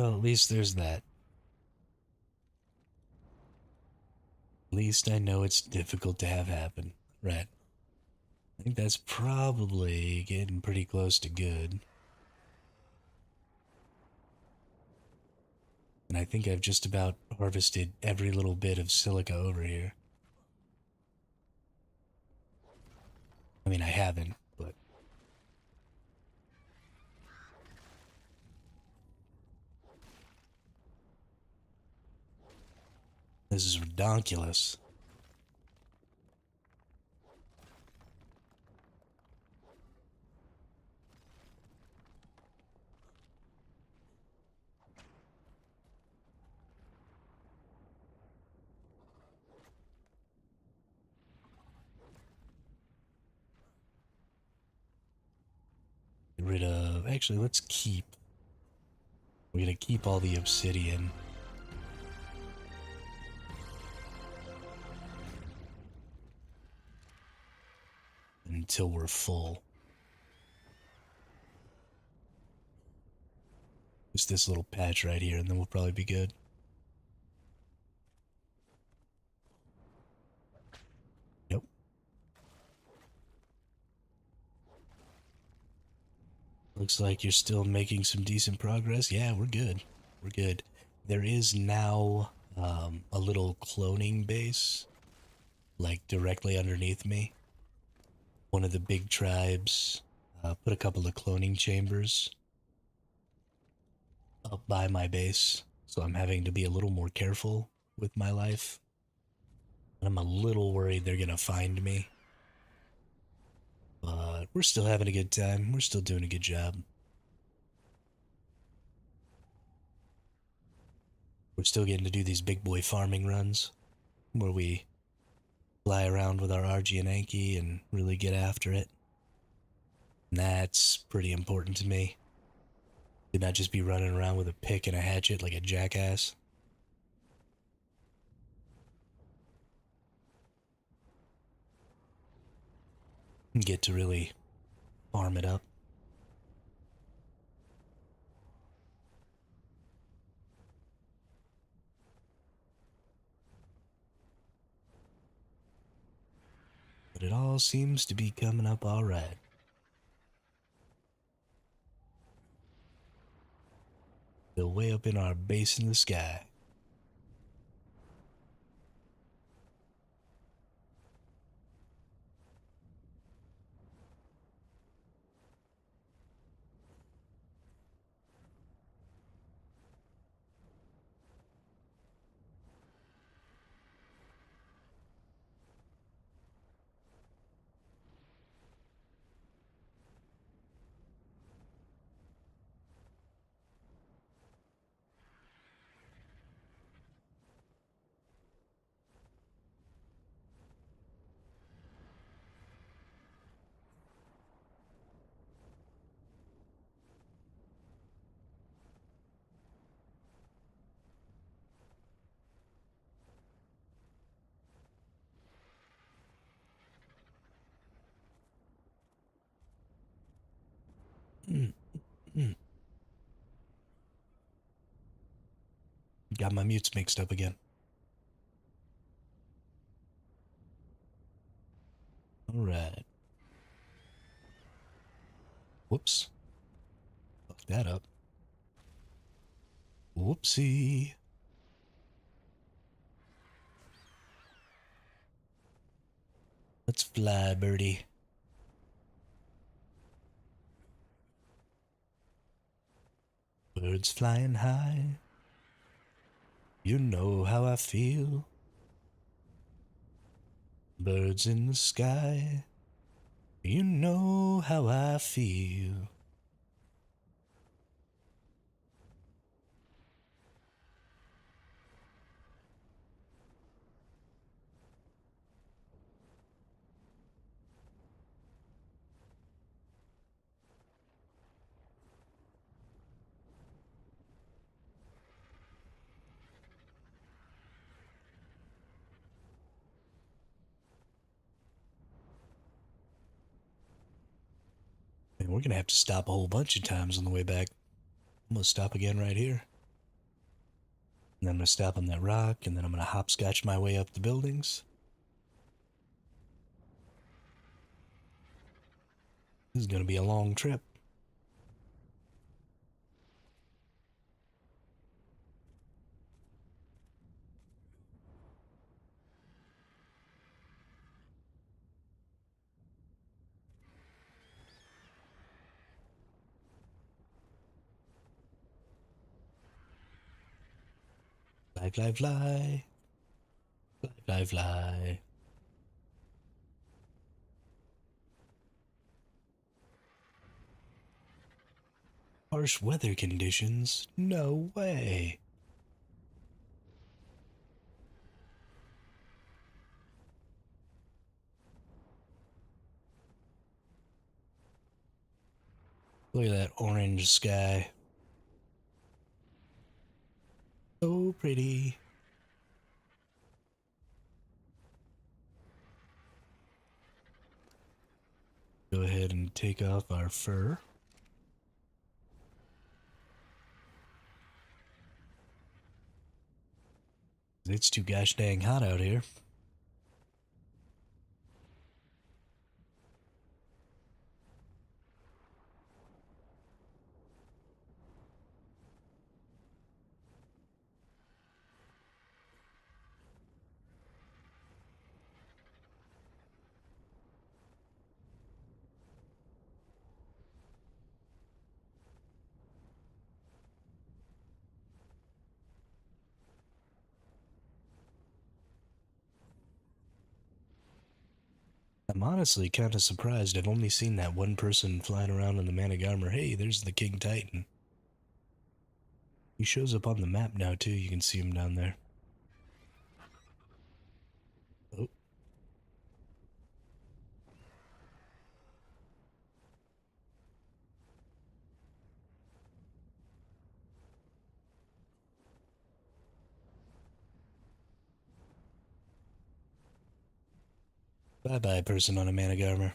Well, at least there's that. At least I know it's difficult to have happen. Right. I think that's probably getting pretty close to good. And I think I've just about harvested every little bit of silica over here. I mean, I haven't, but this is redonkulous. Get rid of... Actually, let's keep... We're gonna keep all the obsidian. Until we're full. Just this little patch right here, and then we'll probably be good. Nope. Looks like you're still making some decent progress. Yeah, we're good. We're good. There is now a little cloning base, like directly underneath me. One of the big tribes put a couple of cloning chambers up by my base, so I'm having to be a little more careful with my life. And I'm a little worried they're gonna find me. But we're still having a good time. We're still doing a good job. We're still getting to do these big boy farming runs where we fly around with our RG and Anki and really get after it. And that's pretty important to me. To not just be running around with a pick and a hatchet like a jackass. And get to really farm it up. But it all seems to be coming up alright. Still way up in our base in the sky. Got my mutes mixed up again. Alright. Whoops. Fuck that up. Whoopsie. Let's fly, birdie. Birds flying high. You know how I feel. Birds in the sky. You know how I feel. And we're gonna have to stop a whole bunch of times on the way back. I'm gonna stop again right here. And then I'm going to stop on that rock, and then I'm going to hopscotch my way up the buildings. This is going to be a long trip. Fly, fly, fly. Fly, fly, fly. Harsh weather conditions? No way. Look at that orange sky. So pretty. Go ahead and take off our fur. It's too gosh dang hot out here. I'm honestly kind of surprised. I've only seen that one person flying around in the man of armor. Hey, there's the King Titan. He shows up on the map now, too. You can see him down there. Oh. Bye-bye, person on a man of armor.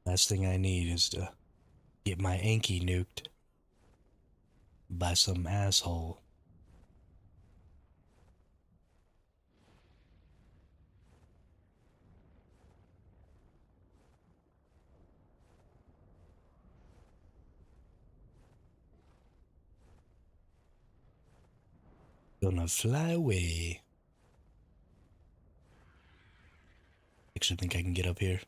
Last thing I need is to get my Anki nuked by some asshole. Gonna fly away. Actually think I can get up here.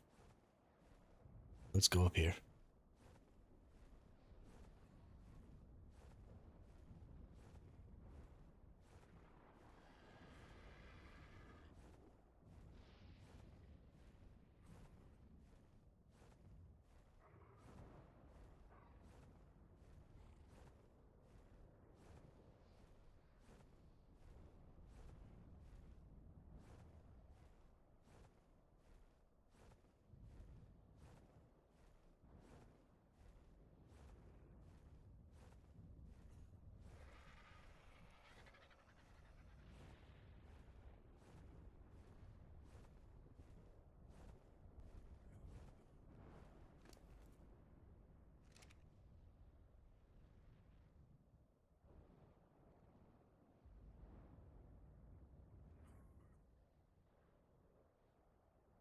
Let's go up here.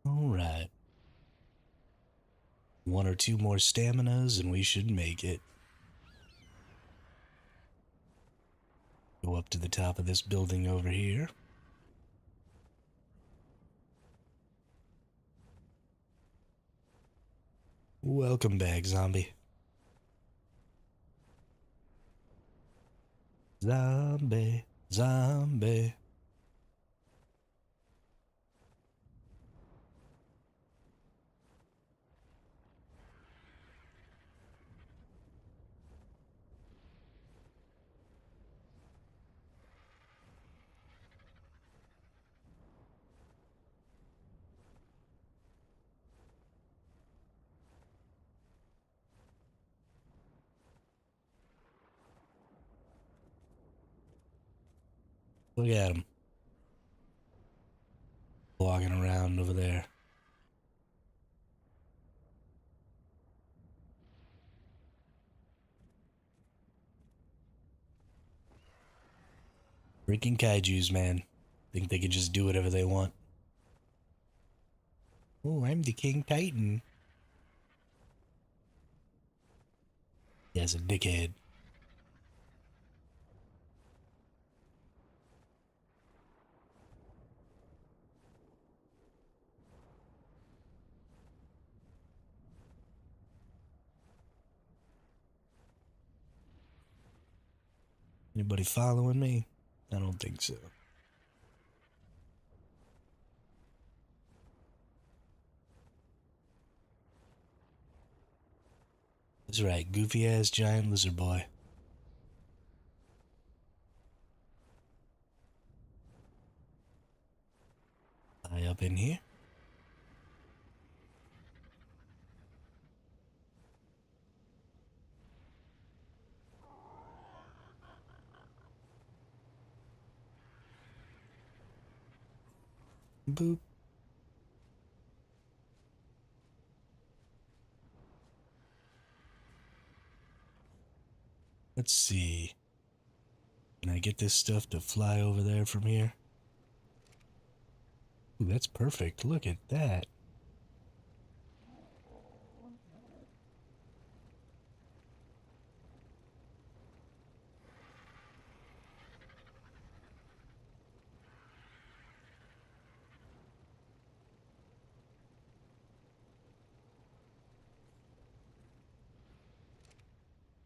Alright. One or two more staminas and we should make it. Go up to the top of this building over here. Welcome back, zombie. Zombie, zombie. Look at him. walking around over there. Freaking kaijus, man. Think they can just do whatever they want. Oh, I'm the King Titan. Yes, a dickhead. Anybody following me? I don't think so. That's right, goofy ass giant lizard boy. High up in here. Boop. Let's see. Can I get this stuff to fly over there from here? Ooh, that's perfect. Look at that.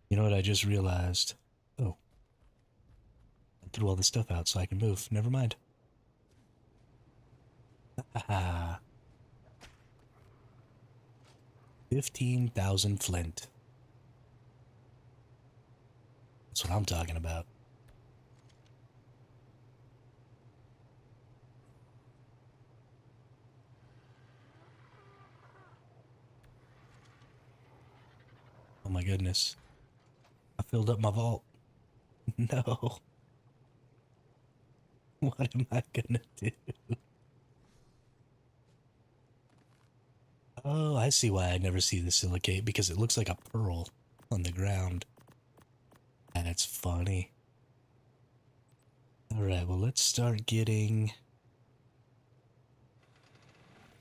You know what I just realized? Oh, I threw all the stuff out so I can move. Never mind. Haha. 15,000 flint. That's what I'm talking about. Oh my goodness. I filled up my vault. No. What am I gonna do? Oh, I see why I never see the silicate, because it looks like a pearl on the ground. That's funny. Alright, well, let's start getting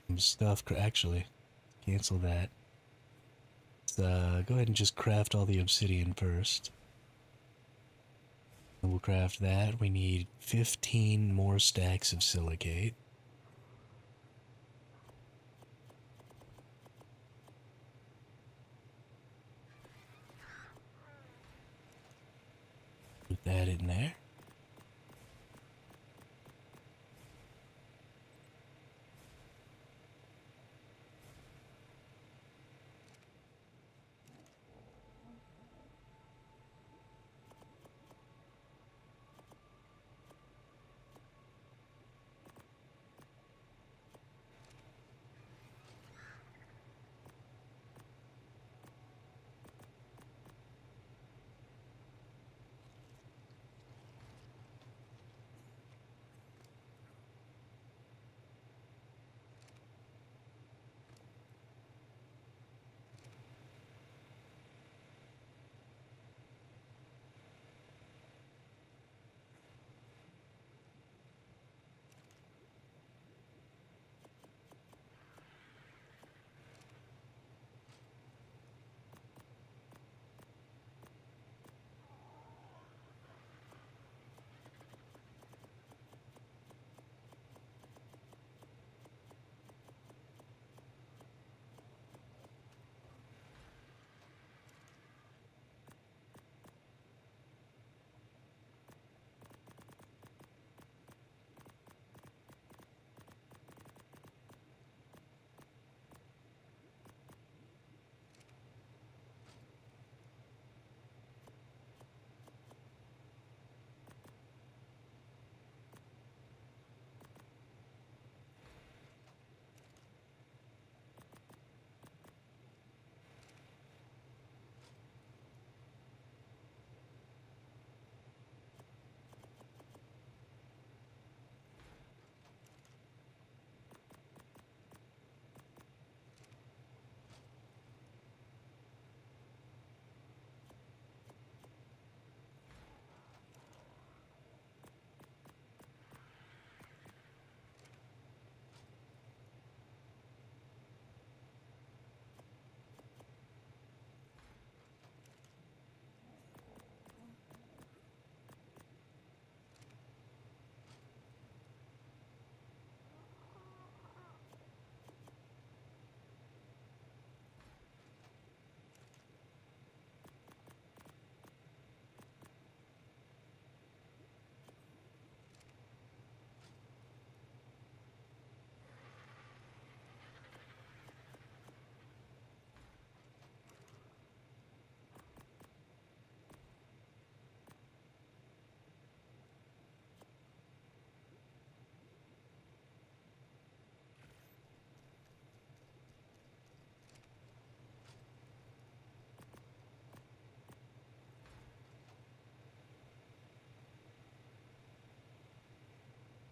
some stuff. Actually, cancel that. Let's, go ahead and just craft all the obsidian first. And we'll craft that. We need 15 more stacks of silicate. Put that in there.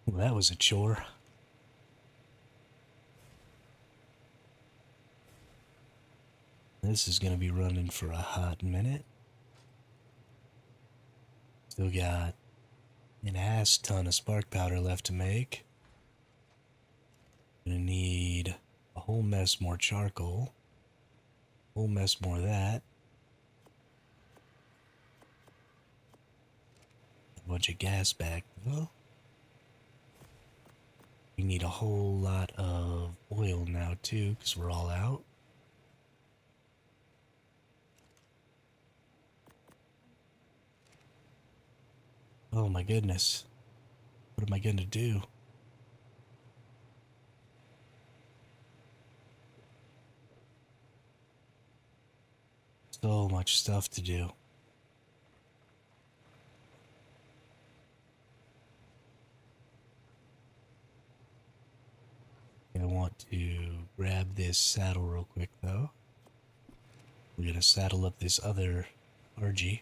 Well, that was a chore. This is going to be running for a hot minute. Still got an ass ton of spark powder left to make. Gonna need a whole mess more charcoal. Whole mess more of that. A bunch of gas back though. We need a whole lot of oil now too, because we're all out. Oh my goodness. What am I gonna do? So much stuff to do. I want to grab this saddle real quick though. We're gonna saddle up this other RG.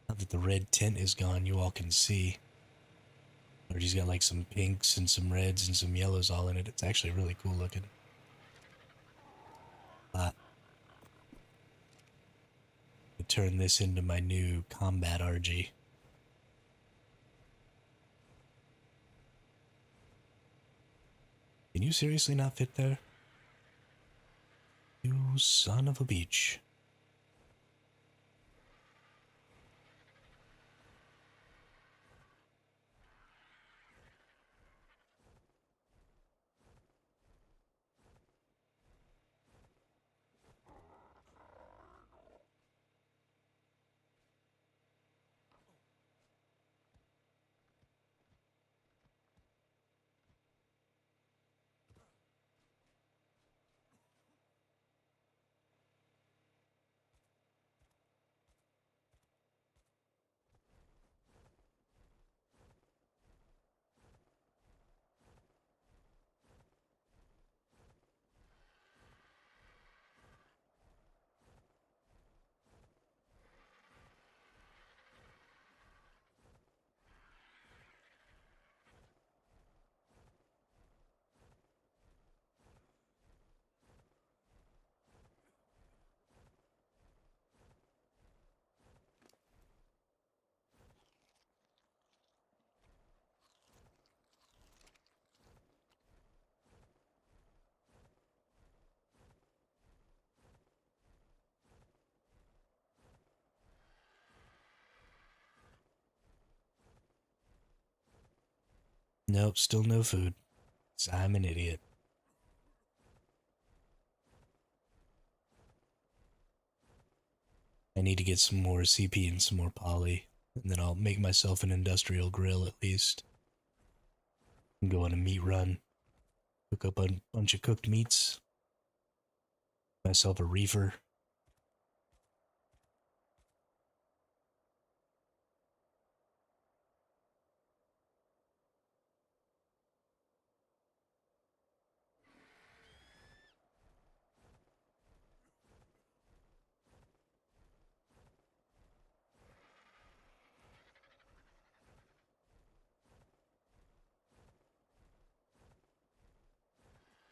Now that the red tint is gone, you all can see. RG's got like some pinks and some reds and some yellows all in it. It's actually really cool looking. I turn this into my new combat RG. Can you seriously not fit there? You son of a beach. Nope, still no food. 'Cause I'm an idiot. I need to get some more CP and some more poly, and then I'll make myself an industrial grill at least. And go on a meat run. Cook up a bunch of cooked meats. Myself a reefer.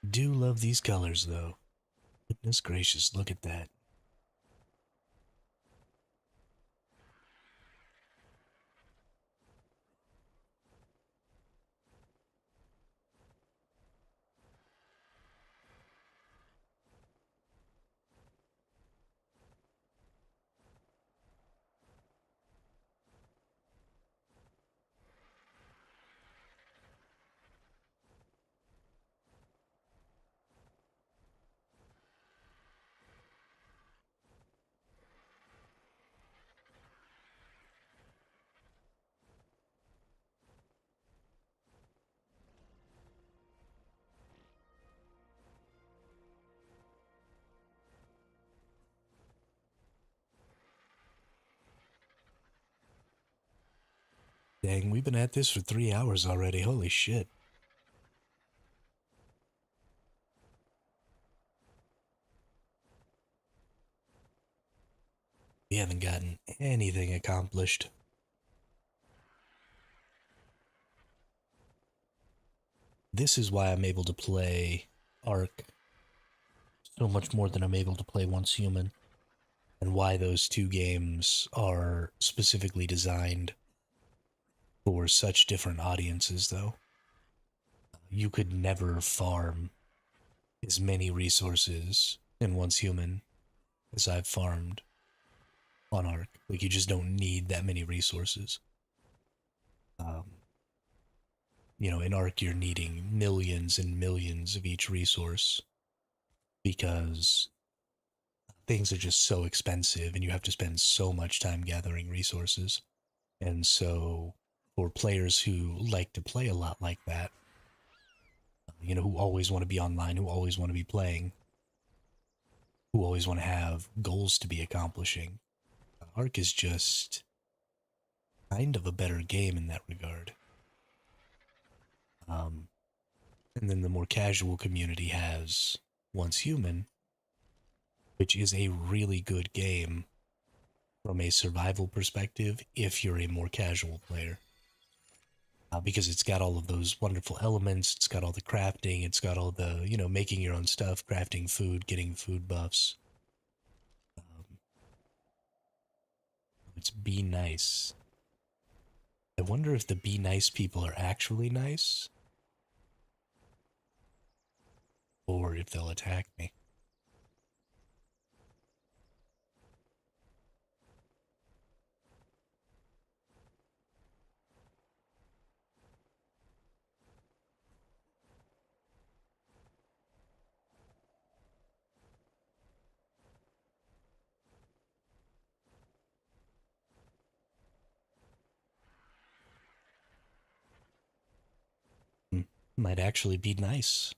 Do love these colors though. Goodness gracious, look at that. Dang, we've been at this for 3 hours already. Holy shit. We haven't gotten anything accomplished. this is why I'm able to play ARK so much more than I'm able to play Once Human, and why those two games are specifically designed for such different audiences, though. You could never farm as many resources in Once Human as I've farmed on ARK. Like, you just don't need that many resources. Um, in ARK, you're needing millions and millions of each resource because things are just so expensive and you have to spend so much time gathering resources. And so, for players who like to play a lot like that, who always want to be online, who always want to be playing, who always want to have goals to be accomplishing, ARK is just kind of a better game in that regard. Um, and then the more casual community has Once Human, which is a really good game from a survival perspective if you're a more casual player. Because it's got all of those wonderful elements, it's got all the crafting, it's got all the, making your own stuff, crafting food, getting food buffs. It's be nice. I wonder if the be nice people are actually nice, or if they'll attack me. Might actually be nice.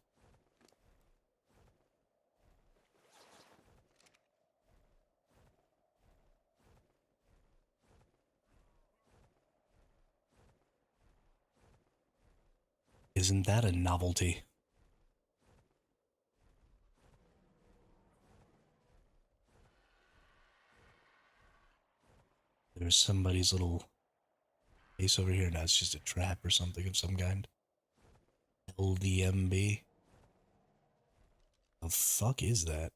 Isn't that a novelty? There's somebody's little base over here. Now it's just a trap or something of some kind. LDMB. The fuck is that?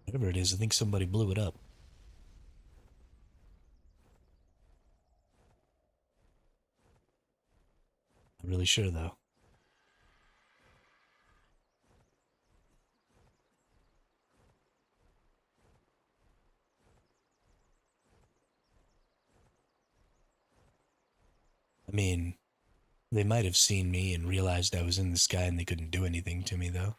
Whatever it is, I think somebody blew it up. Not really sure though. I mean, they might have seen me and realized I was in the sky and they couldn't do anything to me though.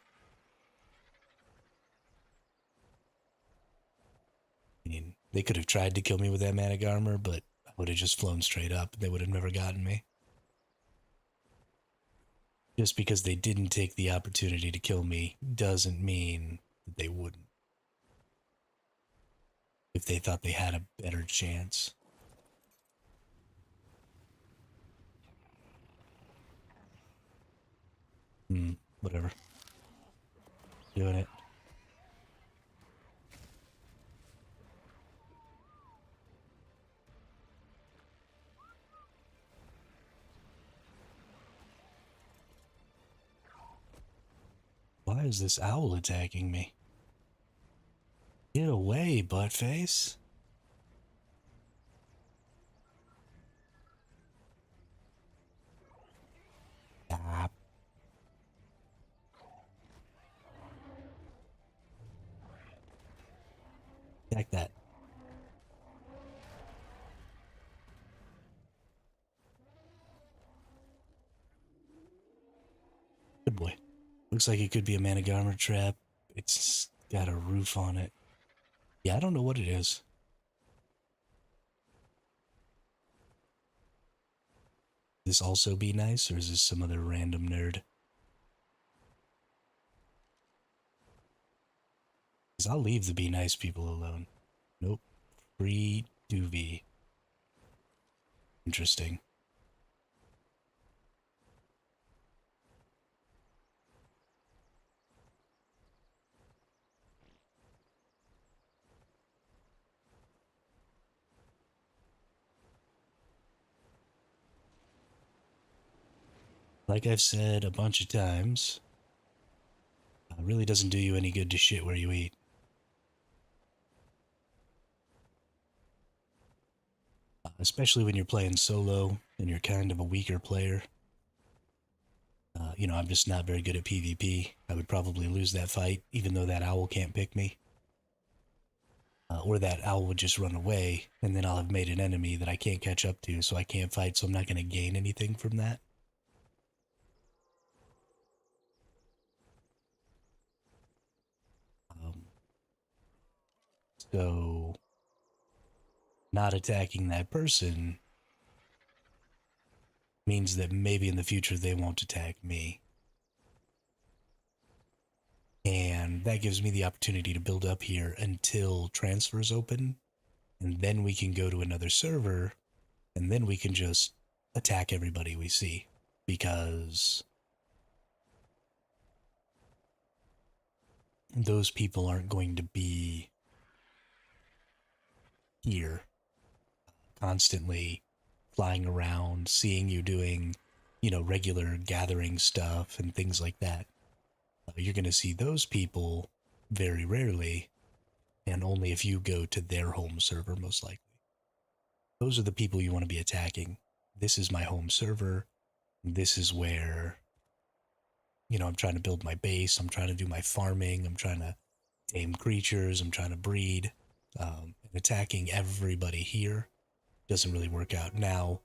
I mean, they could have tried to kill me with that manic armor, but I would have just flown straight up and they would have never gotten me. Just because they didn't take the opportunity to kill me doesn't mean that they wouldn't. If they thought they had a better chance. Whatever. Doing it. Why is this owl attacking me? Get away, buttface. Stop. Attack that. Good boy. Looks like it could be a Manigarmer trap. It's got a roof on it. Yeah, I don't know what it is. This also be nice, or is this some other random nerd? Because I'll leave the be nice people alone. Nope. Free doobie. Interesting. Like I've said a bunch of times, it really doesn't do you any good to shit where you eat. Especially when you're playing solo and you're kind of a weaker player. I'm just not very good at PvP. I would probably lose that fight, even though that owl can't pick me. Or that owl would just run away, and then I'll have made an enemy that I can't catch up to, so I can't fight, so I'm not going to gain anything from that. Um, so, not attacking that person means that maybe in the future they won't attack me. And that gives me the opportunity to build up here until transfers open, and then we can go to another server, and then we can just attack everybody we see. Because those people aren't going to be here constantly flying around, seeing you doing, regular gathering stuff and things like that. You're going to see those people very rarely, and only if you go to their home server, most likely. Those are the people you want to be attacking. This is my home server. This is where, I'm trying to build my base. I'm trying to do my farming. I'm trying to tame creatures. I'm trying to breed. And attacking everybody here doesn't really work out. Now,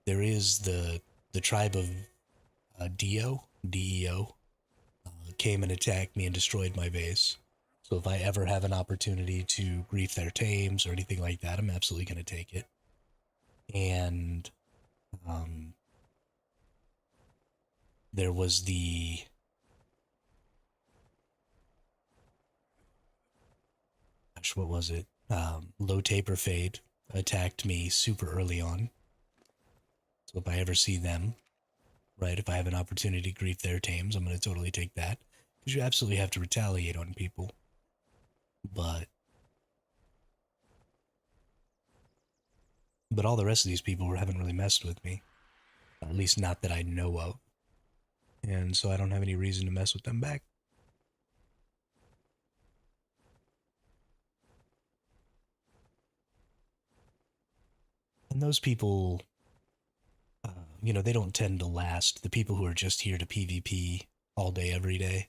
there is the tribe of Dio, DEO, came and attacked me and destroyed my base. So if I ever have an opportunity to grief their tames or anything like that, I'm absolutely going to take it. And um, there was the what was it? Low taper fade attacked me super early on. So if I ever see them, right, if I have an opportunity to grief their tames, I'm going to totally take that. Because you absolutely have to retaliate on people. But all the rest of these people haven't really messed with me. At least not that I know of. And so I don't have any reason to mess with them back. And those people, they don't tend to last. The people who are just here to PvP all day, every day,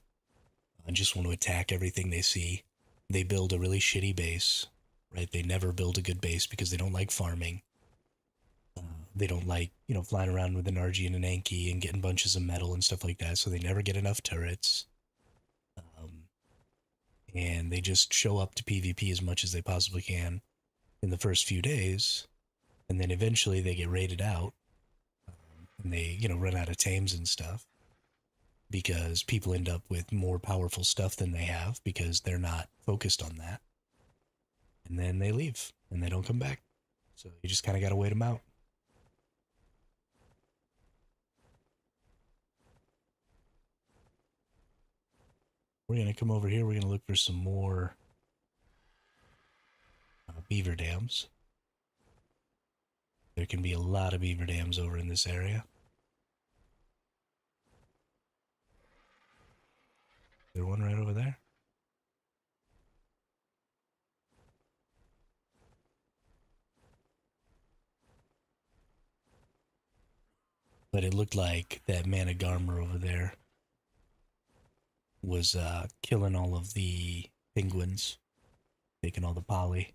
and just want to attack everything they see, they build a really shitty base, right? They never build a good base because they don't like farming. They don't like, flying around with an RG and an Anki and getting bunches of metal and stuff like that, so they never get enough turrets. And they just show up to PvP as much as they possibly can in the first few days, and then eventually they get raided out, and they, run out of tames and stuff because people end up with more powerful stuff than they have because they're not focused on that. And then they leave and they don't come back. So you just kind of got to wait them out. We're going to come over here. We're going to look for some more beaver dams. There can be a lot of beaver dams over in this area. There's one right over there. But it looked like that Managarmer over there was killing all of the penguins, taking all the poly.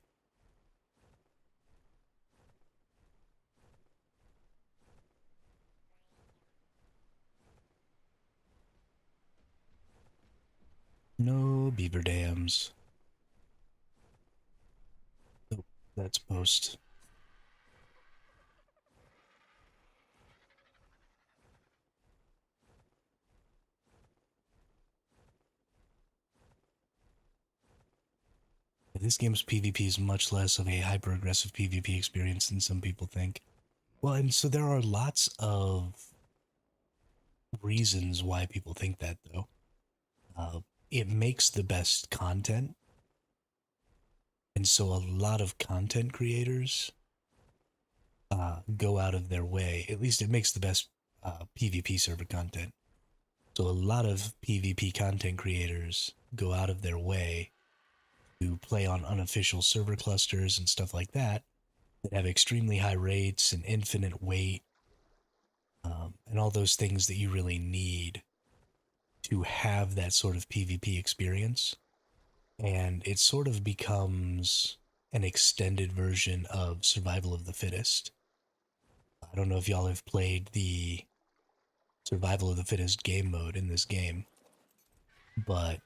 No beaver dams. Oh, that's post. This game's PvP is much less of a hyper-aggressive PvP experience than some people think. Well, and so there are lots of reasons why people think that, though. It makes the best content, and so a lot of content creators go out of their way. At least it makes the best PvP server content. So a lot of PvP content creators go out of their way to play on unofficial server clusters and stuff like that have extremely high rates and infinite weight, and all those things that you really need to have that sort of PvP experience. And it sort of becomes an extended version of Survival of the Fittest. I don't know if y'all have played the Survival of the Fittest game mode in this game, but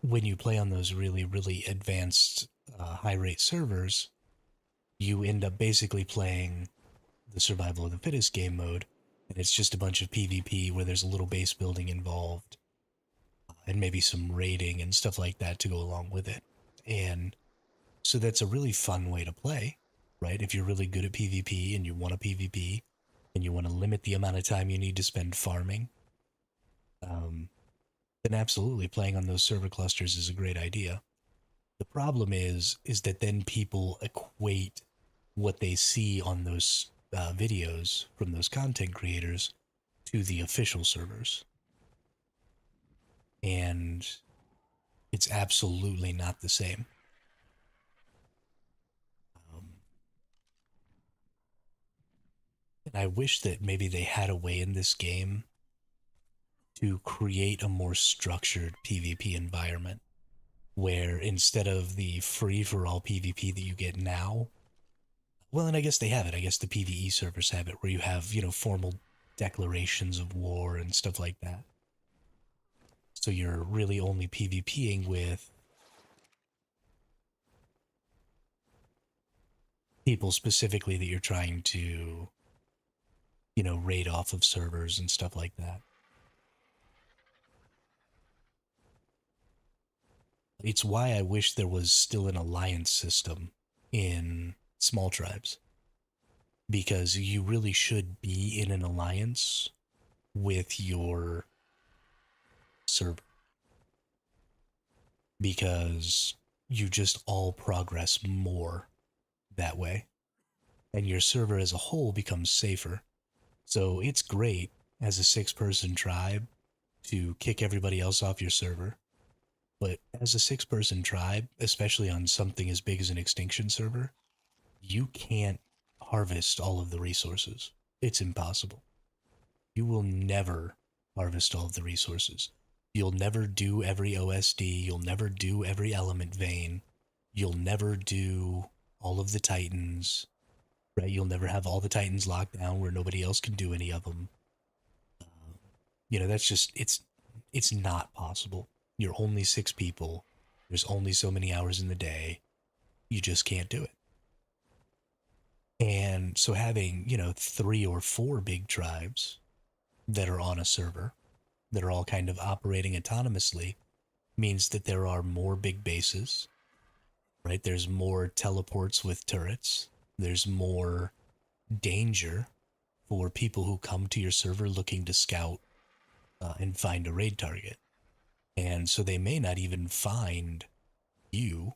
when you play on those really, really advanced high rate servers, you end up basically playing the Survival of the Fittest game mode, and it's just a bunch of PvP where there's a little base building involved, and maybe some raiding and stuff like that to go along with it. And so that's a really fun way to play, right? If you're really good at PvP and you want a PvP and you want to limit the amount of time you need to spend farming, then absolutely playing on those server clusters is a great idea. The problem is that then people equate what they see on those videos from those content creators to the official servers. And it's absolutely not the same. And I wish that maybe they had a way in this game to create a more structured PvP environment where instead of the free-for-all PvP that you get now, well, and I guess they have it. I guess the PvE servers have it where you have, formal declarations of war and stuff like that. So you're really only PvPing with people specifically that you're trying to, raid off of servers and stuff like that. It's why I wish there was still an alliance system in small tribes. Because you really should be in an alliance with your server. Because you just all progress more that way. And your server as a whole becomes safer. So it's great as a 6-person tribe to kick everybody else off your server. But as a 6-person tribe, especially on something as big as an extinction server, you can't harvest all of the resources. It's impossible. You will never harvest all of the resources. You'll never do every OSD. You'll never do every element vein. You'll never do all of the titans. Right? You'll never have all the titans locked down where nobody else can do any of them. That's just, it's not possible. You're only 6 people. There's only so many hours in the day. You just can't do it. And so having, 3 or 4 big tribes that are on a server, that are all kind of operating autonomously, means that there are more big bases, right? There's more teleports with turrets. There's more danger for people who come to your server looking to scout and find a raid target. And so they may not even find you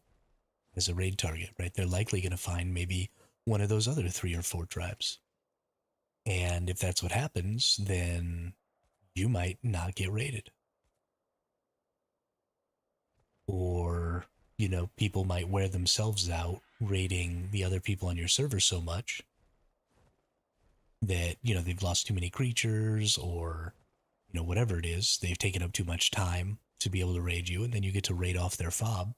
as a raid target, right? They're likely going to find maybe one of those other 3 or 4 tribes. And if that's what happens, then you might not get raided. Or, people might wear themselves out raiding the other people on your server so much that, they've lost too many creatures or, whatever it is, they've taken up too much time to be able to raid you, and then you get to raid off their fob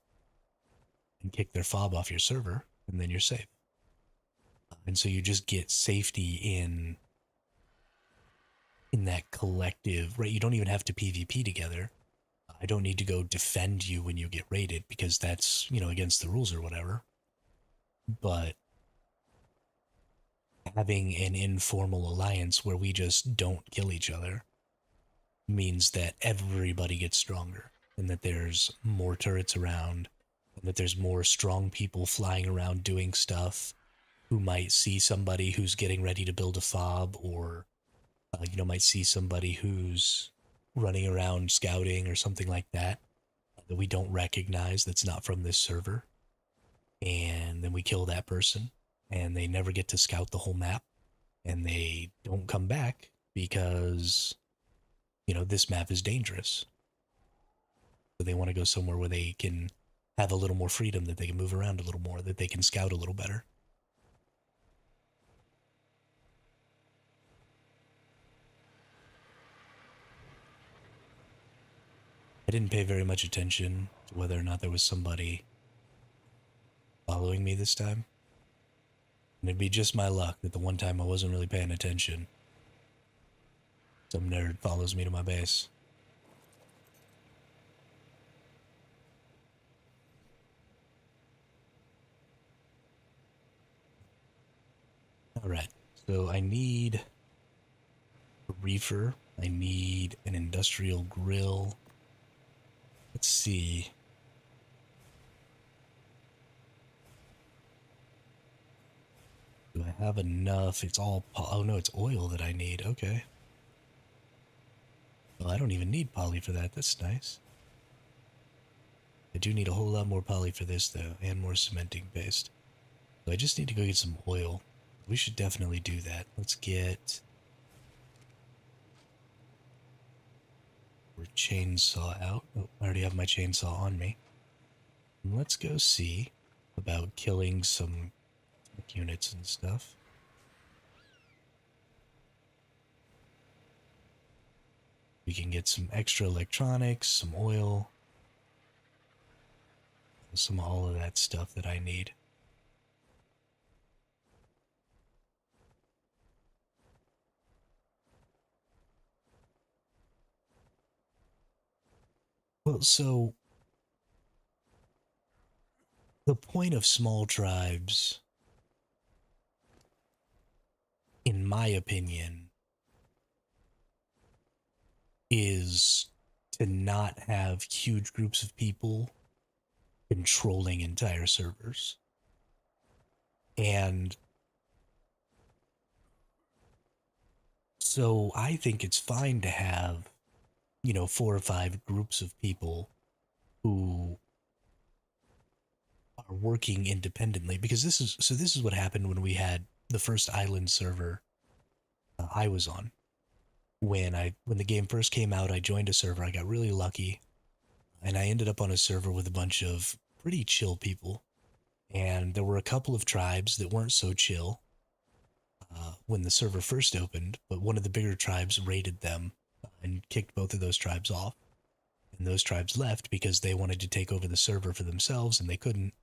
and kick their fob off your server, and then you're safe. And so you just get safety in that collective, right? You don't even have to PvP together. I don't need to go defend you when you get raided because that's, against the rules or whatever. But having an informal alliance where we just don't kill each other means that everybody gets stronger and that there's more turrets around and that there's more strong people flying around doing stuff who might see somebody who's getting ready to build a fob or, might see somebody who's running around scouting or something like that that we don't recognize that's not from this server. And then we kill that person and they never get to scout the whole map. and they don't come back because, this map is dangerous. So they want to go somewhere where they can have a little more freedom, that they can move around a little more, that they can scout a little better. I didn't pay very much attention to whether or not there was somebody following me this time. And it'd be just my luck that the one time I wasn't really paying attention, some nerd follows me to my base. Alright, so I need a reefer. I need an industrial grill. Let's see. Do I have enough? It's all... Oh no, it's oil that I need. Okay. Well, I don't even need poly for that. That's nice. I do need a whole lot more poly for this, though, and more cementing paste. So I just need to go get some oil. We should definitely do that. Let's get... our chainsaw out. Oh, I already have my chainsaw on me. And let's go see about killing some units and stuff. We can get some extra electronics, some oil, some all of that stuff that I need. Well, so the point of small tribes, in my opinion, is to not have huge groups of people controlling entire servers. And so I think it's fine to have, 4 or 5 groups of people who are working independently, because this is what happened when we had the first island server I was on. When the game first came out, I joined a server. I got really lucky, and I ended up on a server with a bunch of pretty chill people. And there were a couple of tribes that weren't so chill when the server first opened, but one of the bigger tribes raided them and kicked both of those tribes off. And those tribes left because they wanted to take over the server for themselves, and they couldn't,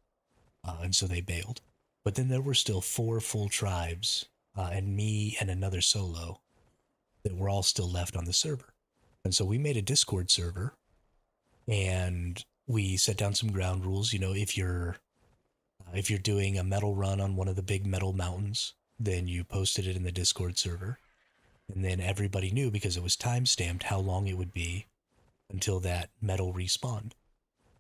and so they bailed. But then there were still 4 full tribes, and me and another solo, that were all still left on the server. And so we made a Discord server, and we set down some ground rules. If you're doing a metal run on one of the big metal mountains, then you posted it in the Discord server. And then everybody knew, because it was time stamped, how long it would be until that metal respawned.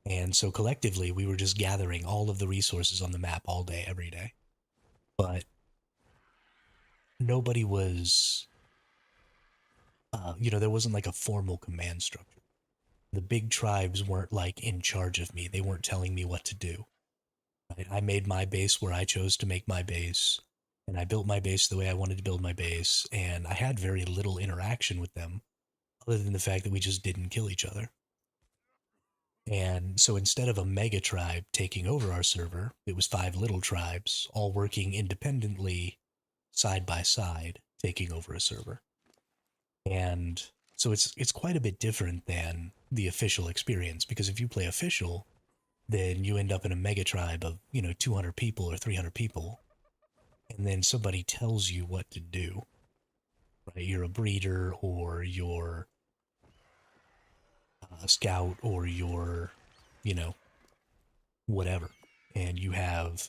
And so collectively, we were just gathering all of the resources on the map all day, every day. But nobody was, there wasn't like a formal command structure. The big tribes weren't like in charge of me. They weren't telling me what to do. Right? I made my base where I chose to make my base, and I built my base the way I wanted to build my base, and I had very little interaction with them, other than the fact that we just didn't kill each other. And so instead of a mega tribe taking over our server, it was 5 little tribes, all working independently, side by side, taking over a server. And so it's quite a bit different than the official experience, because if you play official, then you end up in a mega tribe of, 200 people or 300 people, and then somebody tells you what to do. Right? You're a breeder, or you're a scout, or you're, whatever. And you have,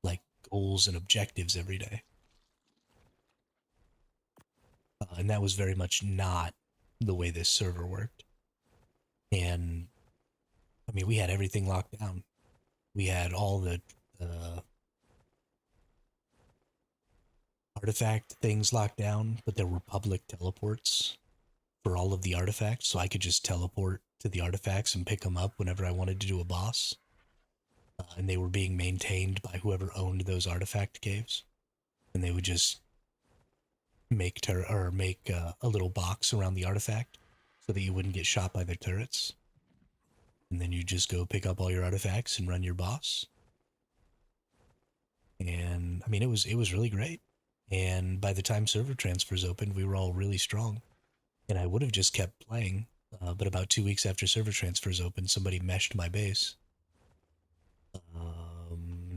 like, goals and objectives every day. And that was very much not the way this server worked. And, I mean, we had everything locked down. We had all the artifact things locked down, but there were public teleports for all of the artifacts, so I could just teleport to the artifacts and pick them up whenever I wanted to do a boss. And they were being maintained by whoever owned those artifact caves. And they would just make a little box around the artifact so that you wouldn't get shot by the turrets. And then you just go pick up all your artifacts and run your boss. And I mean, it was really great. And by the time server transfers opened, we were all really strong. And I would have just kept playing, but about 2 weeks after server transfers opened, somebody meshed my base,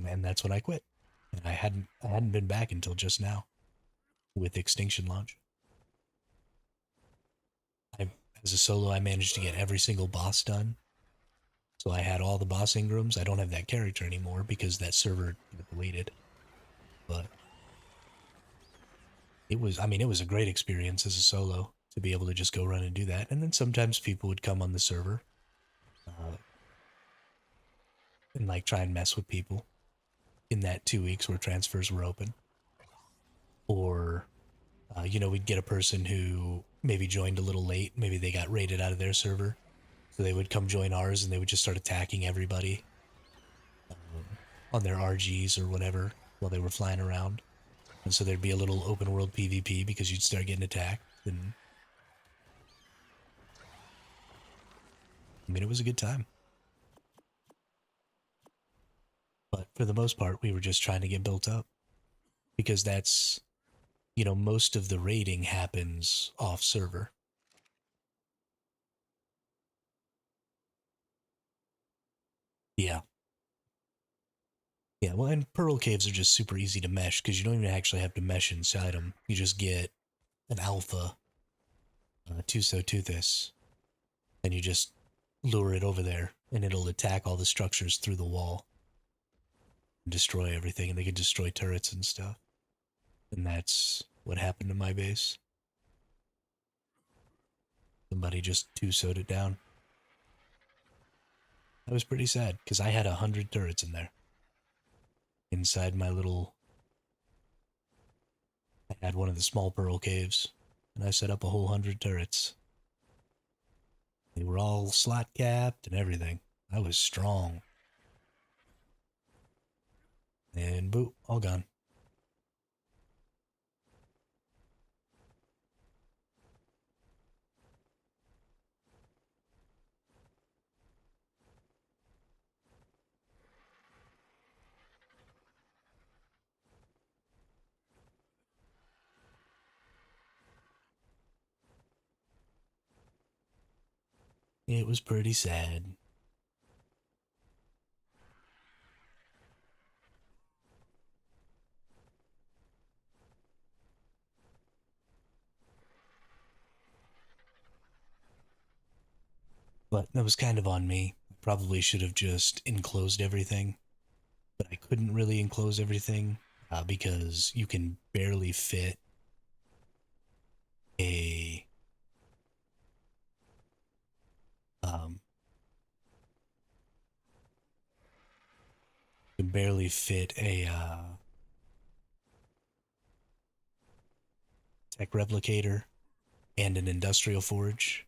and that's when I quit. And I hadn't been back until just now, with Extinction launch. I, as a solo, I managed to get every single boss done. So I had all the boss Ingrams. I don't have that character anymore because that server got deleted. But it was a great experience as a solo to be able to just go run and do that. And then sometimes people would come on the server uh, and like try and mess with people in that 2 weeks where transfers were open. Or, we'd get a person who maybe joined a little late. Maybe they got raided out of their server. So they would come join ours and they would just start attacking everybody on their RGs or whatever while they were flying around. And so there'd be a little open world PvP because you'd start getting attacked. And I mean, it was a good time. But for the most part, we were just trying to get built up because that's, most of the raiding happens off server. Yeah. Yeah, well, and Pearl Caves are just super easy to mesh because you don't even actually have to mesh inside them. You just get an alpha Tuso Toothis, and you just lure it over there, and it'll attack all the structures through the wall and destroy everything, and they can destroy turrets and stuff. And that's what happened to my base. Somebody just Tuso'd it down. That was pretty sad because I had 100 turrets in there. Inside my little, I had one of the small Pearl Caves, and I set up a whole 100 turrets. They were all slot capped and everything. I was strong. And boop, all gone. It was pretty sad. But that was kind of on me. I probably should have just enclosed everything. But I couldn't really enclose everything because you can barely fit a um, you can barely fit a tech replicator and an industrial forge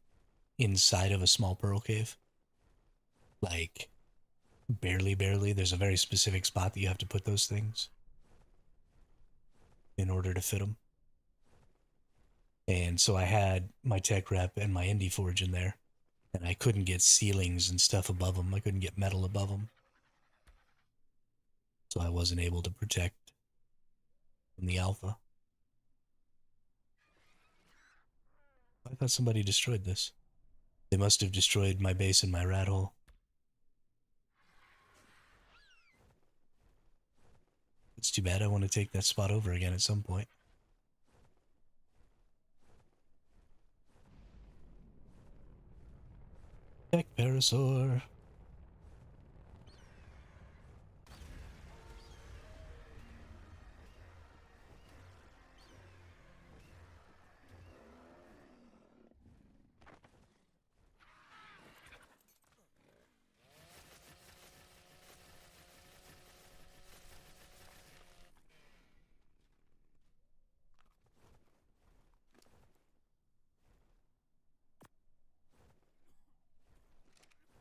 inside of a small pearl cave. Like, barely, barely. There's a very specific spot that you have to put those things in order to fit them. And so I had my tech rep and my indie forge in there, and I couldn't get ceilings and stuff above them. I couldn't get metal above them. So I wasn't able to protect from the alpha. I thought somebody destroyed this. They must have destroyed my base and my rat hole. It's too bad. I want to take that spot over again at some point. Tech Parasaur.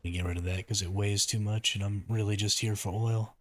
To get rid of that because it weighs too much and I'm really just here for oil.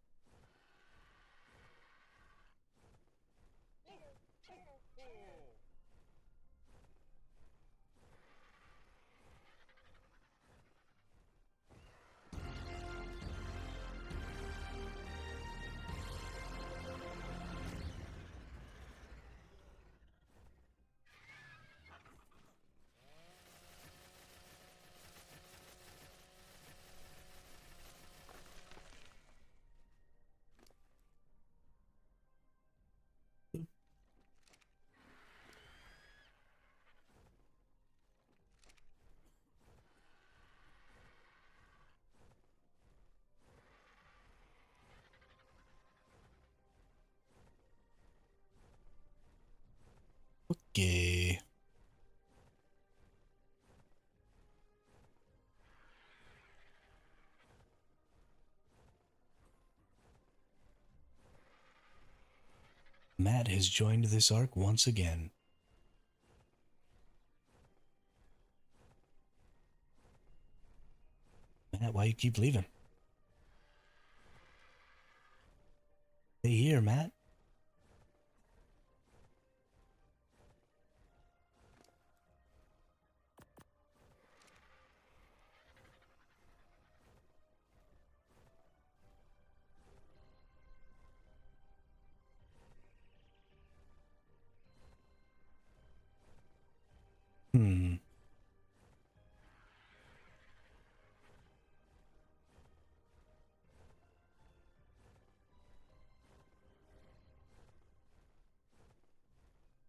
whiskey. Matt has joined this ark once again. Matt, why you keep leaving? Stay here, Matt. Hmm.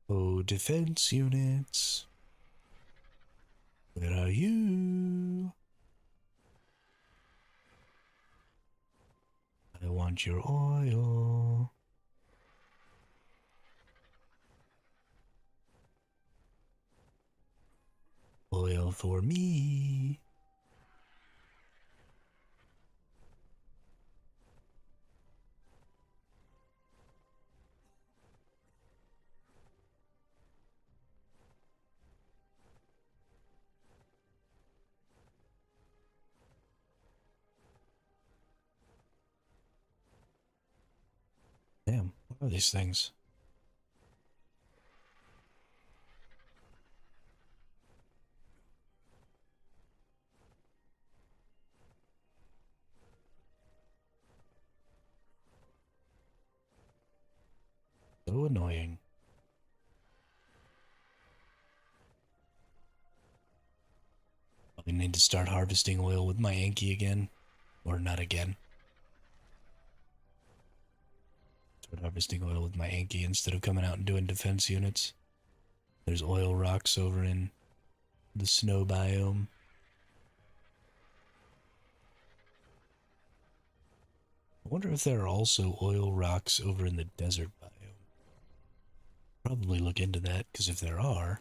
Oh, defense units. Where are you? I want your oil. Oil for me. Damn, what are these things? So annoying. I need to start harvesting oil with my Anki again. Or not again. Start harvesting oil with my Anki instead of coming out and doing defense units. There's oil rocks over in the snow biome. I wonder if there are also oil rocks over in the desert biome. Probably look into that, because if there are,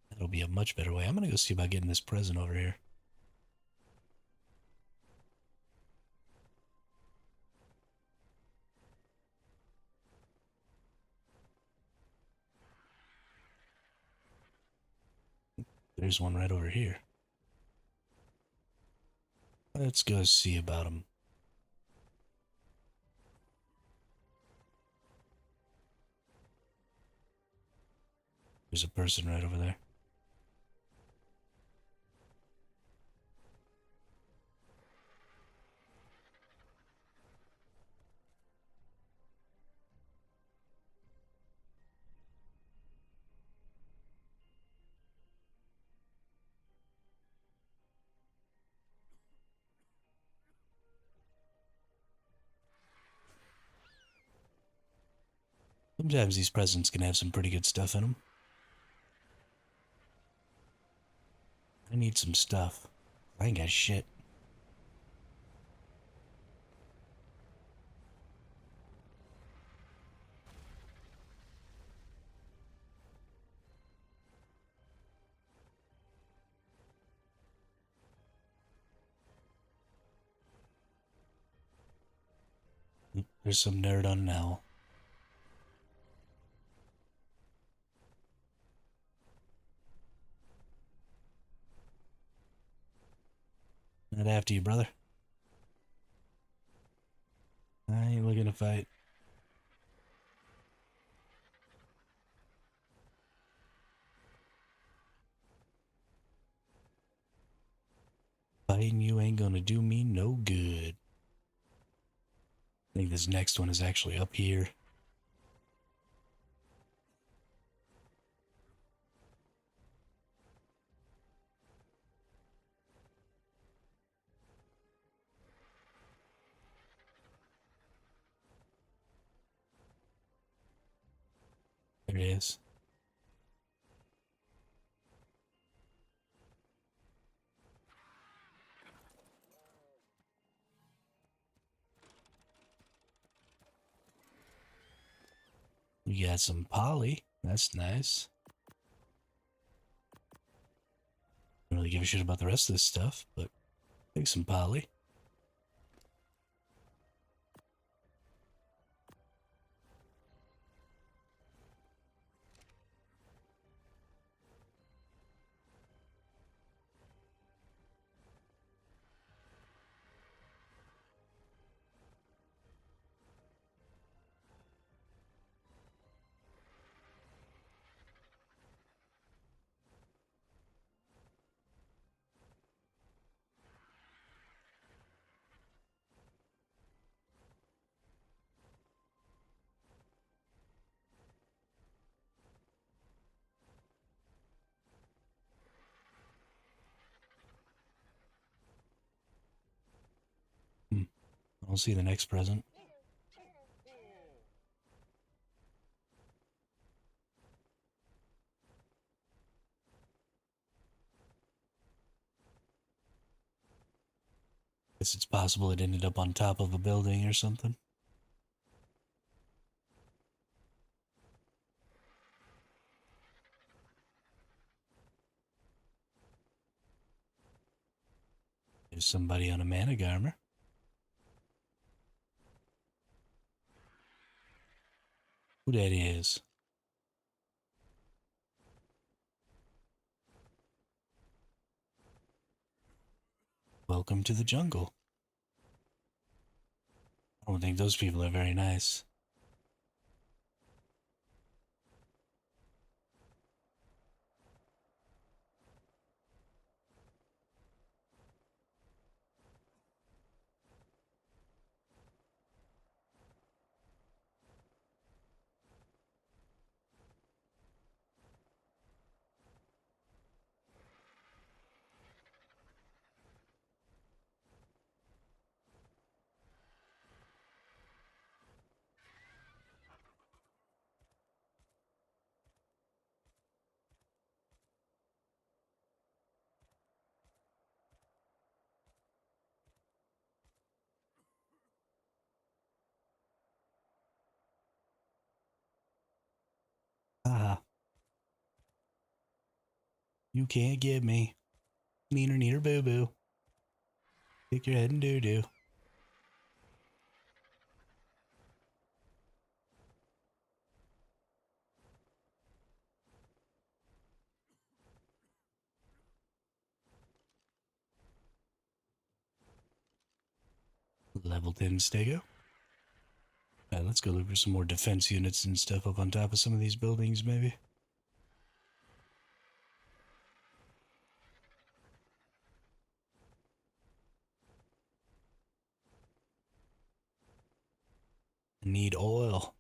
that'll be a much better way. I'm gonna go see about getting this present over here. There's one right over here. Let's go see about them. There's a person right over there. Sometimes these presents can have some pretty good stuff in them. I need some stuff. I ain't got shit. There's some nerd on now. Not after you, brother. I ain't looking to fight. Fighting you ain't gonna do me no good. I think this next one is actually up here. There it is. We got some poly. That's nice. Don't really give a shit about the rest of this stuff, but take some poly. I'll see the next present. Guess it's possible it ended up on top of a building or something. There's somebody on a manic armor. Who that is? Welcome to the jungle. I don't think those people are very nice. Haha. You can't get me. Neener neener boo boo. Stick your head in doo doo. Level 10 stego. Alright, let's go look for some more defense units and stuff up on top of some of these buildings, maybe. I need oil.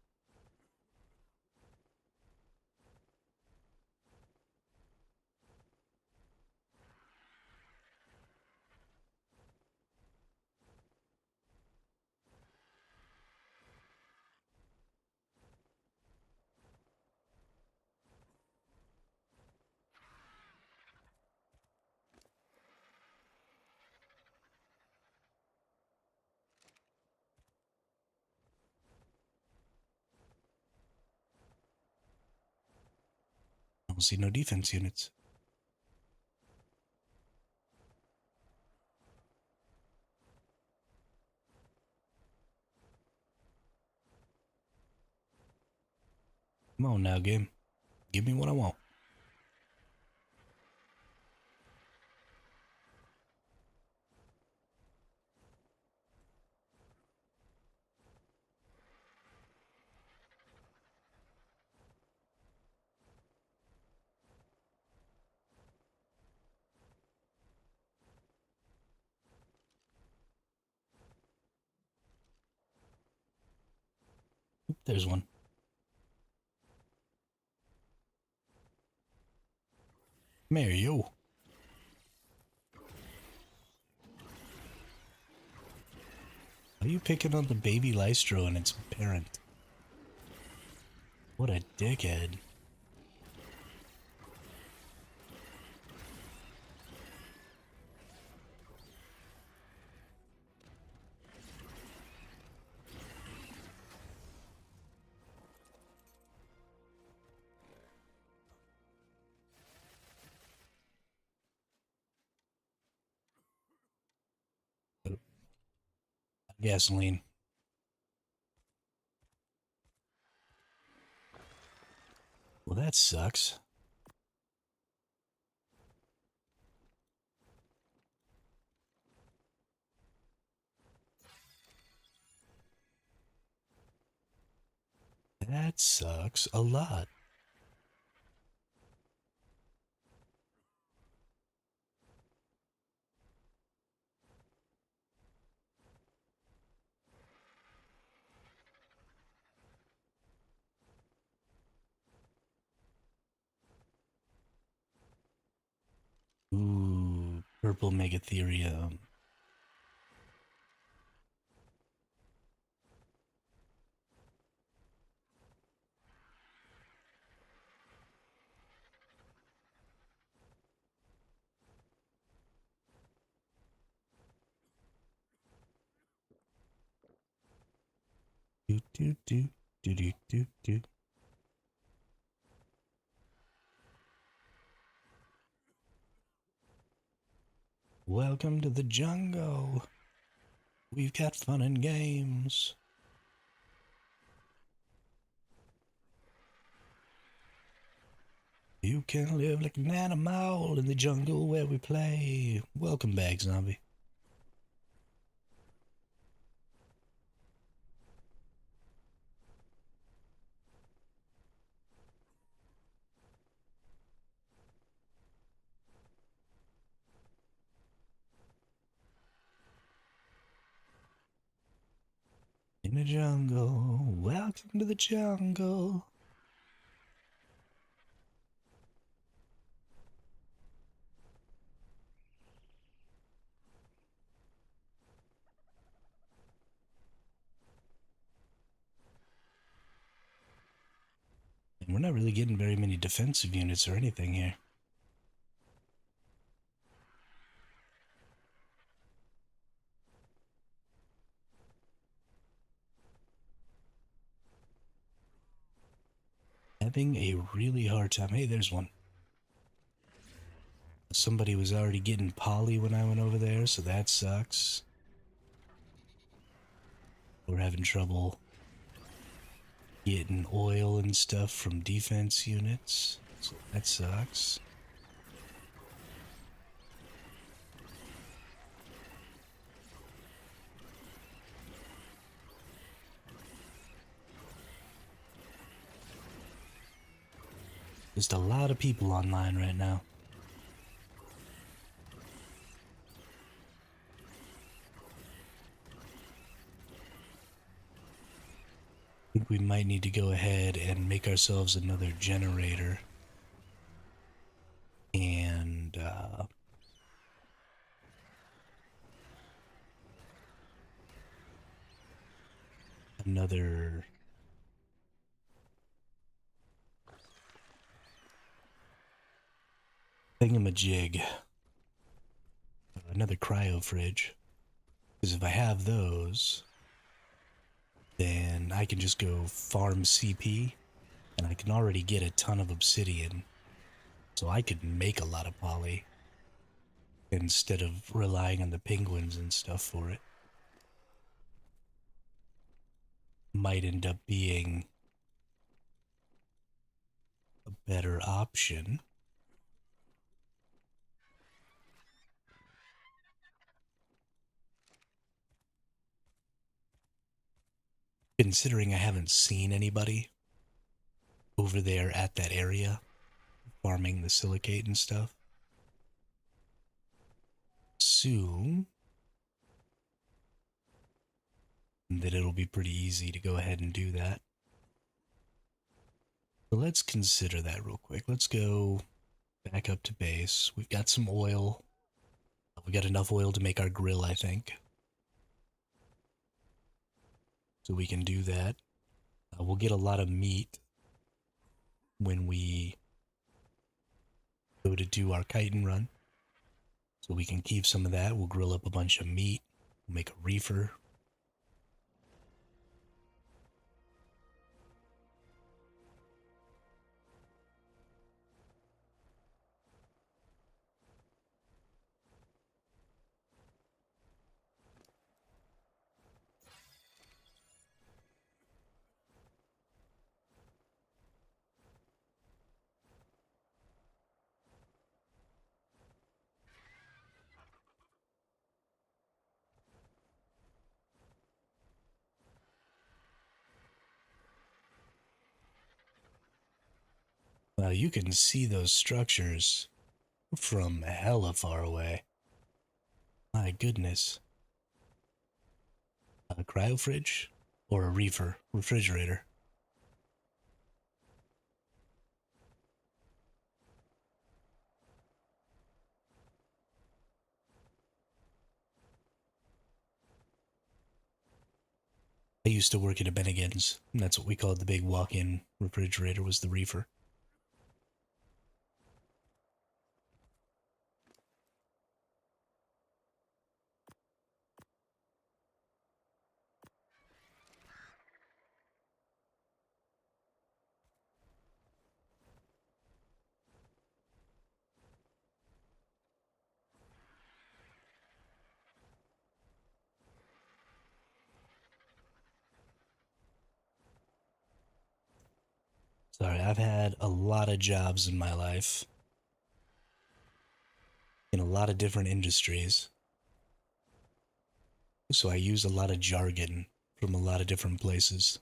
I don't see no defense units. Come on now, game. Give me what I want. Oop, there's one. Mario. Why are you picking on the baby Lystro and its parent? What a dickhead. gasoline. Well, that sucks. That sucks a lot. Ooh, purple megatherium. Do do do do do do do. Welcome to the jungle. We've got fun and games. You can live like an animal in the jungle where we play. Welcome back, zombie. In the jungle. Welcome to the jungle. And we're not really getting very many defensive units or anything here. Having a really hard time. Hey, there's one. Somebody was already getting poly when I went over there, so that sucks. We're having trouble getting oil and stuff from defense units, so that sucks. Just a lot of people online right now. I think we might need to go ahead and make ourselves another generator. And, another thingamajig. Another cryo fridge. Because if I have those, then I can just go farm CP, and I can already get a ton of obsidian. So I could make a lot of poly instead of relying on the penguins and stuff for it. Might end up being a better option. Considering I haven't seen anybody over there at that area farming the silicate and stuff. Assume that it'll be pretty easy to go ahead and do that. So let's consider that real quick. Let's go back up to base. We've got some oil. We got enough oil to make our grill, I think. So we can do that. We'll get a lot of meat when we go to do our chitin run. So we can keep some of that. We'll grill up a bunch of meat. We'll make a reefer. You can see those structures from hella far away. My goodness. A cryo fridge or a reefer refrigerator? I used to work at a Bennigan's, and that's what we called the big walk-in refrigerator, was the reefer. Sorry, I've had a lot of jobs in my life, in a lot of different industries, so I use a lot of jargon from a lot of different places.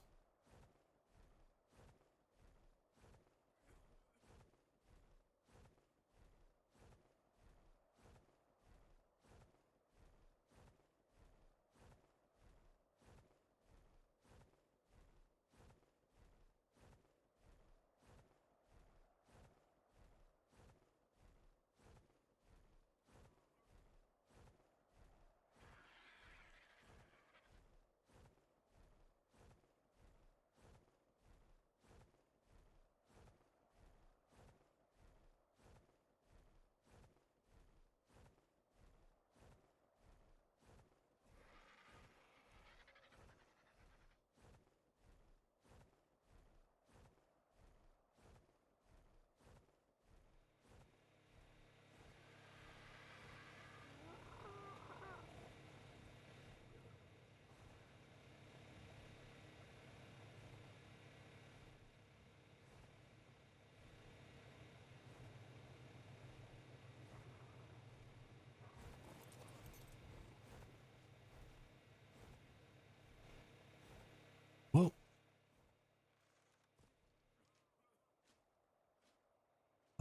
Well,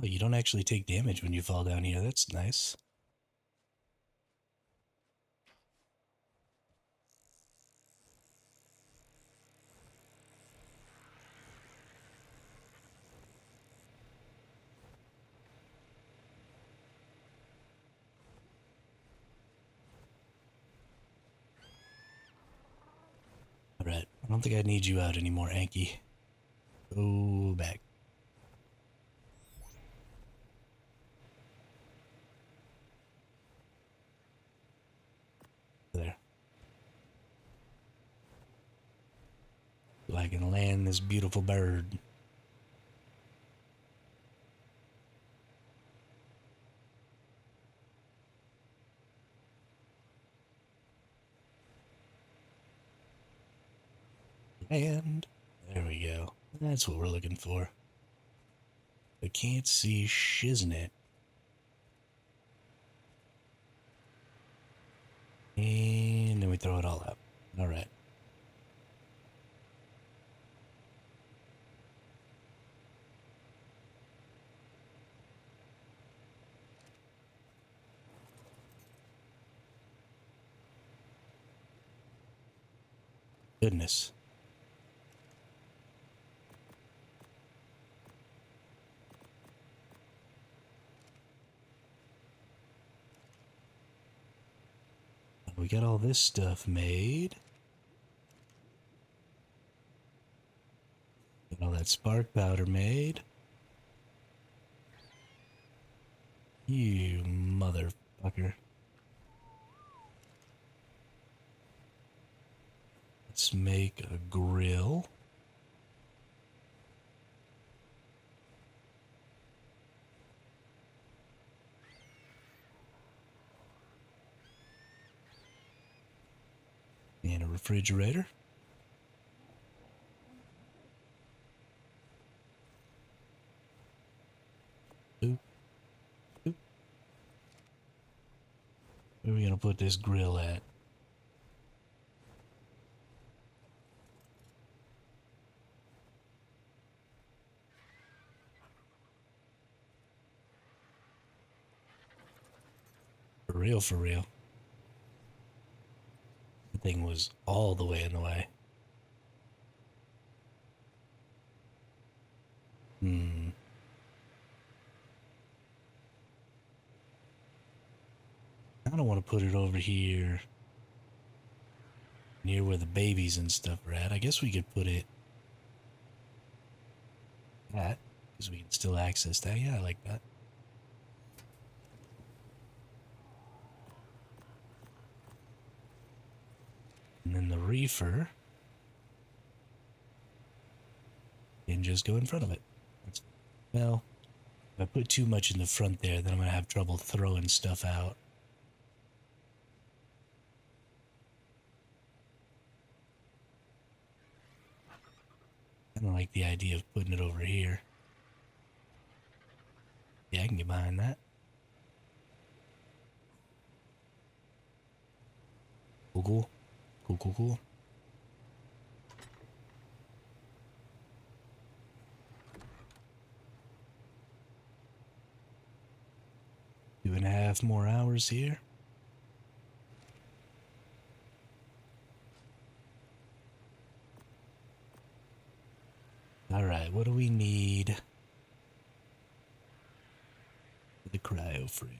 oh, you don't actually take damage when you fall down here. That's nice. Alright, I don't think I need you out anymore, Anky. Go back. There. So I can land this beautiful bird. And there we go. That's what we're looking for. I can't see shiznit. And then we throw it all out. Alright. Goodness. We got all this stuff made. Got all that spark powder made. You motherfucker. Let's make a grill. And a refrigerator. Oop, oop. Where are we gonna put this grill at? For real, for real. The thing was all the way in the way. Hmm. I don't want to put it over here near where the babies and stuff are at. I guess we could put it that because we can still access that. Yeah, I like that. And then the reefer can just go in front of it. Well, if I put too much in the front there, then I'm going to have trouble throwing stuff out. I don't like the idea of putting it over here. Yeah, I can get behind that. Cool, cool. Cool, cool, cool. 2.5 more hours here. Alright, what do we need for the cryo fridge?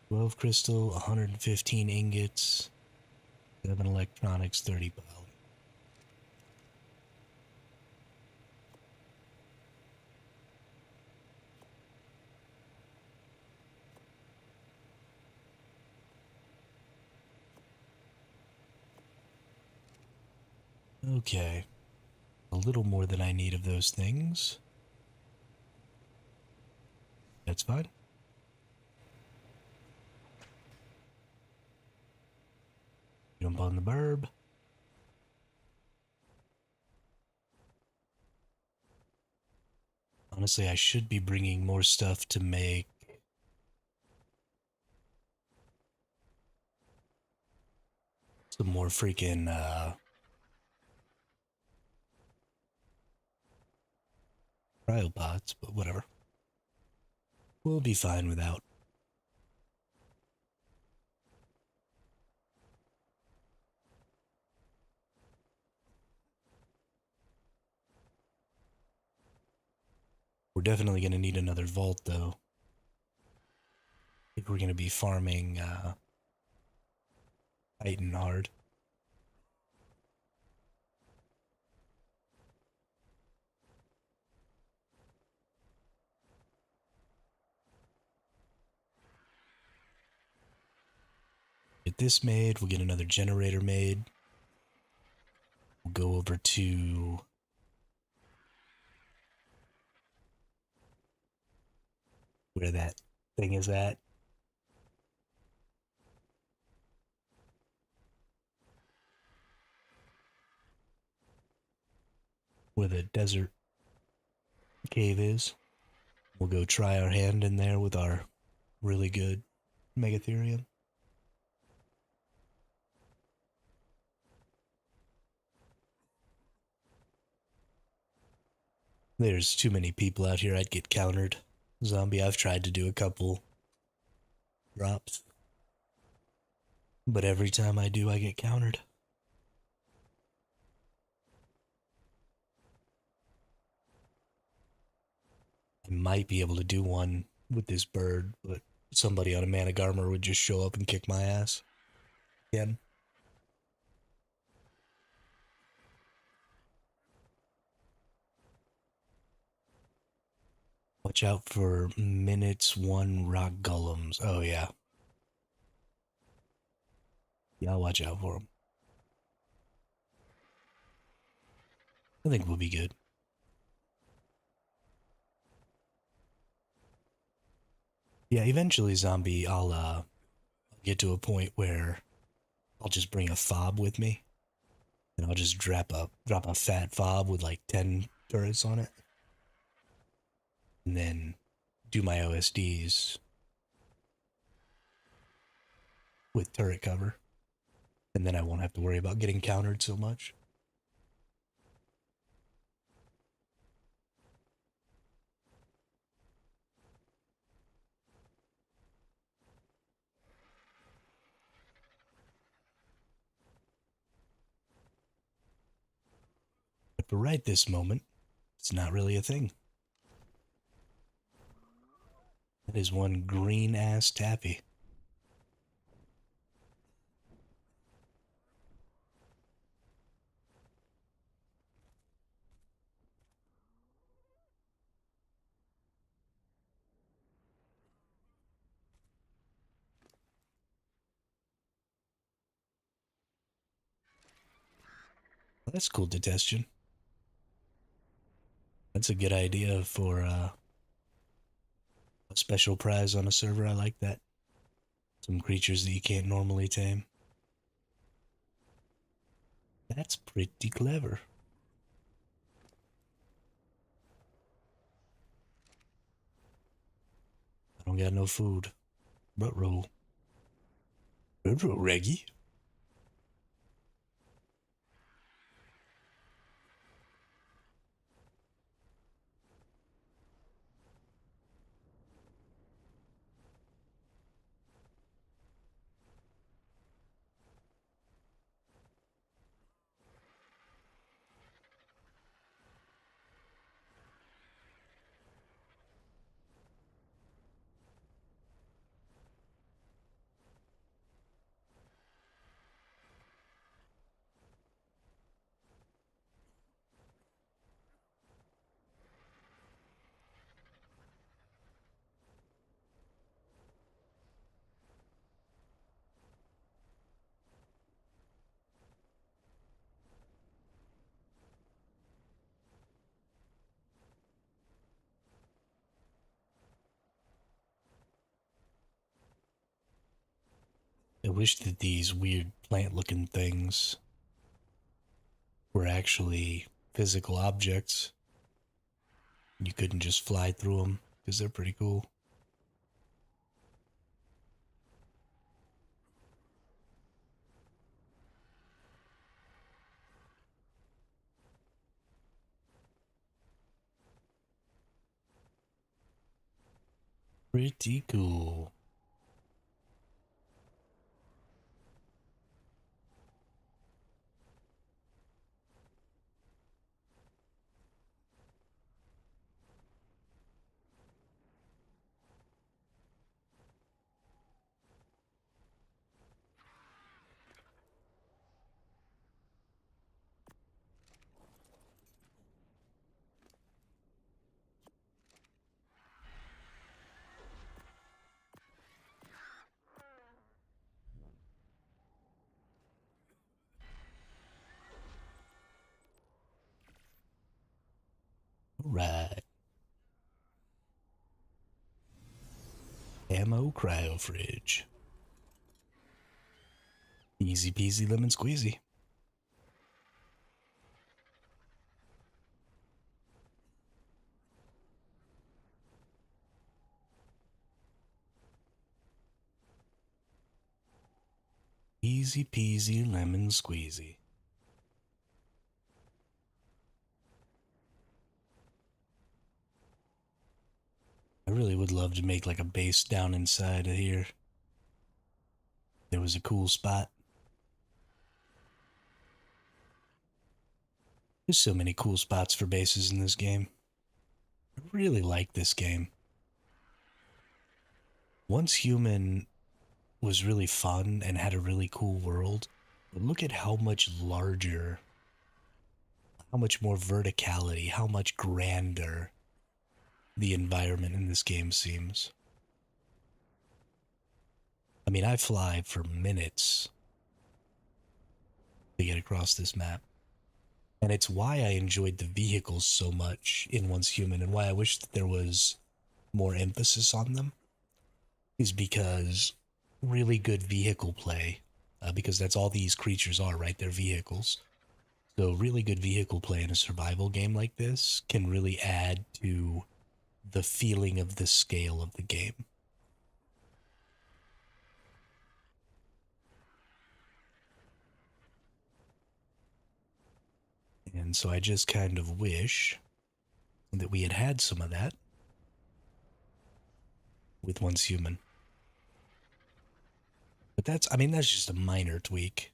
12 crystal, 115 ingots, 7 electronics, 30 poly. Okay. A little more than I need of those things. That's fine. Jump on the burb. Honestly, I should be bringing more stuff to make some more freaking, cryopods, but whatever. We'll be fine without. We're definitely going to need another vault, though. If we're going to be farming, Titan hard. Get this made, we'll get another generator made. We'll go over to where that thing is at. Where the desert cave is. We'll go try our hand in there with our really good Megatherium. There's too many people out here, I'd get countered. Zombie, I've tried to do a couple drops. But every time I do, I get countered. I might be able to do one with this bird, but somebody on a man of armor would just show up and kick my ass. Again. Watch out for minutes 1 rock golems. Oh, yeah. Yeah, I'll watch out for them. I think we'll be good. Yeah, eventually, zombie, I'll get to a point where I'll just bring a fob with me. And I'll just drop a fat fob with like 10 turrets on it. And then do my OSDs with turret cover. And then I won't have to worry about getting countered so much. But right this moment, it's not really a thing. That is one green-ass taffy. Well, that's cool, digestion. That's a good idea for a special prize on a server. I like that. Some creatures that you can't normally tame. That's pretty clever. I don't got no food. But roll. Reggie. I wish that these weird plant-looking things were actually physical objects. You couldn't just fly through them, because they're pretty cool. Pretty cool. Alright. Ammo cryo fridge. Easy peasy lemon squeezy. Easy peasy lemon squeezy. I really would love to make like a base down inside of here. There was a cool spot. There's so many cool spots for bases in this game. I really like this game. Once Human was really fun and had a really cool world, but look at how much larger, how much more verticality, how much grander the environment in this game seems. I mean, I fly for minutes to get across this map. And it's why I enjoyed the vehicles so much in Once Human and why I wish that there was more emphasis on them, is because really good vehicle play, because that's all these creatures are, right? They're vehicles. So really good vehicle play in a survival game like this can really add to the feeling of the scale of the game. And so I just kind of wish that we had had some of that with Once Human. But that's, I mean, that's just a minor tweak.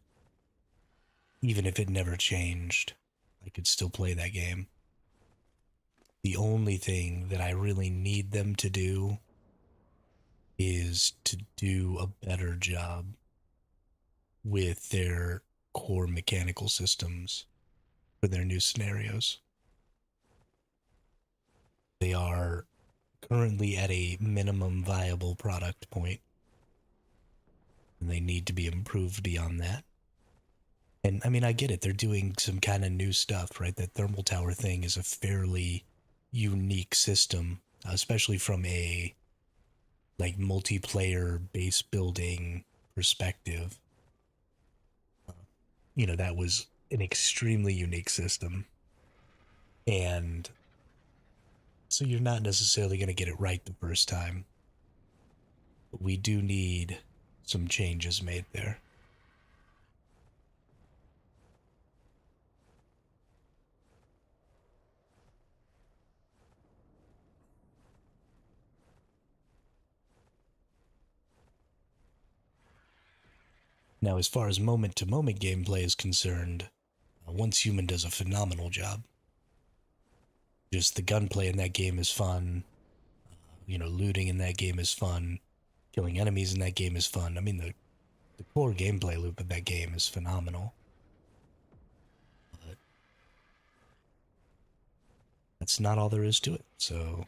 Even if it never changed, I could still play that game. The only thing that I really need them to do is to do a better job with their core mechanical systems for their new scenarios. They are currently at a minimum viable product point, and they need to be improved beyond that. And I mean, I get it. They're doing some kind of new stuff, right? That thermal tower thing is a fairly unique system, especially from a like multiplayer base building perspective. That was an extremely unique system. And so you're not necessarily going to get it right the first time. But we do need some changes made there. Now, as far as moment to moment gameplay is concerned, Once Human does a phenomenal job. Just the gunplay in that game is fun. Looting in that game is fun. Killing enemies in that game is fun. I mean, the core gameplay loop of that game is phenomenal. But that's not all there is to it. So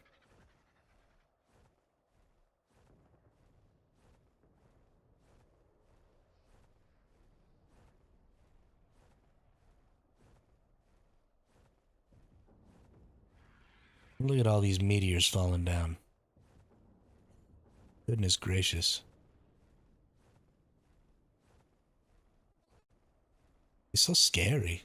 look at all these meteors falling down. Goodness gracious. It's so scary.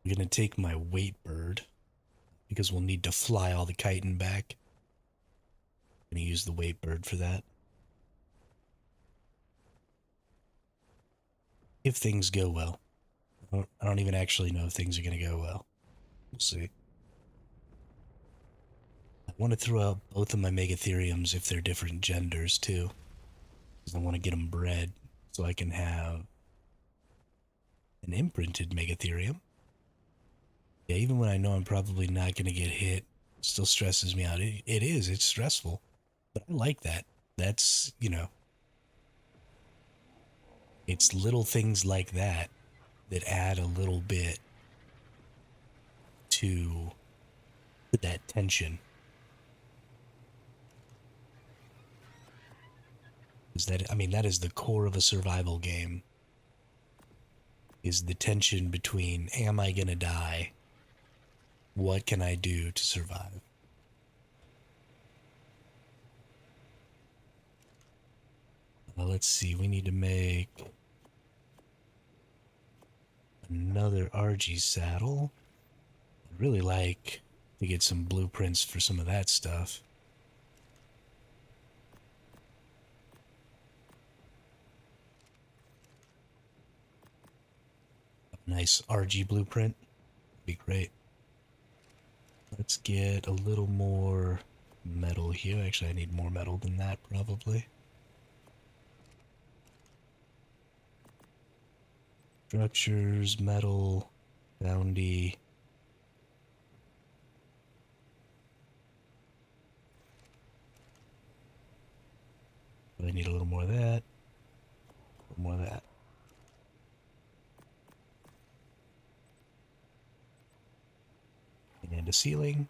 I'm gonna take my weight bird because we'll need to fly all the chitin back. I'm gonna use the weight bird for that. If things go well. I don't even actually know if things are gonna go well. We'll see. I want to throw out both of my megatheriums if they're different genders too. Because I want to get them bred so I can have an imprinted megatherium. Yeah, even when I know I'm probably not going to get hit, it still stresses me out. It's stressful. But I like that. That's, it's little things like that that add a little bit to that tension. That is the core of a survival game. Is the tension between am I gonna die? What can I do to survive? Well, let's see. We need to make another RG saddle. I'd really like to get some blueprints for some of that stuff. A nice RG blueprint would be great. Let's get a little more metal here. Actually, I need more metal than that, probably. Structures, metal, bounty. But I need a little more of that. A little more of that. And a ceiling.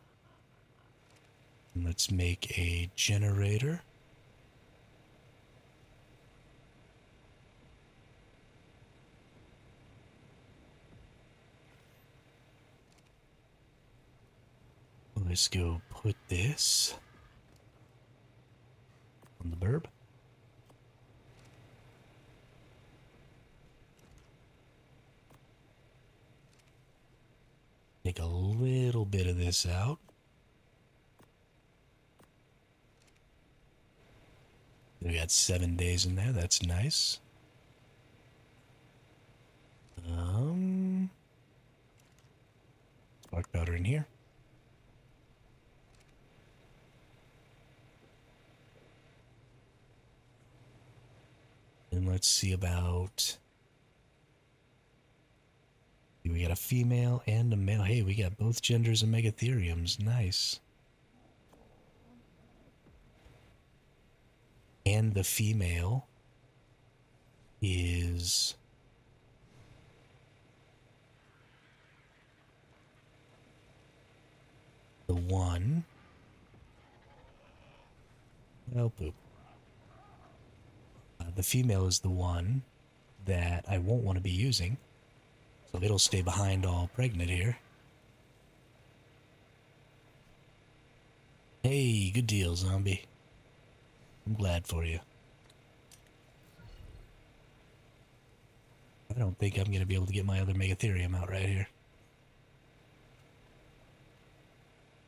And let's make a generator. Let's go put this on the burb. Take a little bit of this out. We got 7 days in there. That's nice. Spark powder in here. And let's see about... We got a female and a male. Hey, we got both genders of megatheriums. Nice. And the female is... the one... Oh, poop. The female is the one that I won't want to be using. So it'll stay behind all pregnant here. Hey, good deal, zombie. I'm glad for you. I don't think I'm going to be able to get my other megatherium out right here.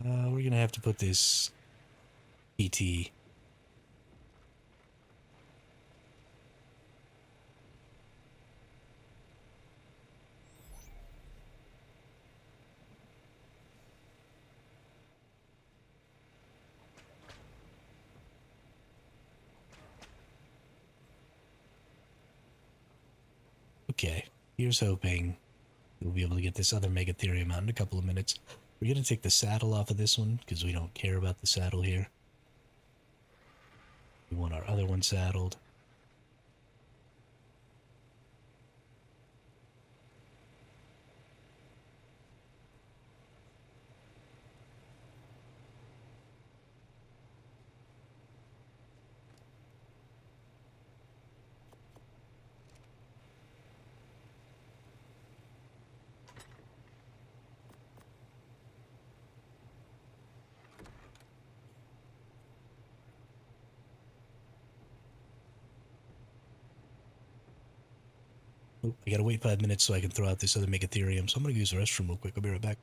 We're going to have to put this PT. Okay, here's hoping we'll be able to get this other megatherium out in a couple of minutes. We're going to take the saddle off of this one because we don't care about the saddle here. We want our other one saddled. Oh, I gotta wait 5 minutes so I can throw out this other megatherium, so I'm gonna use the restroom real quick. I'll be right back.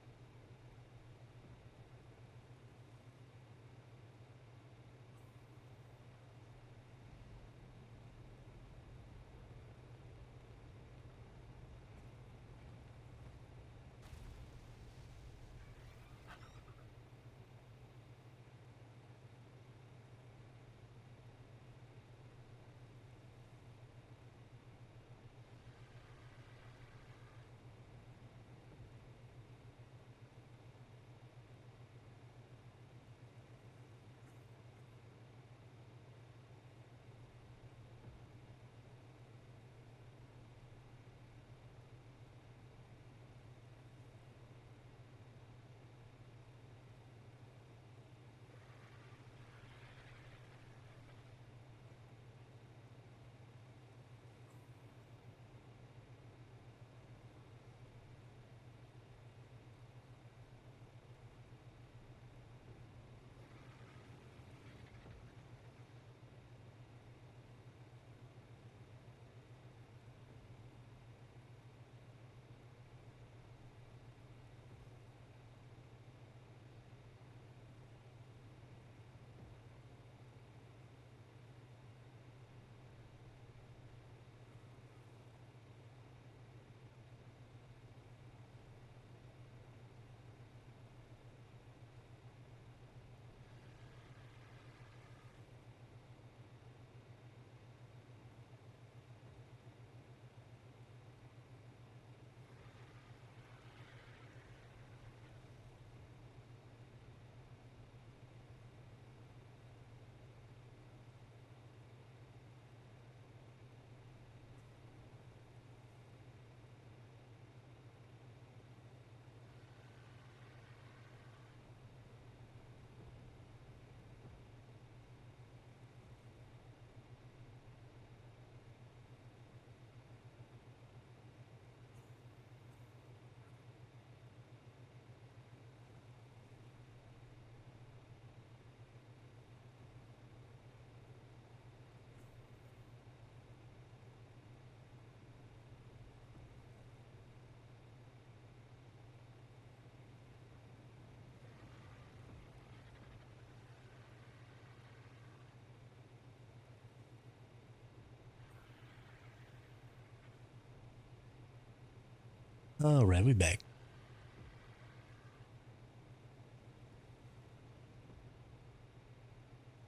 Alright, we back.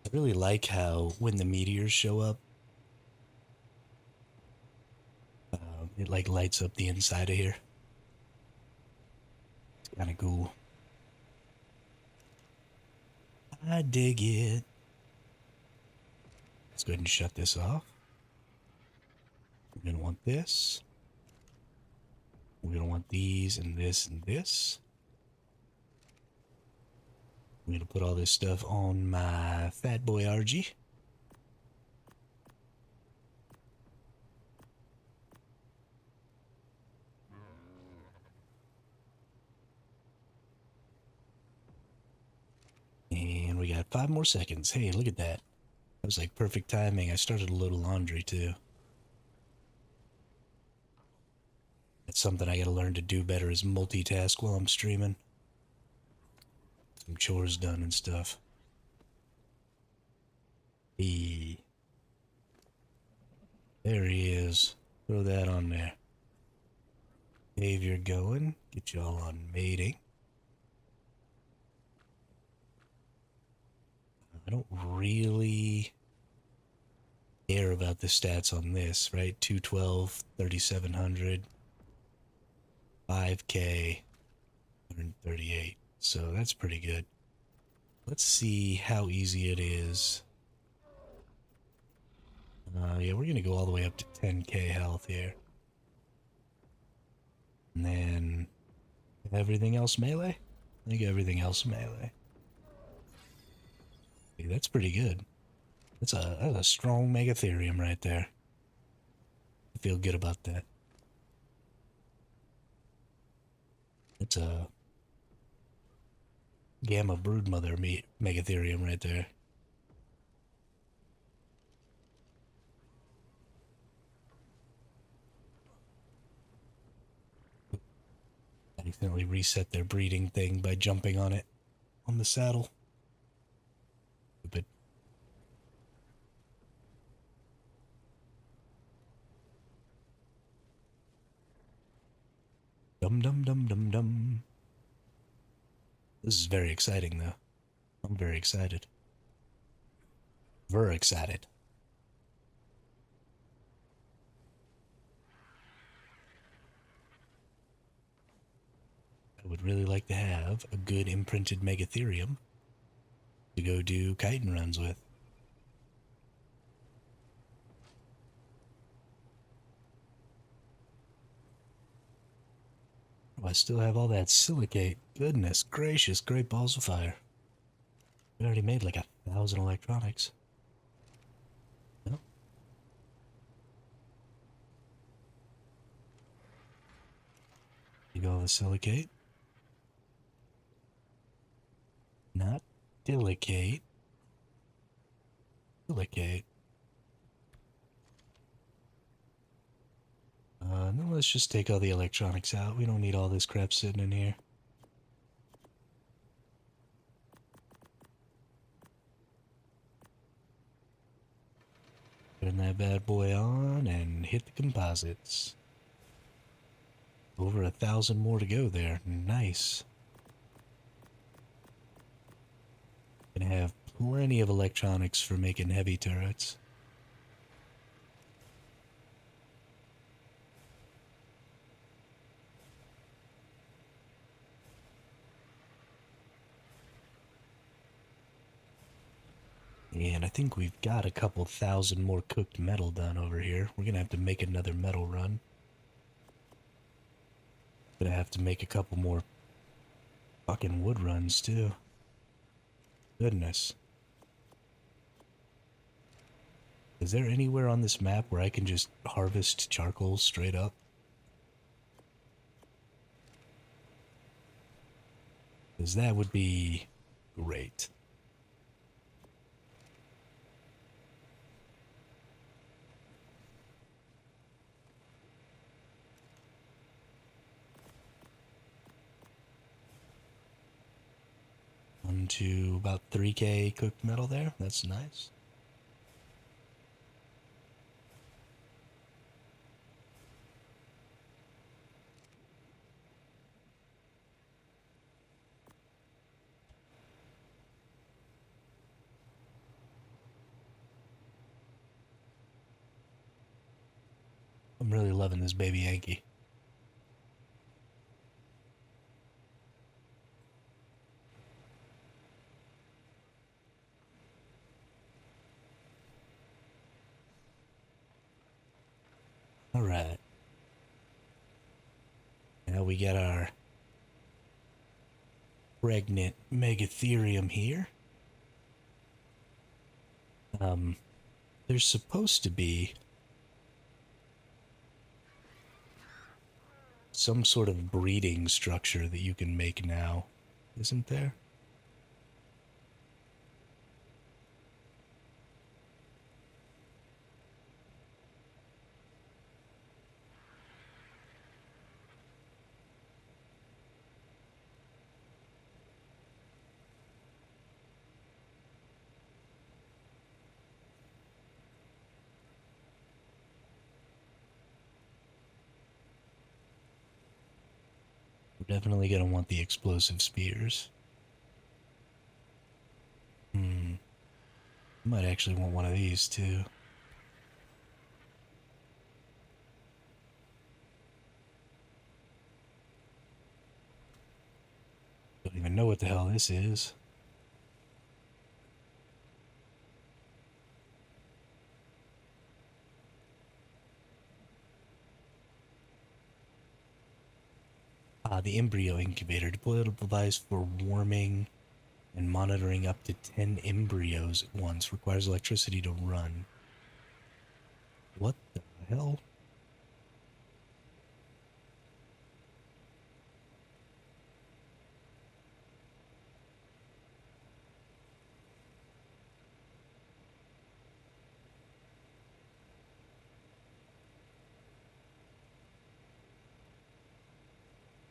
I really like how when the meteors show up, it like lights up the inside of here. It's kind of cool. I dig it. Let's go ahead and shut this off. We're going to want this. We're going to want these and this and this. I'm going to put all this stuff on my fat boy RG. And we got 5 more seconds. Hey, look at that. That was like perfect timing. I started a little laundry too. That's something I gotta learn to do better is multitask while I'm streaming. Some chores done and stuff. Hey. There he is. Throw that on there. Behavior going. Get y'all on mating. I don't really care about the stats on this, right? 212, 3700, 5k, 138. So that's pretty good. Let's see how easy it is. Yeah, we're gonna go all the way up to 10k health here. And then everything else melee? I think everything else melee. Hey, that's pretty good. That's a strong Megatherium right there. I feel good about that. It's a Gamma Broodmother Megatherium right there. I accidentally reset their breeding thing by jumping on it on the saddle. Stupid. Dum dum dum dum dum. This is very exciting though. I'm very excited. Very excited. I would really like to have a good imprinted Megatherium to go do chitin runs with. Oh, I still have all that silicate. Goodness gracious, great balls of fire. We already made like 1,000 electronics. No? You go all the silicate. Not silicate. Silicate. No, let's just take all the electronics out. We don't need all this crap sitting in here. Turn that bad boy on and hit the composites. Over 1,000 more to go there. Nice. Gonna have plenty of electronics for making heavy turrets. And I think we've got a couple thousand more cooked metal done over here. We're gonna have to make another metal run. Gonna have to make a couple more fucking wood runs too. Goodness. Is there anywhere on this map where I can just harvest charcoal straight up? Because that would be great. On to about 3k cooked metal there. That's nice. I'm really loving this baby Yankee. All right. Now we got our pregnant Megatherium here. There's supposed to be some sort of breeding structure that you can make now, isn't there? We're definitely going to want the explosive spears. Might actually want one of these too. Don't even know what the hell this is. The embryo incubator. Deployable device for warming and monitoring up to 10 embryos at once. Requires electricity to run. What the hell?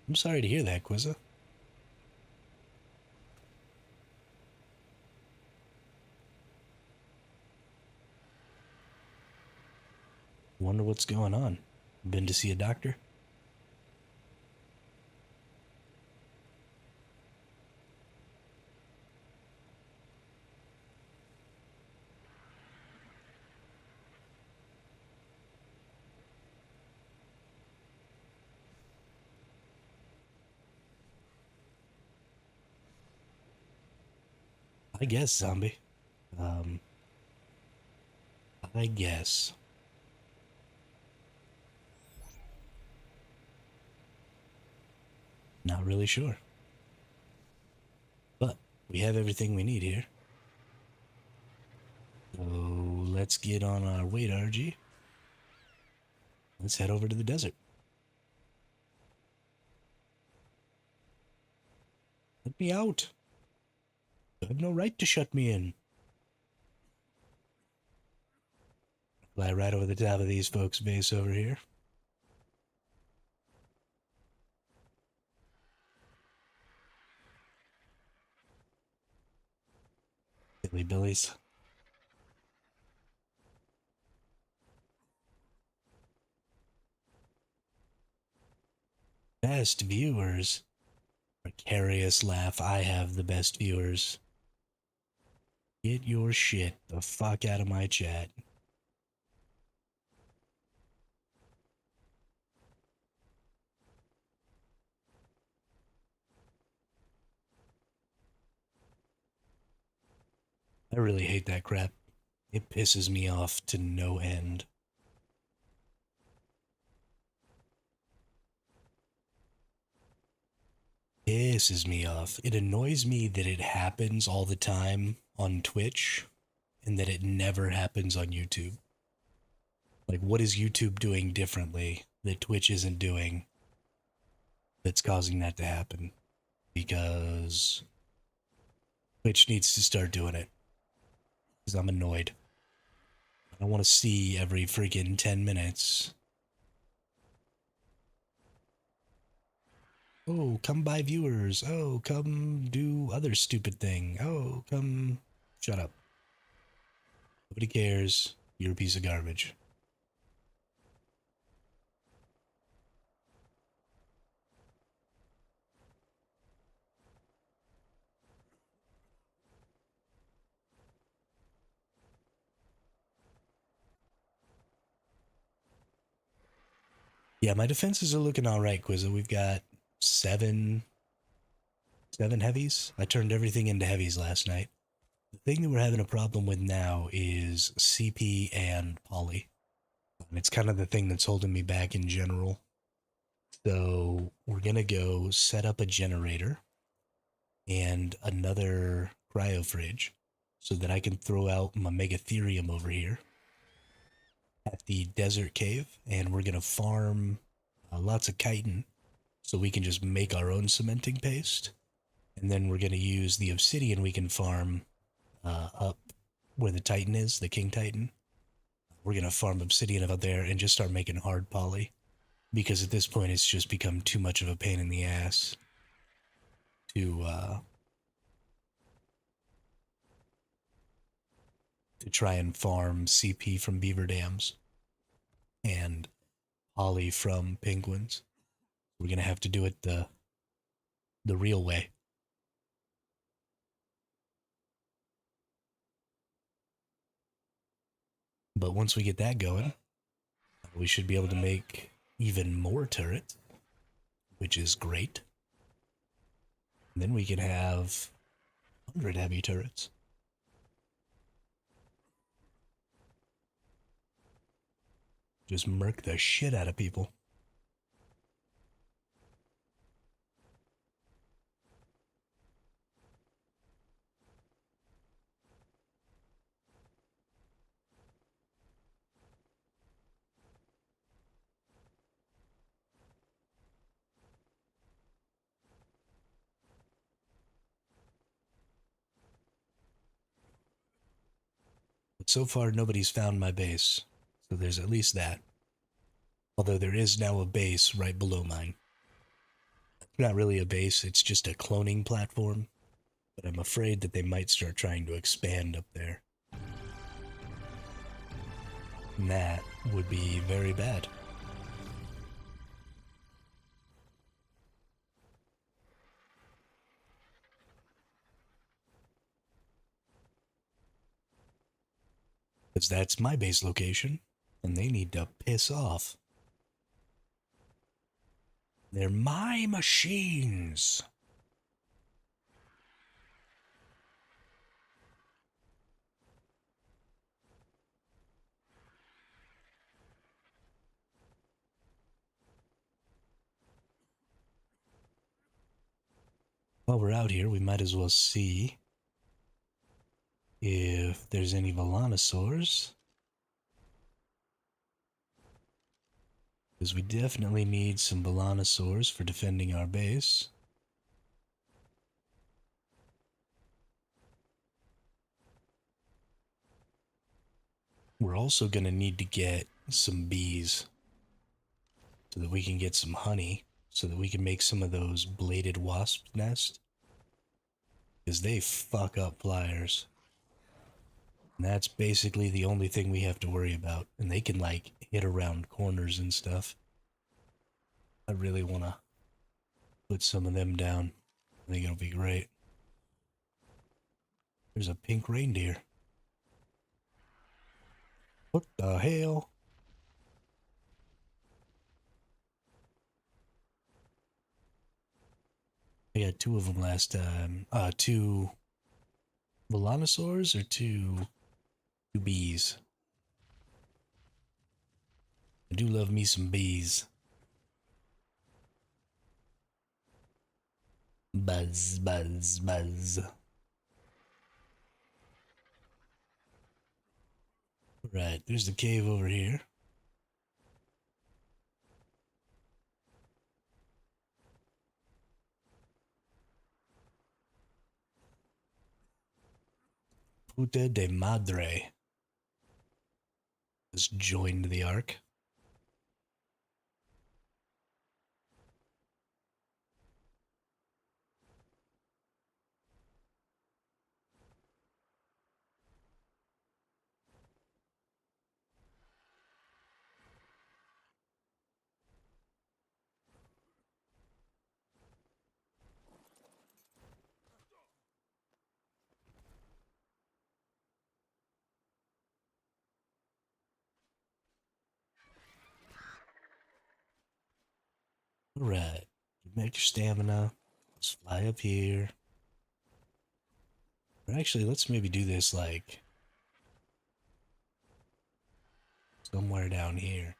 I'm sorry to hear that, Quizza. Wonder what's going on. Been to see a doctor? I guess, zombie. Um, I guess. Not really sure. But we have everything we need here. So let's get on our way to RG. Let's head over to the desert. Let me out. You have no right to shut me in. Fly right over the top of these folks' base over here. Billy Billies. Best viewers. Precarious laugh. I have the best viewers. Get your shit the fuck out of my chat. I really hate that crap. It pisses me off to no end. Pisses me off. It annoys me that it happens all the time on Twitch and that it never happens on YouTube. Like, what is YouTube doing differently that Twitch isn't doing that's causing that to happen? Because Twitch needs to start doing it. Because I'm annoyed. I want to see every freaking 10 minutes. Oh, come by viewers. Oh, come do other stupid thing. Oh, come... Shut up. Nobody cares. You're a piece of garbage. Yeah, my defenses are looking all right, Quizza. We've got seven, seven heavies. I turned everything into heavies last night. The thing that we're having a problem with now is CP and poly. And it's kind of the thing that's holding me back in general. So we're gonna go set up a generator and another cryo fridge so that I can throw out my megatherium over here at the desert cave, and we're gonna farm lots of chitin so we can just make our own cementing paste. And then we're gonna use the obsidian we can farm up where the Titan is, the King Titan. We're gonna farm obsidian out there and just start making hard poly because at this point it's just become too much of a pain in the ass to to try and farm CP from beaver dams and poly from penguins. We're gonna have to do it the real way. But once we get that going, we should be able to make even more turrets, which is great. And then we can have 100 heavy turrets. Just murk the shit out of people. But so far, nobody's found my base. So there's at least that. Although there is now a base right below mine. It's not really a base, it's just a cloning platform. But I'm afraid that they might start trying to expand up there. And that would be very bad. Because that's my base location, and they need to piss off. They're my machines. While we're out here, we might as well see if there's any Volanosaurs. Because we definitely need some Volanosaurs for defending our base. We're also going to need to get some bees so that we can get some honey, so that we can make some of those bladed wasp nests. Because they fuck up flyers. And that's basically the only thing we have to worry about. And they can, like, hit around corners and stuff. I really want to put some of them down. I think it'll be great. There's a pink reindeer. What the hell? I got two of them last time. Two Volanosaurs or two bees? I do love me some bees. Buzz, buzz, buzz. Right, there's the cave over here. Puta de madre has joined the ARK. Alright. Make your stamina. Let's fly up here. Or actually, let's maybe do this like somewhere down here.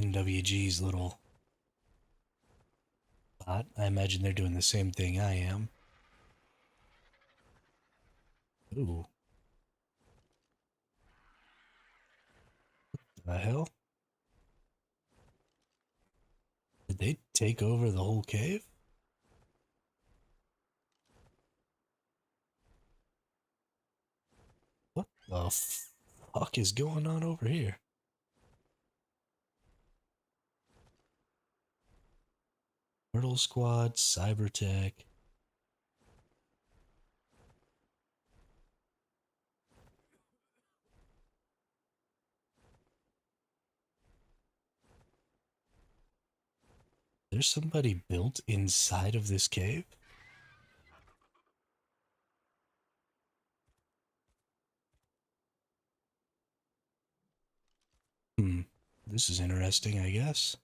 NWG's little spot. I imagine they're doing the same thing I am. Ooh. The hell? Did they take over the whole cave? What the fuck is going on over here? Turtle Squad, Cybertech. There's somebody built inside of this cave? Hmm. This is interesting, I guess.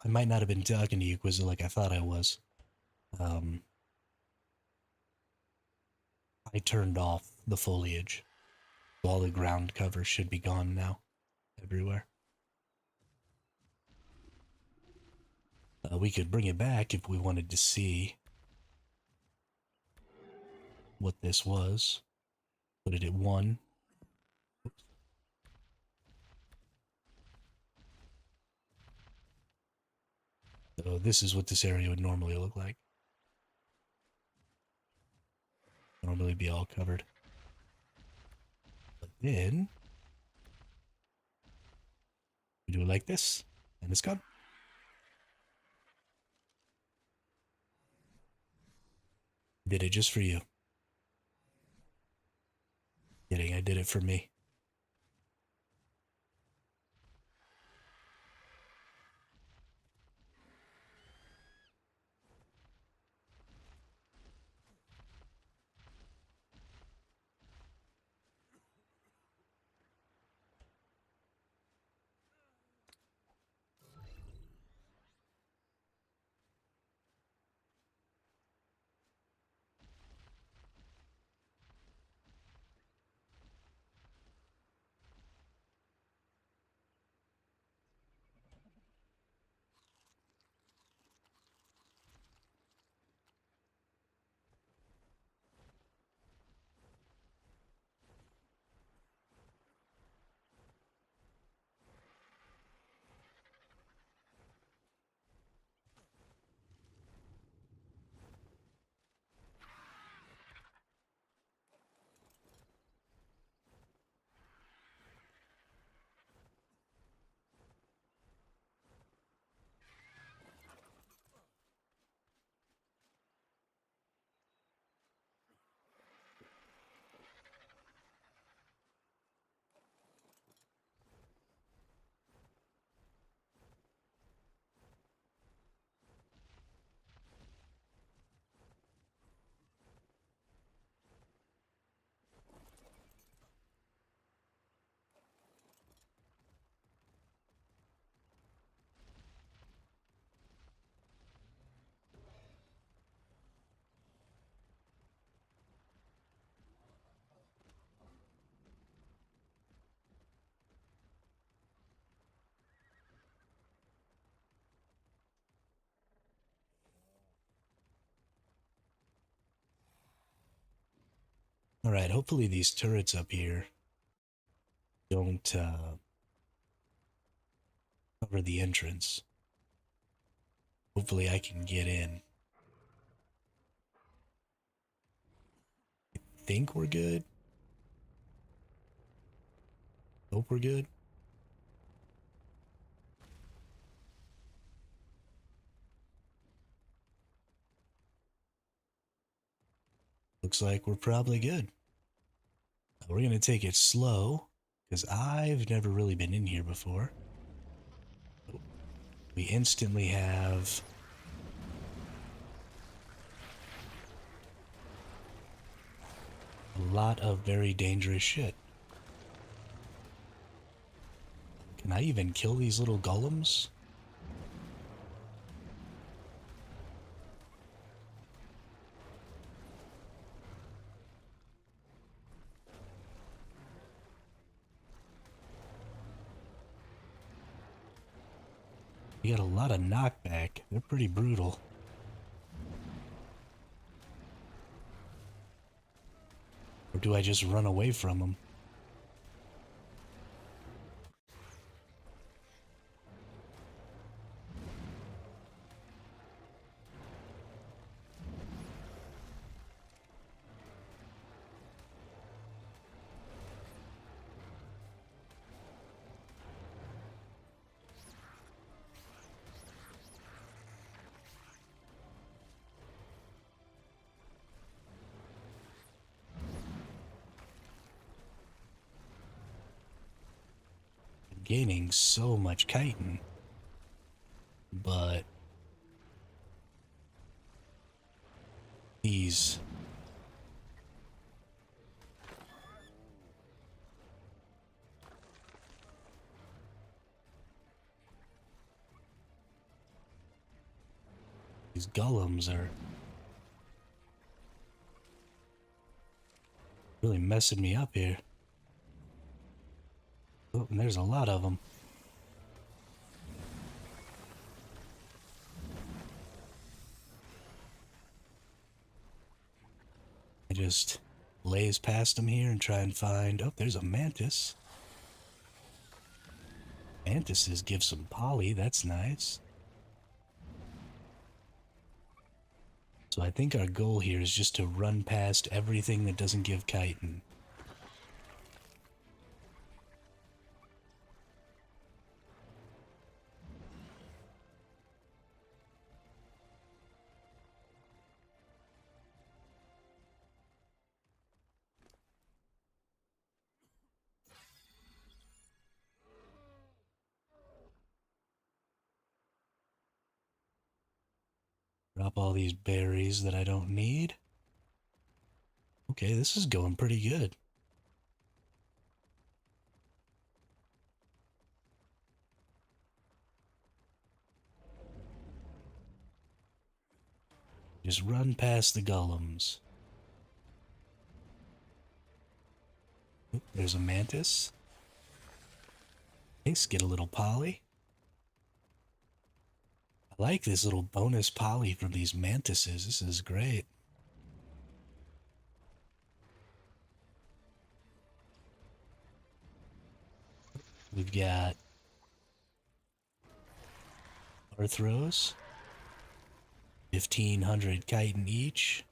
I might not have been talking to you, Quizzer, like I thought I was. Um, I turned off the foliage. All the ground cover should be gone now. Everywhere. We could bring it back if we wanted to see what this was. Put it at 1. So this is what this area would normally look like. Normally be all covered. But then we do it like this, and it's gone. Did it just for you. Kidding, I did it for me. Alright, hopefully these turrets up here don't cover the entrance. Hopefully I can get in. Think we're good? Hope we're good? Looks like we're probably good. We're gonna take it slow, because I've never really been in here before. We instantly have a lot of very dangerous shit. Can I even kill these little golems? We got a lot of knockback. They're pretty brutal. Or do I just run away from them? I'm gaining so much chitin. But these golems are really messing me up here. Oh, and there's a lot of them. I just blaze past them here and try and find... Oh, there's a mantis. Mantises give some poly, that's nice. So I think our goal here is just to run past everything that doesn't give chitin. all these berries that I don't need. Okay, this is going pretty good. Just run past the golems. Oop, there's a mantis. Nice, get a little poly. I like this little bonus poly from these mantises. This is great. We've got Arthros. 1,500 chitin each.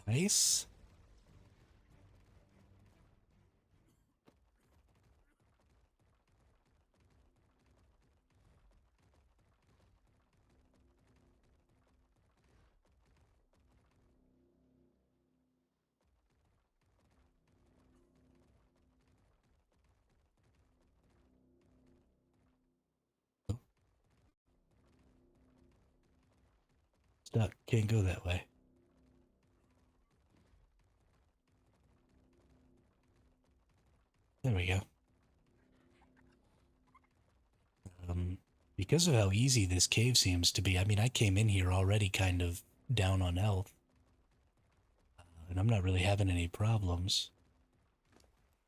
Nice. Stuck. Can't go that way. There we go. Because of how easy this cave seems to be, I mean, I came in here already kind of down on health, and I'm not really having any problems.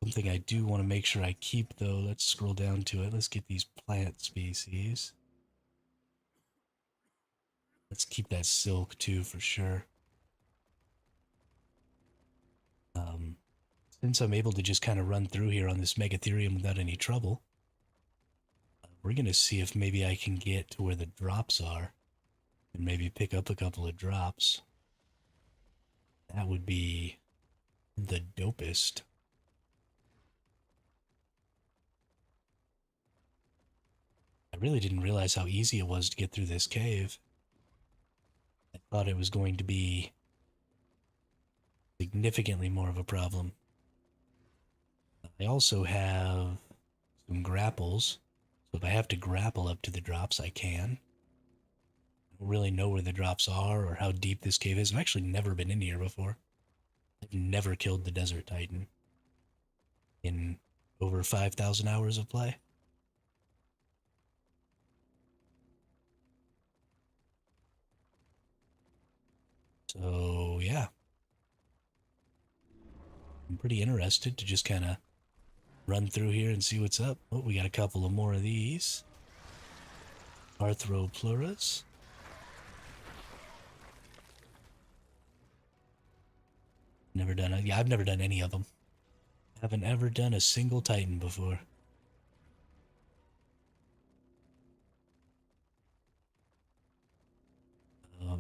Something I do want to make sure I keep, though, let's scroll down to it. Let's get these plant species. Let's keep that silk, too, for sure. Since I'm able to just kind of run through here on this Megatherium without any trouble, we're going to see if maybe I can get to where the drops are and maybe pick up a couple of drops. That would be the dopest. I really didn't realize how easy it was to get through this cave. I thought it was going to be significantly more of a problem. I also have some grapples, so if I have to grapple up to the drops, I can. I don't really know where the drops are or how deep this cave is. I've actually never been in here before. I've never killed the Desert Titan in over 5,000 hours of play. So, yeah. I'm pretty interested to just kind of run through here and see what's up. Oh, we got a couple of more of these. Arthropluras. Never done it. Yeah, I've never done any of them. Haven't ever done a single Titan before.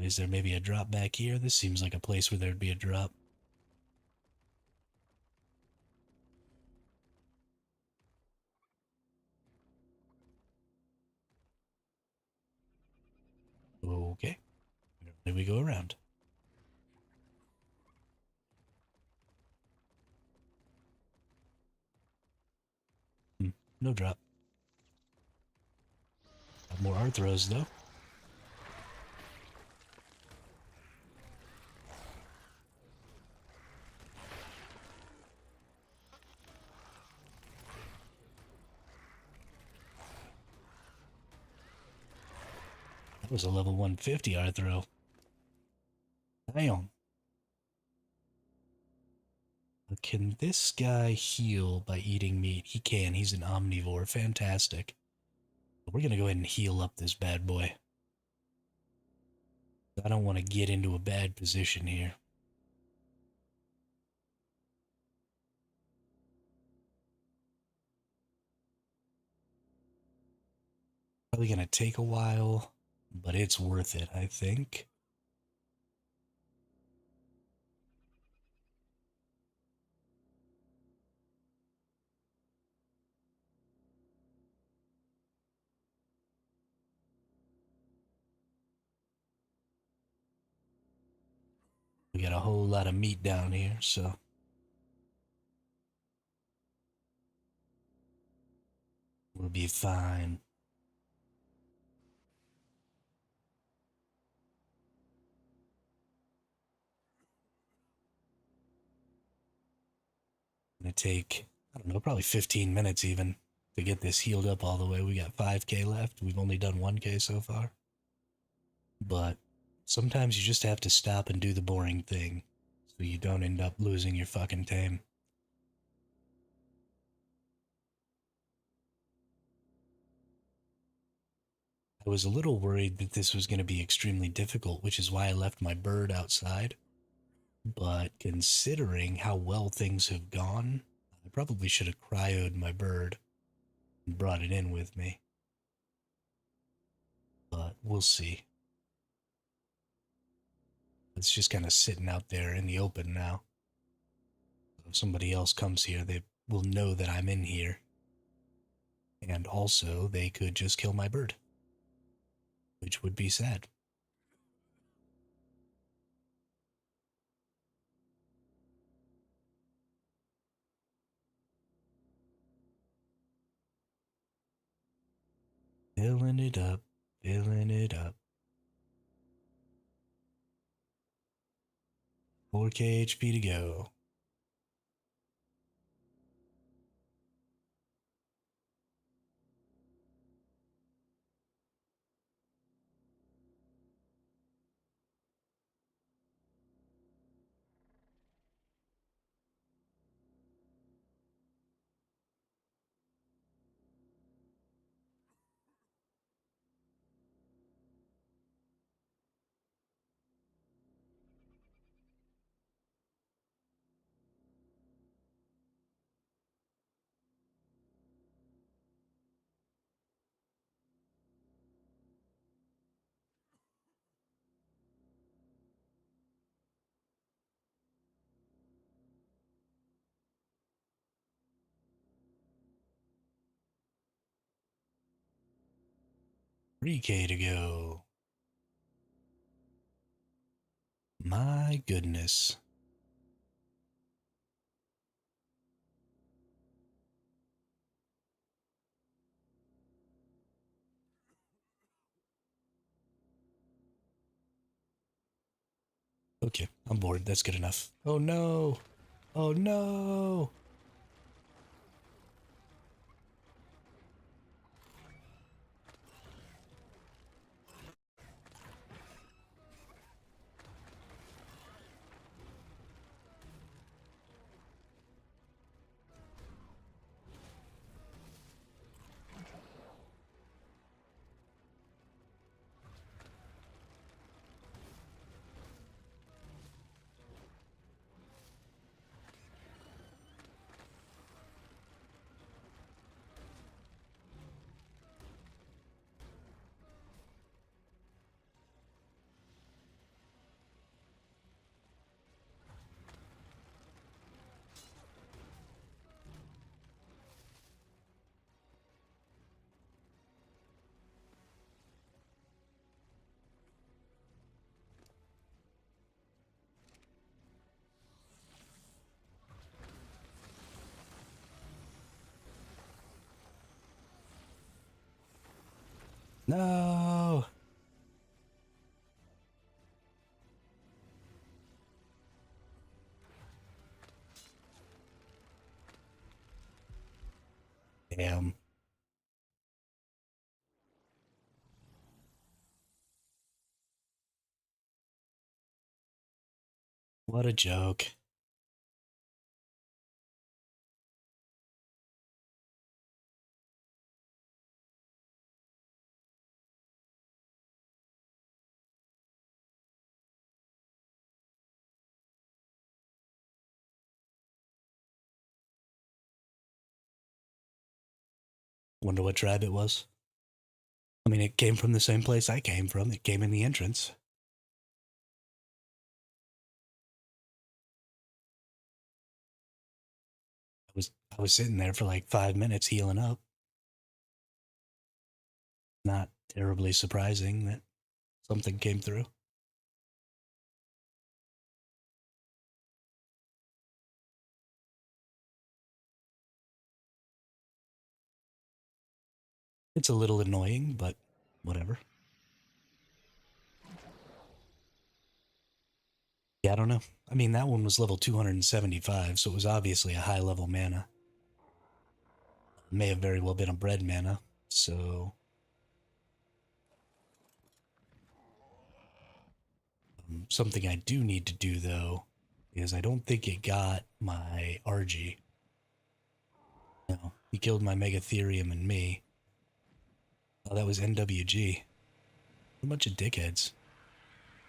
Is there maybe a drop back here? This seems like a place where there'd be a drop. Okay. There we go around. No drop. Got more Arthros, though. That was a level 150 Arthro. Damn. Can this guy heal by eating meat? He can. He's an omnivore. Fantastic. We're going to go ahead and heal up this bad boy. I don't want to get into a bad position here. Probably going to take a while, but it's worth it, I think. We got a whole lot of meat down here, so. We'll be fine. Gonna take, I don't know, probably 15 minutes even to get this healed up all the way. We got 5k left. We've only done 1k so far. But sometimes you just have to stop and do the boring thing so you don't end up losing your fucking tame. I was a little worried that this was going to be extremely difficult, which is why I left my bird outside. But considering how well things have gone, I probably should have cryoed my bird and brought it in with me. But we'll see. It's just kind of sitting out there in the open now. If somebody else comes here, they will know that I'm in here. And also, they could just kill my bird, which would be sad. Filling it up, filling it up. 4k HP to go. $3k to go. My goodness. Okay, I'm bored. That's good enough. Oh no! Oh no! No! Damn. What a joke. Wonder what tribe it was. I mean, it came from the same place I came from. It came in the entrance. I was sitting there for like 5 minutes healing up. Not terribly surprising that something came through. It's a little annoying, but whatever. Yeah, I don't know. I mean, that one was level 275, so it was obviously a high level mana. May have very well been a bread mana. So, something I do need to do though is I don't think it got my RG. No, he killed my Megatherium and me. Oh, that was NWG. A bunch of dickheads.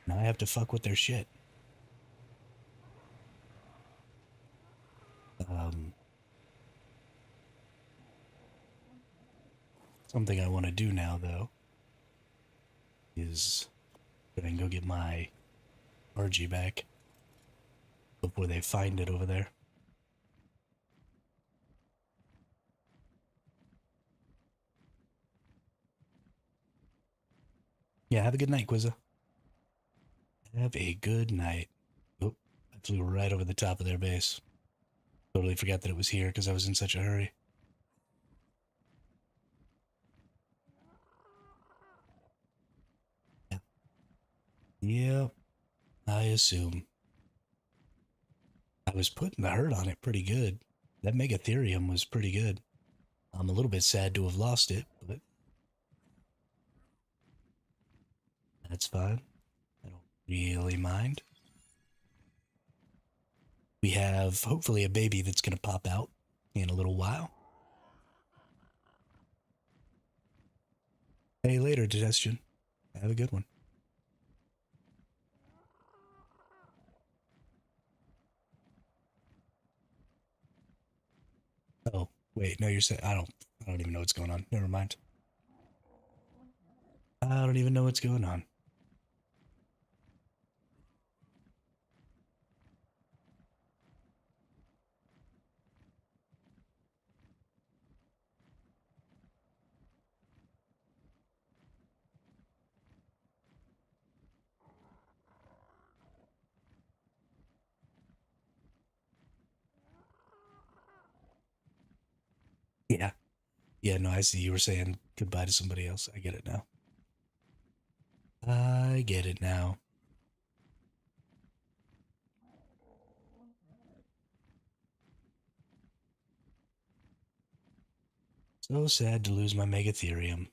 Now I have to fuck with their shit. Um, Something I want to do now though is try and go get my RG back before they find it over there. Yeah, have a good night, Quizza. Have a good night. Oh, I flew right over the top of their base. Totally forgot that it was here because I was in such a hurry. Yeah. Yep, I assume. I was putting the hurt on it pretty good. That Megatherium was pretty good. I'm a little bit sad to have lost it, but that's fine. I don't really mind. We have hopefully a baby that's going to pop out in a little while. Hey, later, digestion. Have a good one. Oh, wait, no, you're saying I don't even know what's going on. Never mind. I don't even know what's going on. Yeah. Yeah, no, I see you were saying goodbye to somebody else. I get it now. I get it now. So sad to lose my Megatherium.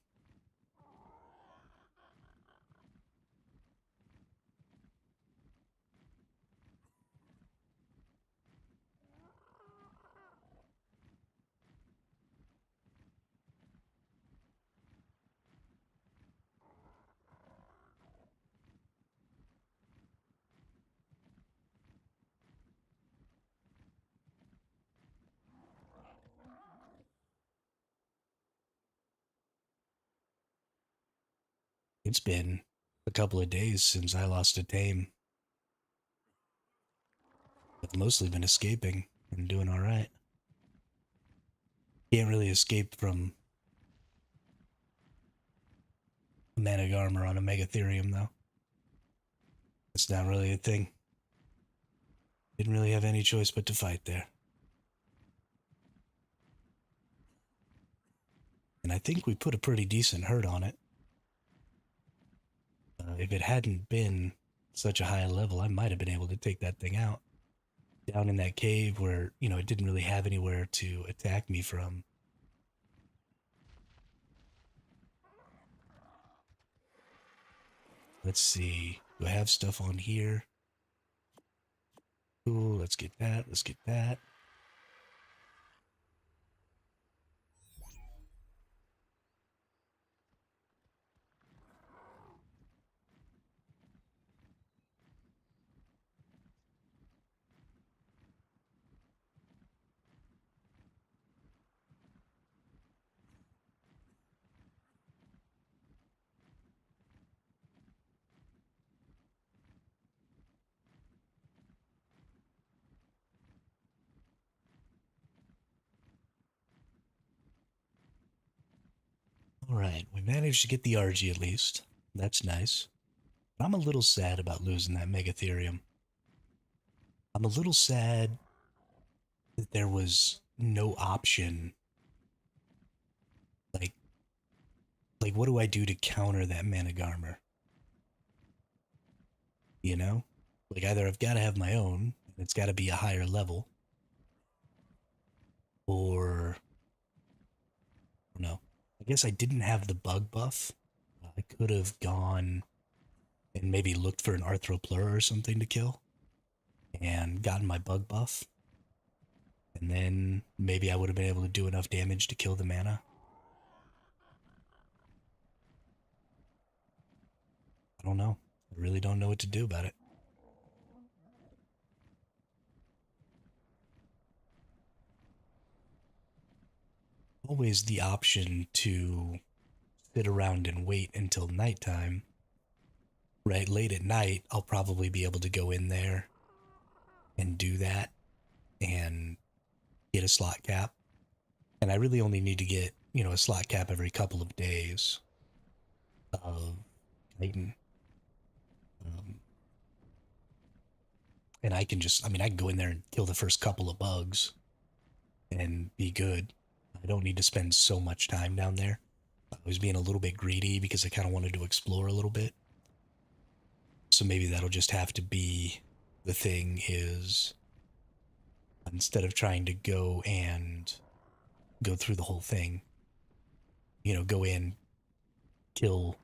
It's been a couple of days since I lost a tame. I've mostly been escaping and doing alright. Can't really escape from a Manic Armor on a Megatherium, though. It's not really a thing. Didn't really have any choice but to fight there. And I think we put a pretty decent hurt on it. If it hadn't been such a high level, I might have been able to take that thing out. Down in that cave where, it didn't really have anywhere to attack me from. Let's see. Do I have stuff on here? Cool, let's get that. Let's get that. All right, we managed to get the RG at least. That's nice. But I'm a little sad about losing that Megatherium. I'm a little sad that there was no option, like Like, what do I do to counter that mana garmer? You know? Like, either I've got to have my own, and it's got to be a higher level, or, no. I guess I didn't have the bug buff. I could have gone and maybe looked for an Arthropleur or something to kill and gotten my bug buff. And then maybe I would have been able to do enough damage to kill the mana. I don't know. I really don't know what to do about it. Always the option to sit around and wait until nighttime. Right, late at night, I'll probably be able to go in there and do that and get a slot cap. And I really only need to get, a slot cap every couple of days of Titan. Um, and I can just, I can go in there and kill the first couple of bugs and be good. I don't need to spend so much time down there. I was being a little bit greedy because I kind of wanted to explore a little bit. So maybe that'll just have to be the thing is instead of trying to go and go through the whole thing, go in, kill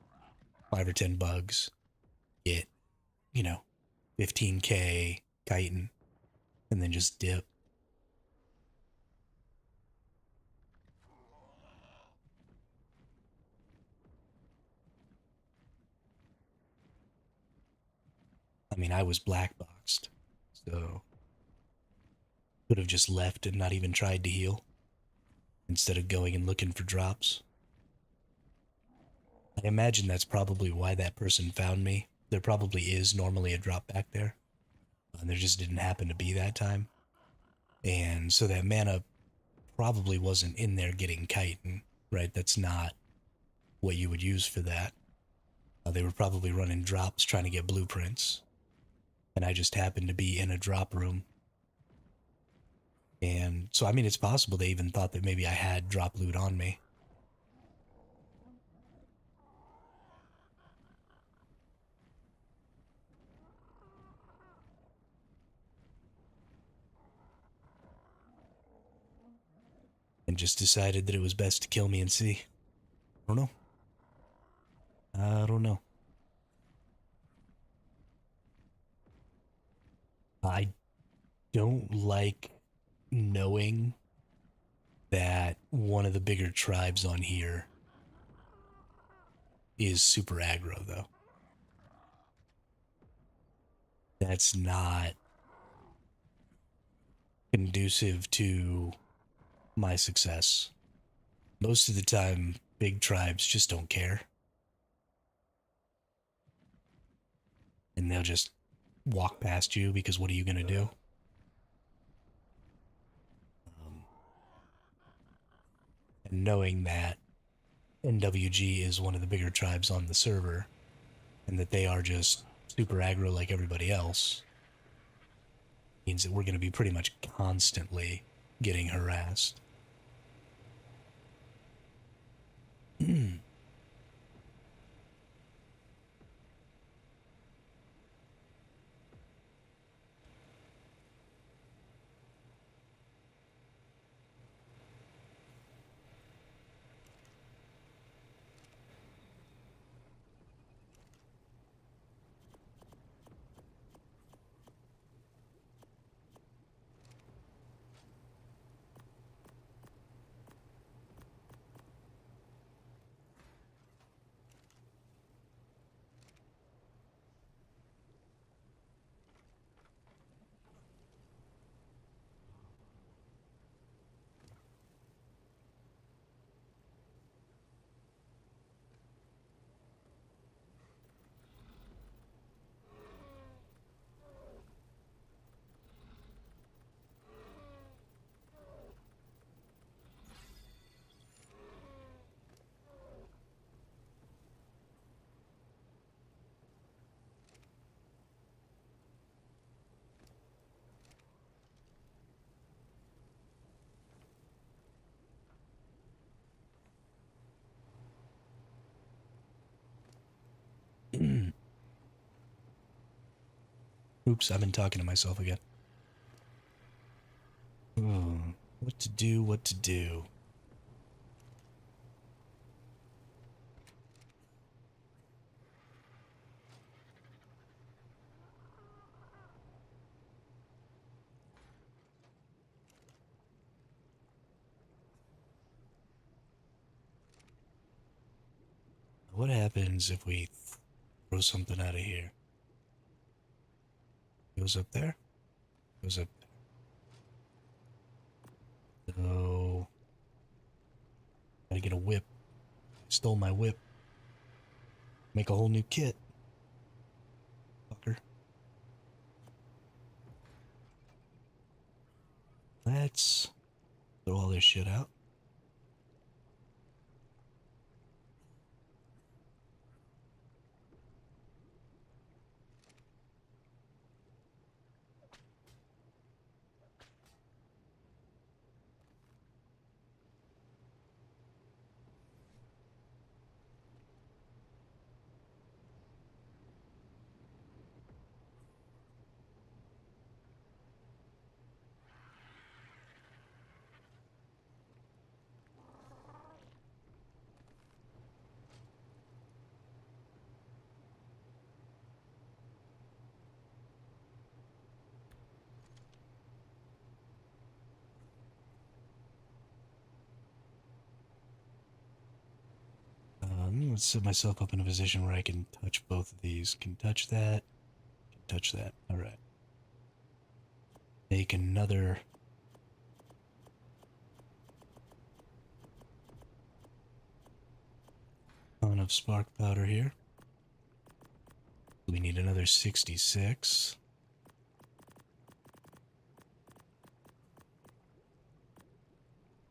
5 or 10 bugs, get, you know, 15k chitin, and then just dip. I was black boxed, so could have just left and not even tried to heal instead of going and looking for drops. I imagine that's probably why that person found me. There probably is normally a drop back there, and there just didn't happen to be that time. And so that mana probably wasn't in there getting chitin, right? That's not what you would use for that. They were probably running drops trying to get blueprints, and I just happened to be in a drop room. And so, it's possible they even thought that maybe I had drop loot on me. And just decided that it was best to kill me and see. I don't know. I don't know. I don't like knowing that one of the bigger tribes on here is super aggro, though. That's not conducive to my success. Most of the time, big tribes just don't care. And they'll just walk past you because what are you going to do? Um, and knowing that NWG is one of the bigger tribes on the server and that they are just super aggro like everybody else means that we're going to be pretty much constantly getting harassed. Oops, I've been talking to myself again. Oh, what to do, what to do. What happens if we throw something out of here? Goes up there? Goes up there. So, gotta get a whip. Stole my whip. Make a whole new kit. Fucker. Let's throw all this shit out. Let's set myself up in a position where I can touch both of these. Can touch that. Can touch that. Alright. Make another ton of spark powder here. We need another 66.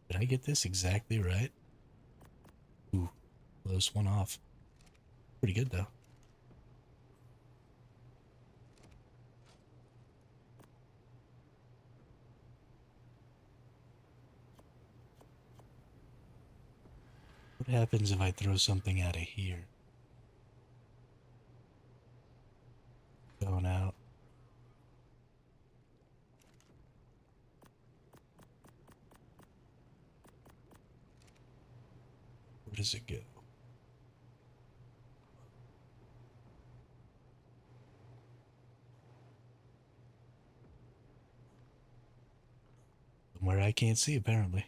Did I get this exactly right? Ooh, close one off. Pretty good though. What happens if I throw something out of here? Going out. Where does it go? Somewhere I can't see, apparently.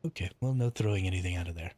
Okay, well, no throwing anything out of there.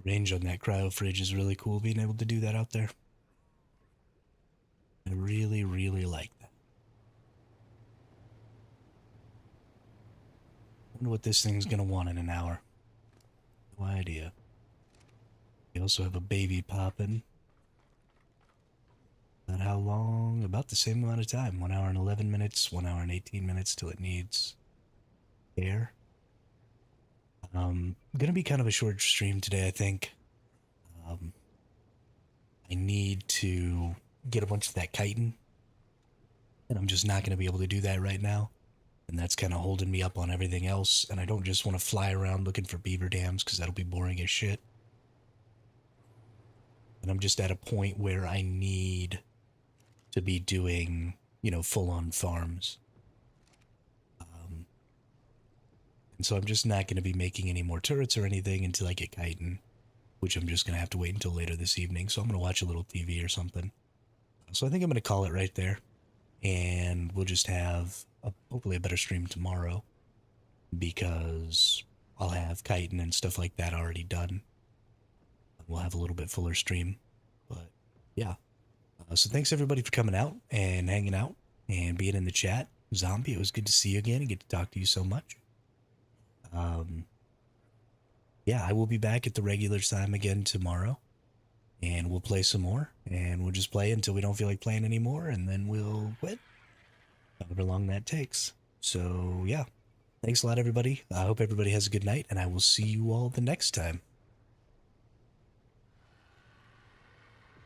Range on that cryo fridge is really cool, being able to do that out there. I really, really like that. Wonder what this thing's gonna want in an hour. No idea. We also have a baby popping. About how long? About the same amount of time. 1 hour and 11 minutes, 1 hour and 18 minutes till it needs air. Gonna be kind of a short stream today, I think. Um, I need to get a bunch of that chitin, and I'm just not gonna be able to do that right now. And that's kind of holding me up on everything else. And I don't just want to fly around looking for beaver dams because that'll be boring as shit. And I'm just at a point where I need to be doing, full on farms. And so I'm just not going to be making any more turrets or anything until I get chitin, which I'm just going to have to wait until later this evening. So I'm going to watch a little TV or something. So I think I'm going to call it right there. And we'll just have hopefully a better stream tomorrow because I'll have chitin and stuff like that already done. We'll have a little bit fuller stream. But yeah. So thanks everybody for coming out and hanging out and being in the chat. Zombie, it was good to see you again and get to talk to you so much. Yeah, I will be back at the regular time again tomorrow. And we'll play some more. And we'll just play until we don't feel like playing anymore. And then we'll quit. However long that takes. So, yeah. Thanks a lot, everybody. I hope everybody has a good night. And I will see you all the next time.